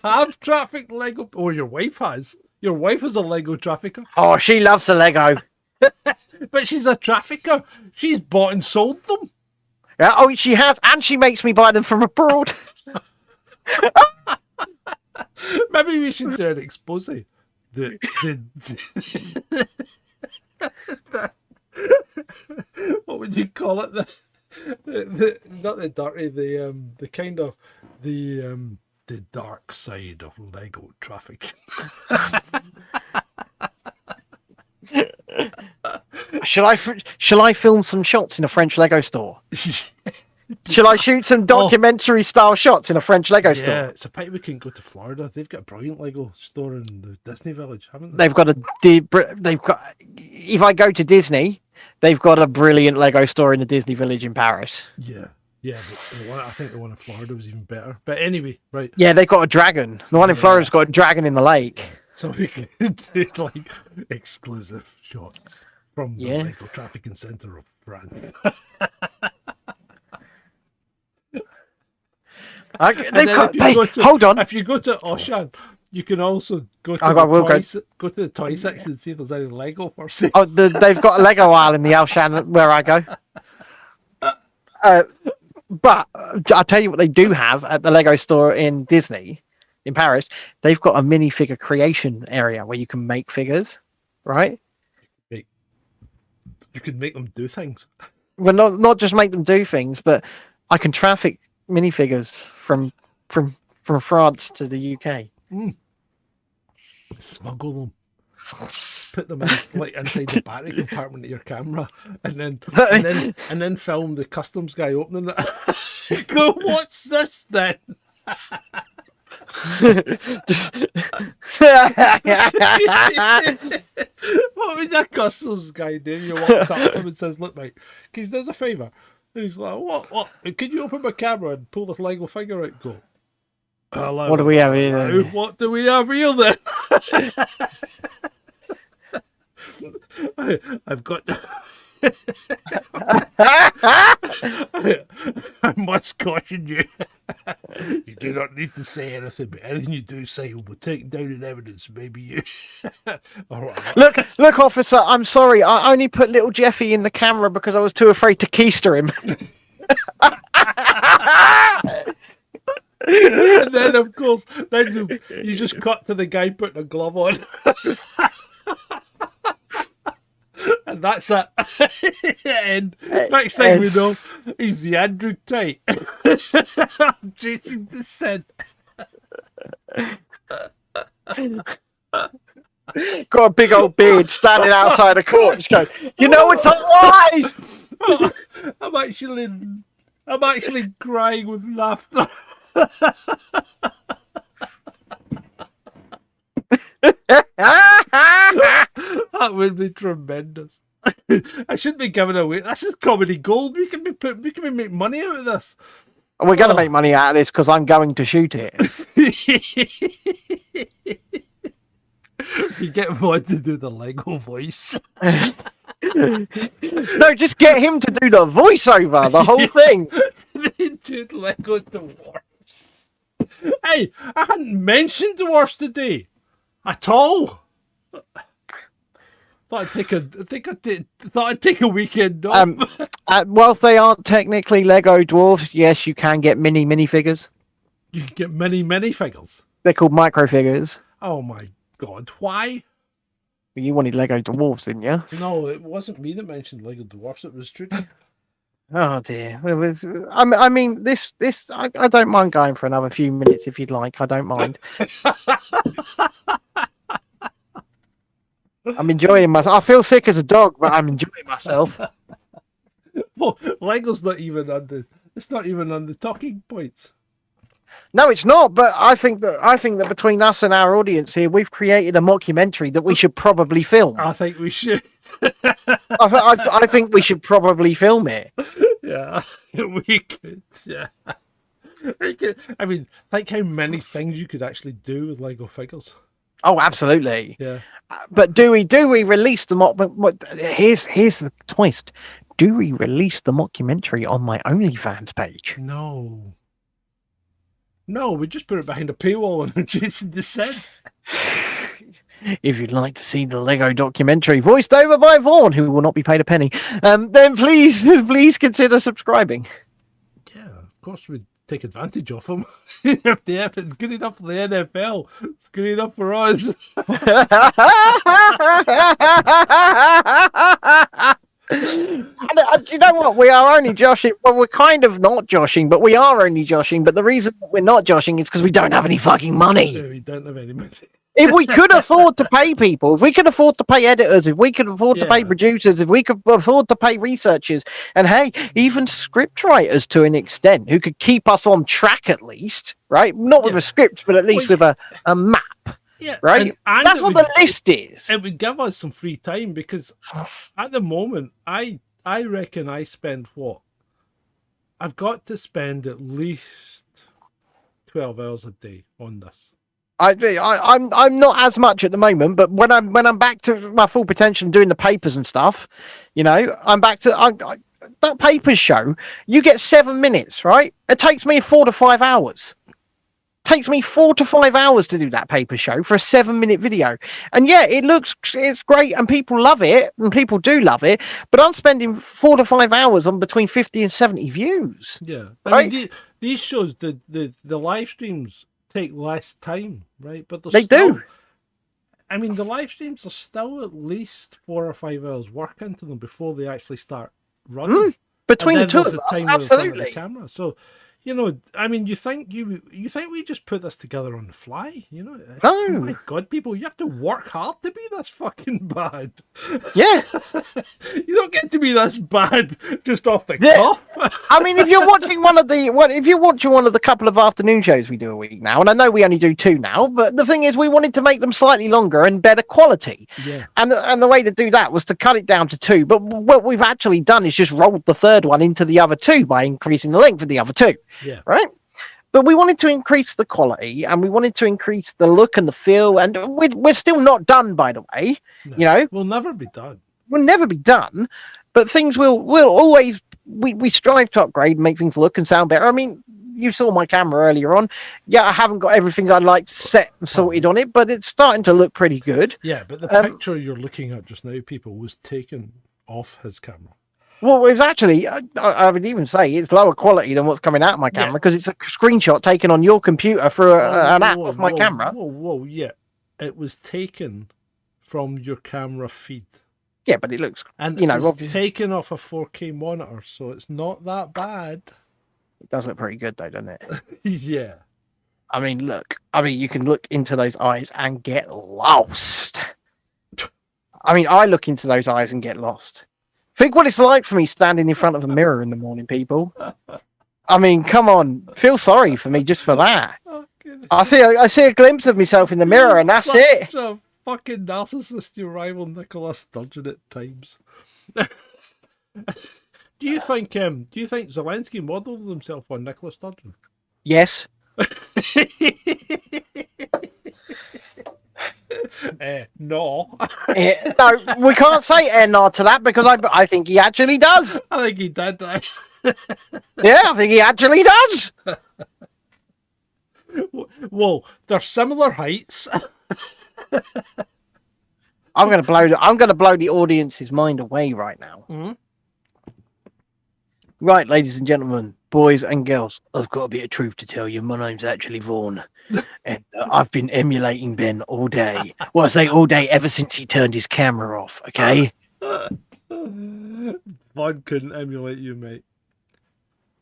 have trafficked Lego. Or your wife has. Your wife is a Lego trafficker. Oh, she loves the Lego. But she's a trafficker. She's bought and sold them. Yeah, oh, she has, and she makes me buy them from abroad. Maybe we should do an expose. What would you call it? Not the dirty, the kind of the dark side of Lego trafficking. Shall I film some shots in a French Lego store? Shall I shoot some documentary style shots in a French Lego store? Yeah, it's a pity we can go to Florida. They've got a brilliant Lego store in the Disney Village, haven't they? If I go to Disney, they've got a brilliant Lego store in the Disney Village in Paris. Yeah, but I think the one in Florida was even better. But anyway, right. Yeah, they've got a dragon. The one in Florida's got a dragon in the lake. So we can do like exclusive shots from the Lego trafficking centre of France. Hold on. If you go to Auchan, You can also go to go to the toy section and see if there's any Lego for sale. Oh, they've got a Lego aisle in the Alshan where I go. But I'll tell you what they do have at the Lego store in Disney, in Paris. They've got a minifigure creation area where you can make figures, right? You could make them do things. Well, not just make them do things, but I can traffic minifigures from France to the UK. Smuggle them. Just put them in, like inside the battery compartment of your camera, and then film the customs guy opening it. Go, what's this then? What would that customs guy do? You walked up to him and says, "Look, mate, can you do us a favour?" And he's like, "What? Could you open my camera and pull this Lego figure out?" Go. What do we have here? What do we have here then? I've got. I must caution you. You do not need to say anything, but anything you do say will be taken down in evidence. Maybe you. All right. Look, officer. I'm sorry. I only put little Jeffy in the camera because I was too afraid to keister him. And then, of course, you just cut to the guy putting a glove on. And that's it. And next thing we know, he's the Andrew Tate. Chasing Dissent. Got a big old beard standing outside a court. Just going, you know it's lies. I'm actually crying with laughter. That would be tremendous. I shouldn't be giving away. This is comedy gold. We can be make money out of this. We're going to make money out of this because I'm going to shoot it. You get one to do the Lego voice. No, just get him to do the voiceover, the whole thing. They do Lego dwarfs. Hey, I hadn't mentioned dwarfs today at all. Thought I'd take a weekend off. Whilst they aren't technically Lego dwarfs, yes, you can get minifigures. You can get mini figures. They're called microfigures. Oh my God, why? You wanted Lego dwarfs, didn't you? No, it wasn't me that mentioned Lego dwarfs. It was Trudy. Oh dear. I mean, this. I don't mind going for another few minutes if you'd like. I don't mind. I'm enjoying myself. I feel sick as a dog, but I'm enjoying myself. Well, Lego's not even on the. It's not even on the talking points. No, it's not. But I think that between us and our audience here, we've created a mockumentary that we should probably film. I think we should. I think we should probably film it. Yeah, we could. Yeah. I mean, think how many things you could actually do with Lego figures. Oh, absolutely. Yeah. But do we release the here's the twist. Do we release the mockumentary on my OnlyFans page? No, we just put it behind a paywall on Chasing Dissent. If you'd like to see the Lego documentary voiced over by Vaughn, who will not be paid a penny, then please consider subscribing. Yeah, of course we'd take advantage of them. If the effort is good enough for the NFL, it's good enough for us. And, you know what? We are only joshing. Well, we're kind of not joshing, but we are only joshing. But the reason that we're not joshing is because we don't have any fucking money. Yeah, we don't have any money. If we could afford to pay people, if we could afford to pay editors, if we could afford to pay producers, if we could afford to pay researchers, and hey, even script writers to an extent who could keep us on track at least, right? Not with a script, but at least with a map. Yeah, right. And that's what the list is. It would give us some free time because at the moment, I reckon I spend what? I've got to spend at least 12 hours a day on this. I'm not as much at the moment, but when I'm back to my full potential and doing the papers and stuff, you know, I'm back to that papers show. You get 7 minutes, right? It takes me 4 to 5 hours takes me 4 to 5 hours to do that paper show for a 7-minute video. And yeah, it's great and people love it and people do love it, but I'm spending 4 to 5 hours on between 50 and 70 views. Yeah. Right? I mean, these shows, the live streams take less time, right? But They do. I mean, the live streams are still at least 4 or 5 hours work into them before they actually start running. Between the two of there's us, the time we're in front of the absolutely. camera. So, you know, I mean, you think we just put this together on the fly? You know, No. Oh my God, people, you have to work hard to be this fucking bad. Yeah. You don't get to be this bad just off the Yeah. cuff. I mean, if you're watching one of the couple of afternoon shows we do a week now, and I know we only do 2 now, but the thing is, we wanted to make them slightly longer and better quality. Yeah. And the way to do that was to cut it down to 2. But what we've actually done is just rolled the third one into the other 2 by increasing the length of the other 2. Yeah. Right. But we wanted to increase the quality and we wanted to increase the look and the feel. And we're still not done, by the way. No, you know, we'll never be done. We'll never be done. But things will always, we strive to upgrade and make things look and sound better. I mean, you saw my camera earlier on. Yeah, I haven't got everything I'd like set and sorted on it, but it's starting to look pretty good. Yeah, but the picture you're looking at just now, people, was taken off his camera. Well, it was actually, I would even say it's lower quality than what's coming out of my camera because it's a screenshot taken on your computer through an app off my camera. Whoa, yeah. It was taken from your camera feed. Yeah, but it looks, And you know, it was obviously, taken off a 4K monitor, so it's not that bad. it does look pretty good though, doesn't it? Yeah. I mean, look. I mean, you can look into those eyes and get lost. I mean, I look into those eyes and get lost. Think what it's like for me standing in front of a mirror in the morning, people. I mean, come on. Feel sorry for me just for that. Oh, goodness. I see a glimpse of myself in the mirror and that's it. Such a fucking narcissist, you rival Nicola Sturgeon at times. Do you think Zelensky modelled himself on Nicola Sturgeon? Yes. No. No, we can't say no to that because I think he actually does. I think he did. Yeah, I think he actually does. Well, they're similar heights. I'm gonna blow the audience's mind away right now. Mm-hmm. Right, ladies and gentlemen, boys and girls, I've got a bit of truth to tell you. My name's actually Vaughan, and I've been emulating Ben all day. Well, I say all day ever since he turned his camera off. Okay. Vaughan couldn't emulate you, mate.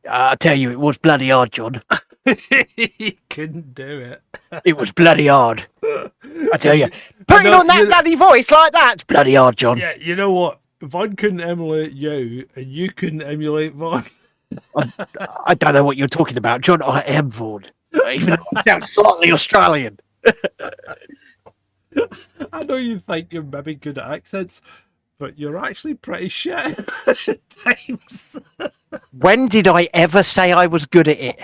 I tell you, it was bloody hard, John. He couldn't do it. It was bloody hard. I tell you, putting on that bloody voice like that's bloody hard, John. Yeah, you know what? Vaughan couldn't emulate you, and you couldn't emulate Vaughan. I don't know what you're talking about, John. I am Vaughan, even though I sound slightly Australian. I know you think you're maybe good at accents, but you're actually pretty shit at times. When did I ever say I was good at it?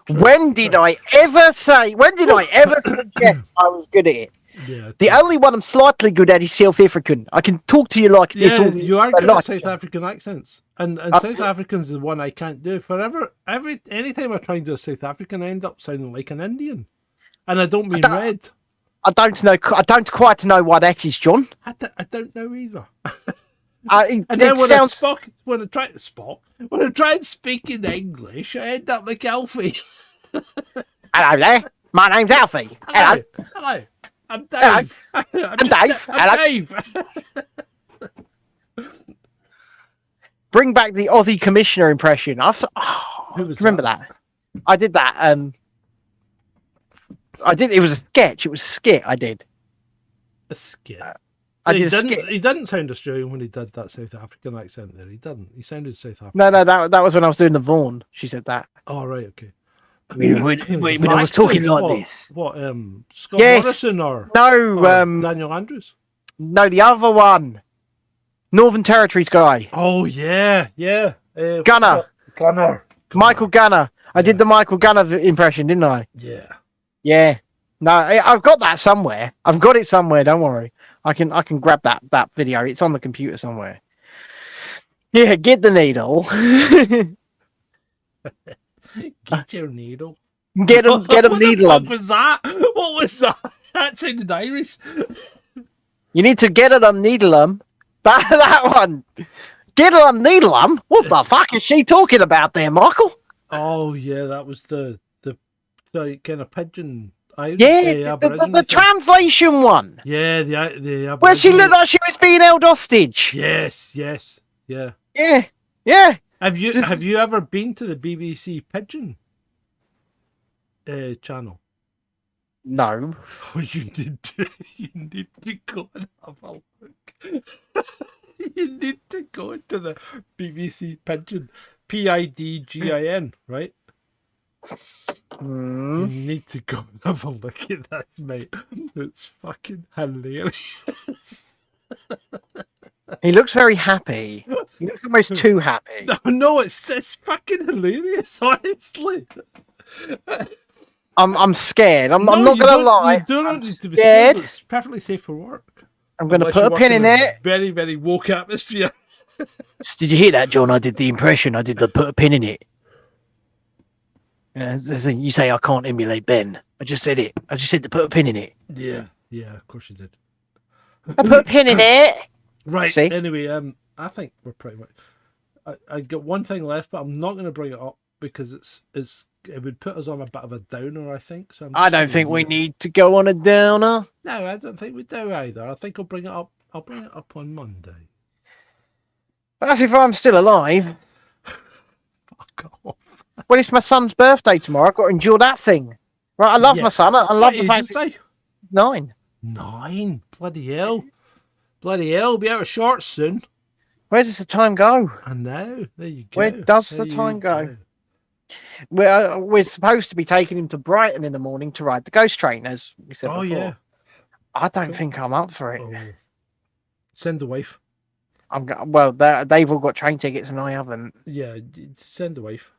When did I ever suggest I was good at it? Yeah, The only one I'm slightly good at is South African. I can talk to you like this. yeah, you are good at South African. African accents, and South African's the one I can't do. Anytime I try and do a South African, I end up sounding like an Indian, and I don't mean red. I don't know. I don't quite know why that is, John. I don't know either. And then when I try and speak in English, I end up like Alfie. Hello there. My name's Alfie. Hello. Hello. I'm Dave. Hello. I'm Dave. Hello. Dave. Bring back the Aussie commissioner impression. Who was remember that? I did that. It was a sketch. It was a skit I did. A skit. I did a skit. He didn't sound Australian when he did that South African accent there. He didn't. He sounded South African. No, that was when I was doing the Vaughan. She said that. Oh, right, okay. When I was talking like this. What, Scott Morrison or Daniel Andrews? No, the other one. Northern Territories guy. Oh, yeah. Gunner. Michael Gunner. I Yeah. did the Michael Gunner impression, didn't I? Yeah. Yeah. No, I've got that somewhere. I've got it somewhere. Don't worry. I can grab that video. It's on the computer somewhere. Yeah, get the needle. Get your needle. Get them, What needle the fuck them. was that? What was that? That sounded Irish. You need to get them, needle them. That one. Get them, needle them. What the fuck is she talking about there, Michael? Oh yeah, that was the kind of pigeon. Irish, Yeah, the Aboriginal thing. translation one. Yeah, the Where she Aboriginal- looked like she was being held hostage. Yes, yeah. Yeah. Have you ever been to the BBC Pigeon channel? No. Oh, you need to go and have a look. You need to go to the BBC Pigeon, PIDGIN, right? You need to go and have a look at that, mate. It's fucking hilarious. He looks very happy. He looks almost too happy. No, it's fucking hilarious, honestly. I'm scared. I'm No, not you gonna don't- lie. You don't I'm need to be scared. scared. It's perfectly safe for work. I'm gonna Unless put you a work pin in it. Very, very woke atmosphere. Did you hear that, John? I did the impression. I did the put a pin in it. You say I can't emulate Ben. I just said it. I just said to put a pin in it. Yeah, of course you did. I put a pin in it. Right. See? Anyway, I think we're pretty much. I got one thing left, but I'm not going to bring it up because it would put us on a bit of a downer. I think. So I don't think we need to go on a downer. No, I don't think we do either. I think I'll bring it up. I'll bring it up on Monday. That's if I'm still alive. Fuck off. Well, it's my son's birthday tomorrow. I've got to endure that thing. Right, I love Yeah. my son. I love What the age fact is that he? he's 9. 9. Bloody hell. Bloody hell. Be out of shorts soon. Where does the time go? I know. There you go. Where does the There time you go? We're supposed to be taking him to Brighton in the morning to ride the ghost train, as we said Oh, before. yeah. I don't think I'm up for it. Oh. Send the wife. Well, they've all got train tickets and I haven't. Yeah, send the wife.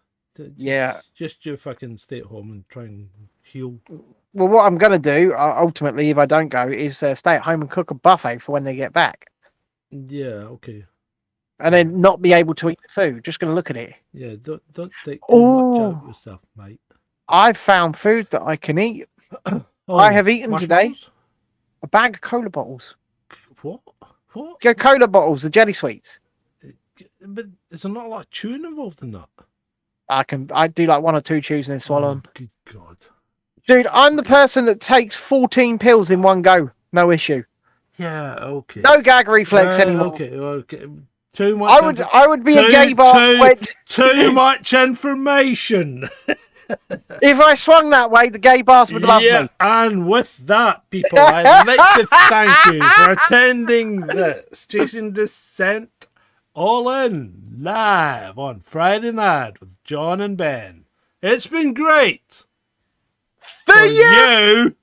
Yeah. Just you fucking stay at home and try and heal. Well, what I'm going to do, ultimately, if I don't go, is stay at home and cook a buffet for when they get back. Yeah, okay. And then not be able to eat the food. Just going to look at it. Yeah, don't take too much out of Ooh. yourself, mate. I've found food that I can eat. Oh, I have eaten today marshmallows? a bag of cola bottles. What? What? Go cola bottles, the jelly sweets. But is there not a lot of chewing involved in that? I do like 1 or 2 chews and then swallow them. Oh, good God. Dude, I'm the person that takes 14 pills in one go. No issue. Yeah, okay. No gag reflex anymore. Okay. Too much. I would be a gay bar when, Too much information. if I swung that way, the gay bars would love Yeah, me. And with that, people, I'd like to thank you for attending this Chasing Dissent All In live on Friday night with John and Ben. It's been great. For you!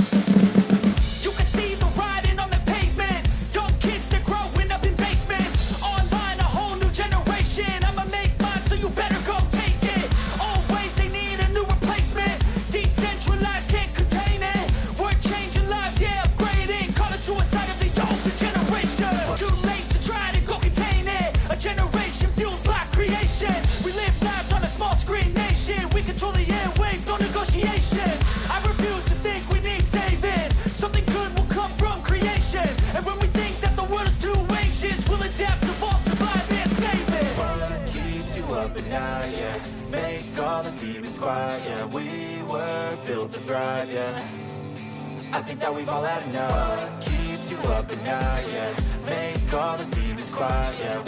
You can see the writing on the pavement. Young kids, they're growing up in basements. Online, a whole new generation. I'ma make mine, so you better go take it. Always, they need a new replacement. Decentralized, can't contain it. We're changing lives, yeah, upgrading. Call it suicide of the older generation. Too late to try to go contain it. A generation fueled by creation. We live lives on a small screen nation. We control the airwaves, no negotiation. I refuse to think we need saving. Something good will come from creation. And when we think that the world is too anxious, we'll adapt, evolve, survive, and save it. What keeps you up at night, yeah? Make all the demons quiet, yeah. We were built to thrive, yeah. I think that we've all had enough. What keeps you up at night, yeah? Make all the demons quiet, yeah.